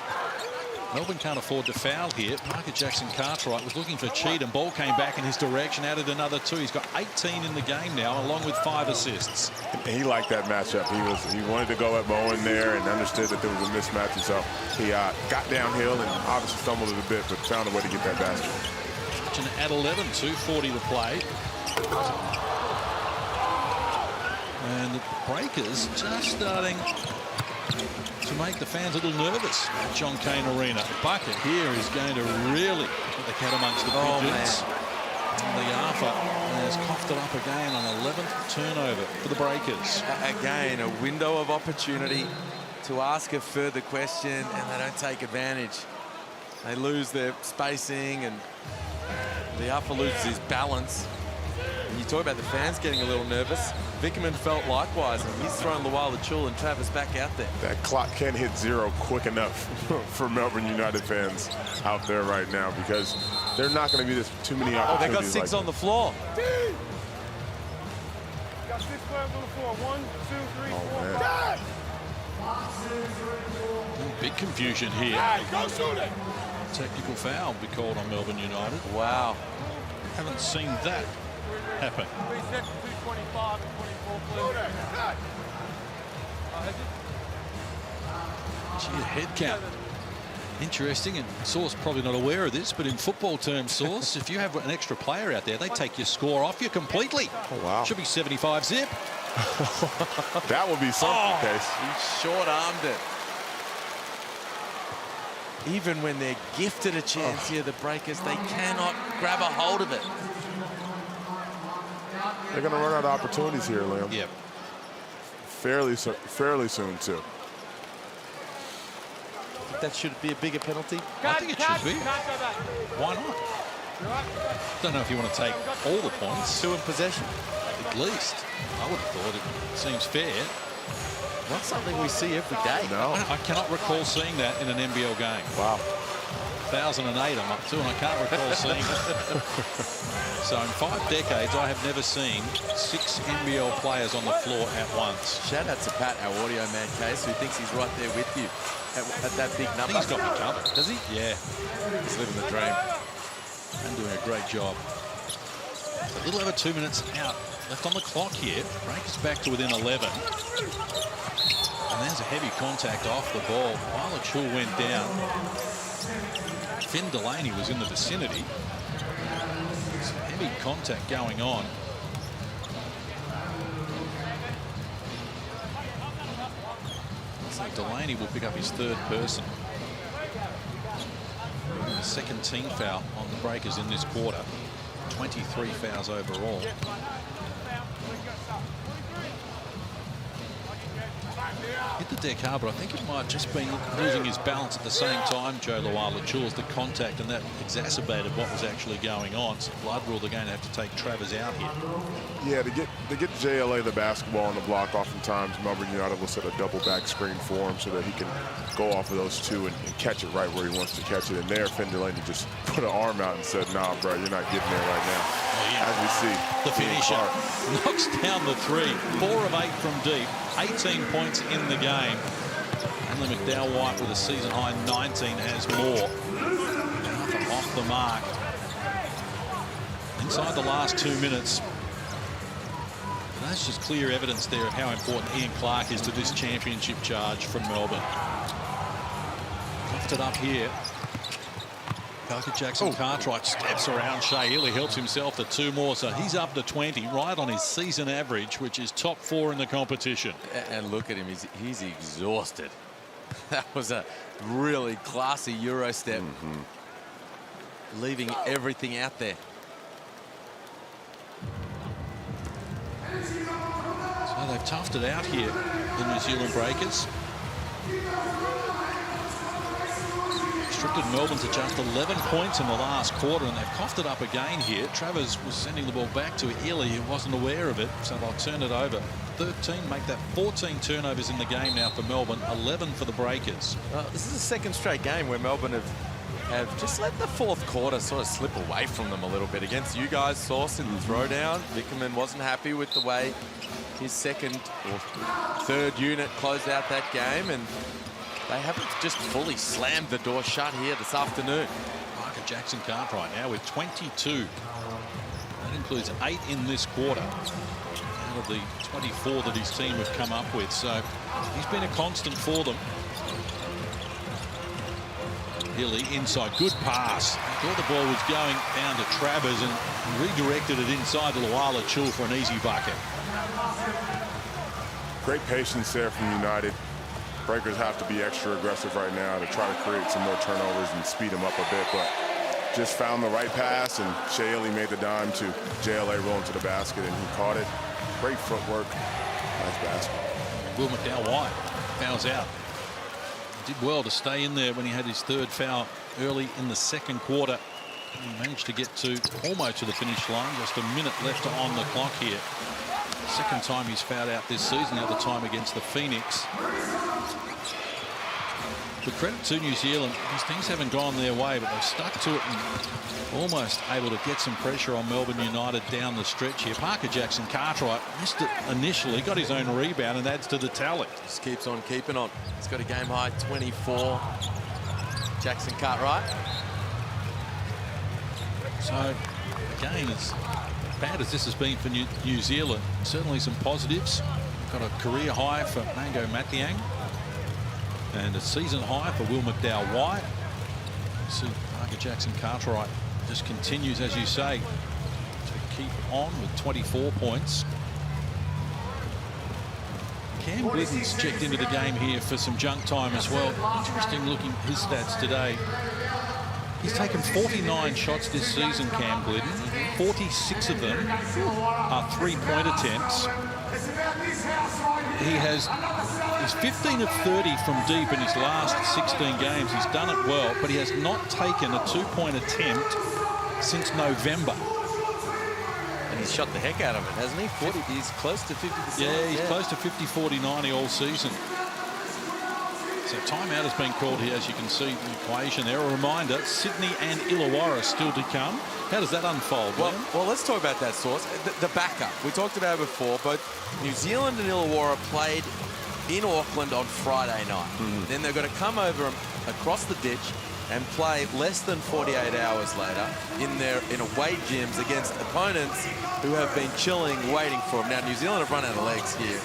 Melbourne can't afford to foul here. Parker Jackson Cartwright was looking for cheat, and ball came back in his direction, added another 2. He's got 18 in the game now, along with 5 assists. He liked that matchup. He wanted to go at Bowen there and understood that there was a mismatch, and so he got downhill and obviously stumbled a bit, but found a way to get that basket. At 11, 2:40 to play. And the Breakers just starting to make the fans a little nervous at John Cain Arena. The bucket here is going to really put the cat amongst the pigeons. And the Arthur has coughed it up again on 11th turnover for the Breakers. Again, a window of opportunity to ask a further question, and they don't take advantage. They lose their spacing, and the Arthur loses his balance. And you talk about the fans getting a little nervous. Vickerman felt likewise, and he's thrown Lual Chul and Travis back out there. That clock can't hit 0 quick enough for Melbourne United fans out there right now, because they're not going to be too many opportunities. Oh, they got 6 on the floor. Got 6 players on the floor. 1, 2, 3, 4. Big confusion here. Go shoot it. Technical foul be called on Melbourne United. Wow. Haven't seen that happen. Gee, a head count. Interesting, and Sauce probably not aware of this, but in football terms, Sauce, if you have an extra player out there, they take your score off you completely. Oh, wow. Should be 75 zip. That would be something, Case. He short-armed it. Even when they're gifted a chance here, the Breakers, they cannot grab a hold of it. They're going to run out of opportunities here, Liam. Yep. Fairly soon, too. That should be a bigger penalty. I think it should be. Why not? Don't know if you want to take all the points. 2 in possession. At least. I would have thought it seems fair. Not something we see every day. No. I cannot recall seeing that in an NBL game. Wow. 2008 I'm up to, and I can't recall seeing it. So in 5 decades, I have never seen 6 NBL players on the floor at once. Shout out to Pat, our audio man, Case, who thinks he's right there with you at that big number. He's got me covered. Does he? Yeah. He's living the dream. And doing a great job. A little over 2 minutes out left on the clock here. Breakers back to within 11. And there's a heavy contact off the ball. While Chul went down, Finn Delaney was in the vicinity. Some heavy contact going on. So Delaney will pick up his 3rd person. The second team foul on the Breakers in this quarter. 23 fouls overall. Hit the deck hard, but I think it might just been losing his balance at the same time, Joe Luala-Chul, as the contact, and that exacerbated what was actually going on. So blood rule, they're going to have to take Travers out here. Yeah, to get JLA the basketball on the block, oftentimes Melbourne United will set a double back screen for him so that he can go off of those two and catch it right where he wants to catch it. And there, Finn Delaney just put an arm out and said, nah, bro, you're not getting there right now. As we see. The finisher knocks down the three. 4 of 8 from deep. 18 points in the game. And McDowell White with a season high 19 has more. Off the mark. Inside the last 2 minutes. That's just clear evidence there of how important Ian Clark is to this championship charge from Melbourne. Left it up here. Parker Jackson Cartwright steps around Shea Hill. He helps himself to 2 more, so he's up to 20, right on his season average, which is top 4 in the competition. And look at him, he's exhausted. That was a really classy Euro step, leaving everything out there. So they've toughed it out here, the New Zealand Breakers. Restricted Melbourne to just 11 points in the last quarter, and they've coughed it up again here. Travers was sending the ball back to Ely, who wasn't aware of it, so they'll turn it over. 13, make that 14 turnovers in the game now for Melbourne, 11 for the Breakers. This is the second straight game where Melbourne have just let the fourth quarter sort of slip away from them a little bit. Against you guys, Sauce in the throwdown, Vickerman wasn't happy with the way his second or third unit closed out that game, and they haven't just fully slammed the door shut here this afternoon. Parker Jackson Cartwright now with 22. That includes 8 in this quarter out of the 24 that his team have come up with. So he's been a constant for them. Hilly inside, good pass. Thought the ball was going down to Travers and redirected it inside to Luala-Chul for an easy bucket. Great patience there from United. Breakers have to be extra aggressive right now to try to create some more turnovers and speed them up a bit, but just found the right pass, and Shea Ely made the dime to JLA rolling to the basket, and he caught it. Great footwork. Nice basket. Will McDowell White fouls out. Did well to stay in there when he had his 3rd foul early in the second quarter. He managed to get to almost to the finish line. Just a minute left on the clock here. Second time he's fouled out this season, the other time against the Phoenix. But credit to New Zealand, these things haven't gone their way, but they've stuck to it and almost able to get some pressure on Melbourne United down the stretch here. Parker Jackson Cartwright missed it initially, got his own rebound, and adds to the tally. Just keeps on keeping on. He's got a game high 24. Jackson Cartwright. So again, as bad as this has been for New Zealand, certainly some positives. Got a career high for Mango Mathiang and a season high for Will McDowell White. See Parker Jackson Cartwright just continues, as you say, to keep on with 24 points. Cam Glidden's checked into the game here for some junk time as well. Interesting looking at his stats today. He's taken 49 shots this season, Cam Glidden. 46 of them are 3-point attempts. He's 15 of 30 from deep in his last 16 games. He's done it well, but he has not taken a 2-point attempt since November. And he's shot the heck out of it, hasn't he? 40, he's close to 50%. Yeah, he's close to 50, 40, 90 all season. So timeout has been called here, as you can see the equation there. A reminder, Sydney and Illawarra still to come. How does that unfold? Well, let's talk about that, Source. The backup. We talked about it before, but New Zealand and Illawarra played in Auckland on Friday night. Then they're going to come over across the ditch and play less than 48 hours later in away gyms against opponents who have been chilling, waiting for them. Now, New Zealand have run out of legs here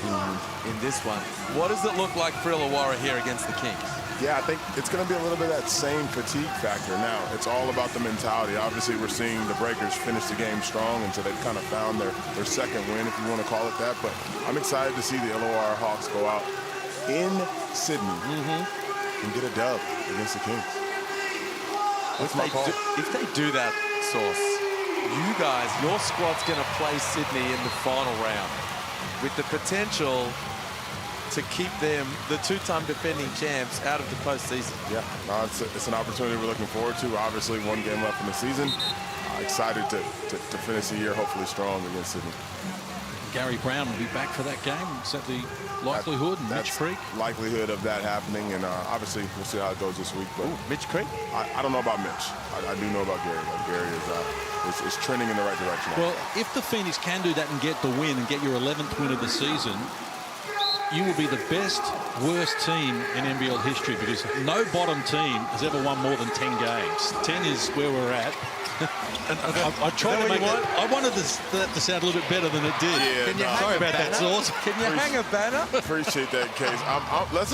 in this one. What does it look like for Illawarra here against the Kings? Yeah, I think it's going to be a little bit of that same fatigue factor now. It's all about the mentality. Obviously, we're seeing the Breakers finish the game strong, and so they've kind of found their second win, if you want to call it that. But I'm excited to see the Illawarra Hawks go out in Sydney and get a dub against the Kings. That's my call. If they do that, Sauce, you guys, your squad's going to play Sydney in the final round with the potential to keep them, the two-time defending champs, out of the postseason. Yeah, no, it's an opportunity we're looking forward to. Obviously, one game left in the season. Excited to finish the year hopefully strong against Sydney. Gary Brown will be back for that game. Is that the likelihood? And Mitch Creek? Likelihood of that happening, and obviously we'll see how it goes this week. But Mitch Creek? I don't know about Mitch. I do know about Gary. Like Gary is trending in the right direction. Well, if the Phoenix can do that and get the win and get your 11th win of the season, you will be the best, worst team in NBL history, because no bottom team has ever won more than 10 games. 10 is where we're at. I tried to make it. I wanted that to sound a little bit better than it did. Yeah, Sorry about that, Sauce. Can you hang a banner? Appreciate that, Case.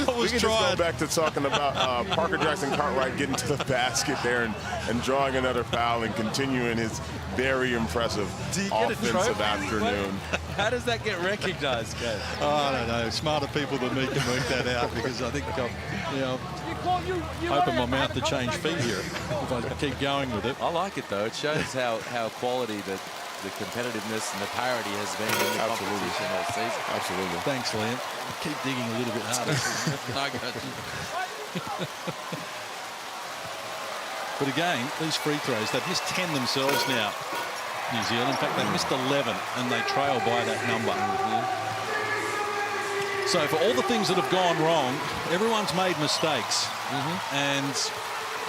We can just go back to talking about Parker Jackson Cartwright getting to the basket there and drawing another foul and continuing his very impressive offensive afternoon. How does that get recognized, Case? Oh, I don't know. Smarter people than me can work that out, because I think I'll open my mouth to change feet here if I keep going with it. I like it, though. It shows how quality the competitiveness and the parity has been in the competition all season. Absolutely. Thanks, Liam. Keep digging a little bit harder. I got you. But again, these free throws, they've missed 10 themselves now, New Zealand. In fact, they missed 11, and they trail by that number. So for all the things that have gone wrong, everyone's made mistakes. And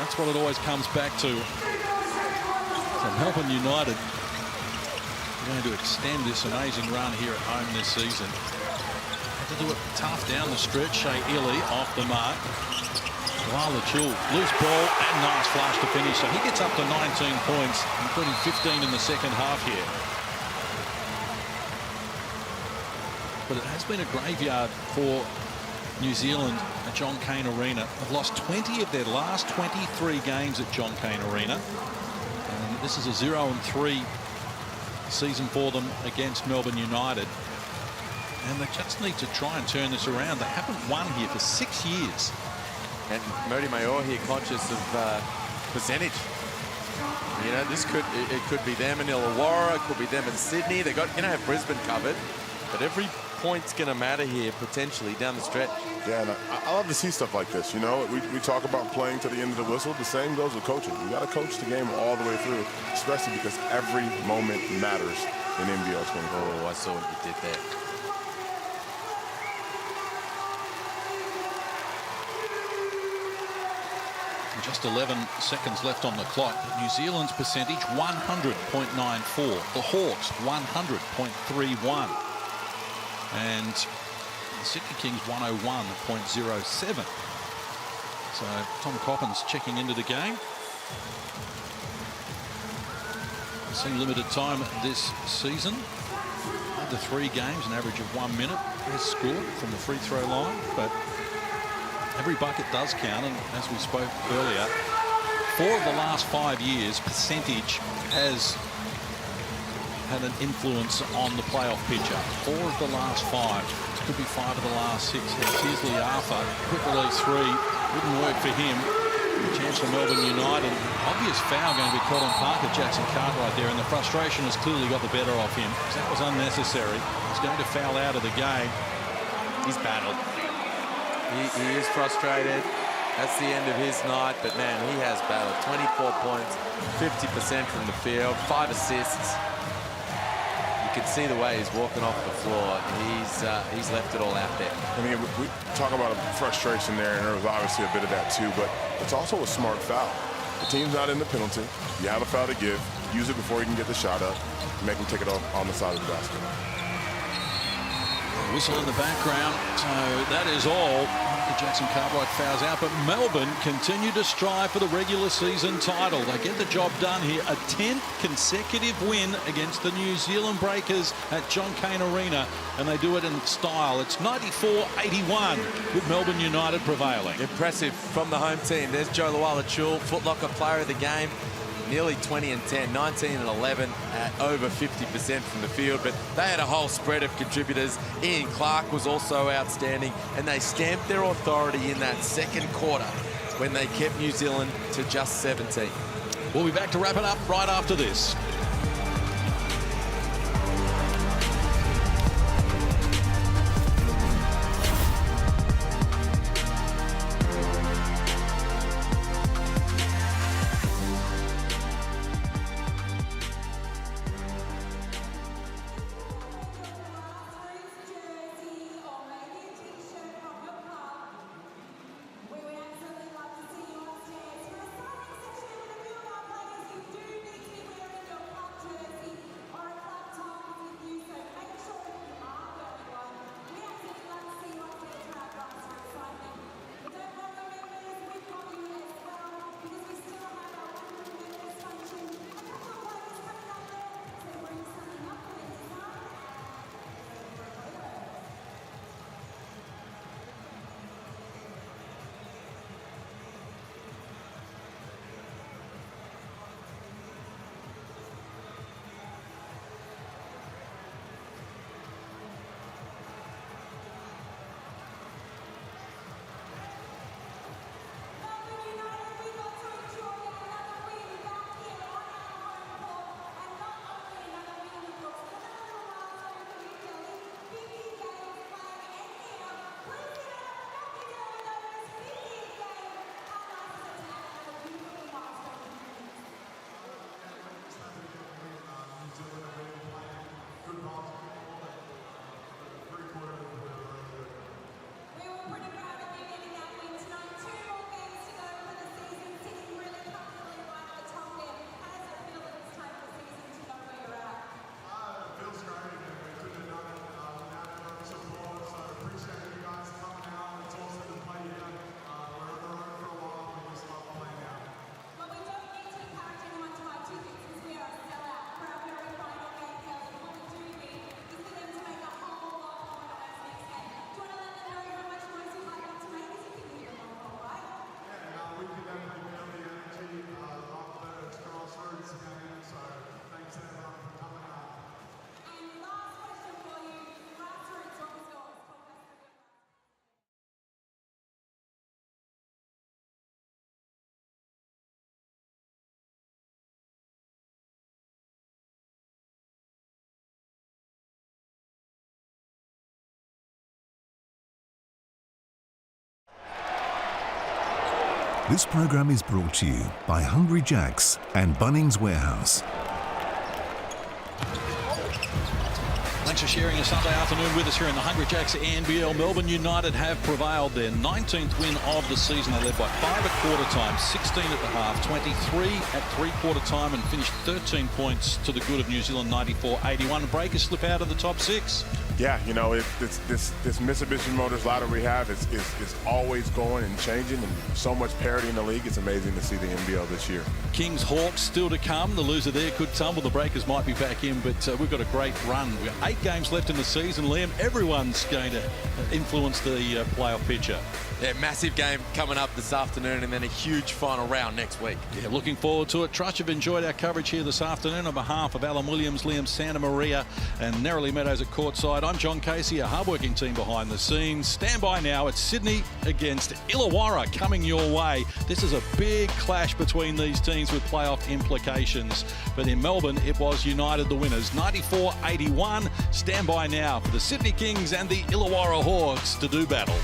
that's what it always comes back to. So Melbourne United are going to extend this amazing run here at home this season. Had to do it tough down the stretch. Shea Illy off the mark. Lala Chul, loose ball and nice flash to finish. So he gets up to 19 points, including 15 in the second half here. But it has been a graveyard for New Zealand at John Cain Arena. They've lost 20 of their last 23 games at John Cain Arena. And this is a 0-3 season for them against Melbourne United. And they just need to try and turn this around. They haven't won here for 6 years. And Mody Mayor here conscious of percentage. You know, it could be them in Illawarra, it could be them in Sydney. They're going to have Brisbane covered, but every point's going to matter here potentially down the stretch. Yeah, and I love to see stuff like this. You know, we talk about playing to the end of the whistle. The same goes with coaching. You got to coach the game all the way through, especially because every moment matters in NBL 24. Oh, I saw what you did there. Just 11 seconds left on the clock. New Zealand's percentage 100.94. The Hawks 100.31. And the Sydney Kings 101.07. So Tom Coppins checking into the game. Seen limited time this season. Under 3 games, an average of 1 minute has scored from the free throw line, but every bucket does count, and as we spoke earlier, 4 of the last 5 years, percentage has had an influence on the playoff picture. 4 of the last 5. Could be 5 of the last 6. Here's Lee Arthur. Quick release 3. Wouldn't work for him. A chance for Melbourne United. Obvious foul going to be caught on Parker Jackson Cartwright there, and the frustration has clearly got the better of him. That was unnecessary. He's going to foul out of the game. He's battled. He is frustrated. That's the end of his night, but man, he has battled. 24 points, 50% from the field, 5 assists. You can see the way he's walking off the floor. He's left it all out there. I mean, we talk about a frustration there, and there was obviously a bit of that too, but it's also a smart foul. The team's not in the penalty. You have a foul to give. Use it before you can get the shot up. Make him take it off on the side of the basket. Whistle in the background, so that is all. Jackson Cartwright fouls out, but Melbourne continue to strive for the regular season title. They get the job done here. A 10th consecutive win against the New Zealand Breakers at John Cain Arena, and they do it in style. It's 94-81 with Melbourne United prevailing. Impressive from the home team. There's Joe Luala-Chul, Foot Locker player of the game. Nearly 20 and 10, 19 and 11 at over 50% from the field, but they had a whole spread of contributors. Ian Clark was also outstanding, and they stamped their authority in that second quarter when they kept New Zealand to just 17. We'll be back to wrap it up right after this. This program is brought to you by Hungry Jack's and Bunnings Warehouse. Thanks for sharing a Sunday afternoon with us here in the Hungry Jacks NBL. Melbourne United have prevailed, their 19th win of the season. They led by 5 at quarter time, 16 at the half, 23 at three-quarter time, and finished 13 points to the good of New Zealand, 94-81. Breakers slip out of the top 6. Yeah, you know, this Mitsubishi Motors ladder we have is always going and changing, and so much parity in the league. It's amazing to see the NBL this year. Kings Hawks still to come. The loser there could tumble. The Breakers might be back in, but we've got a great run. We've got 8 games left in the season, Liam. Everyone's going to influence the playoff picture. Yeah, massive game coming up this afternoon, and then a huge final round next week. Yeah, looking forward to it. Trust you've enjoyed our coverage here this afternoon. On behalf of Alan Williams, Liam Santa Maria, and Nerily Meadows at courtside, I'm John Casey, a hard-working team behind the scenes. Stand by now. It's Sydney against Illawarra coming your way. This is a big clash between these teams with playoff implications. But in Melbourne, it was United the winners, 94-81. Stand by now for the Sydney Kings and the Illawarra Hawks to do battle.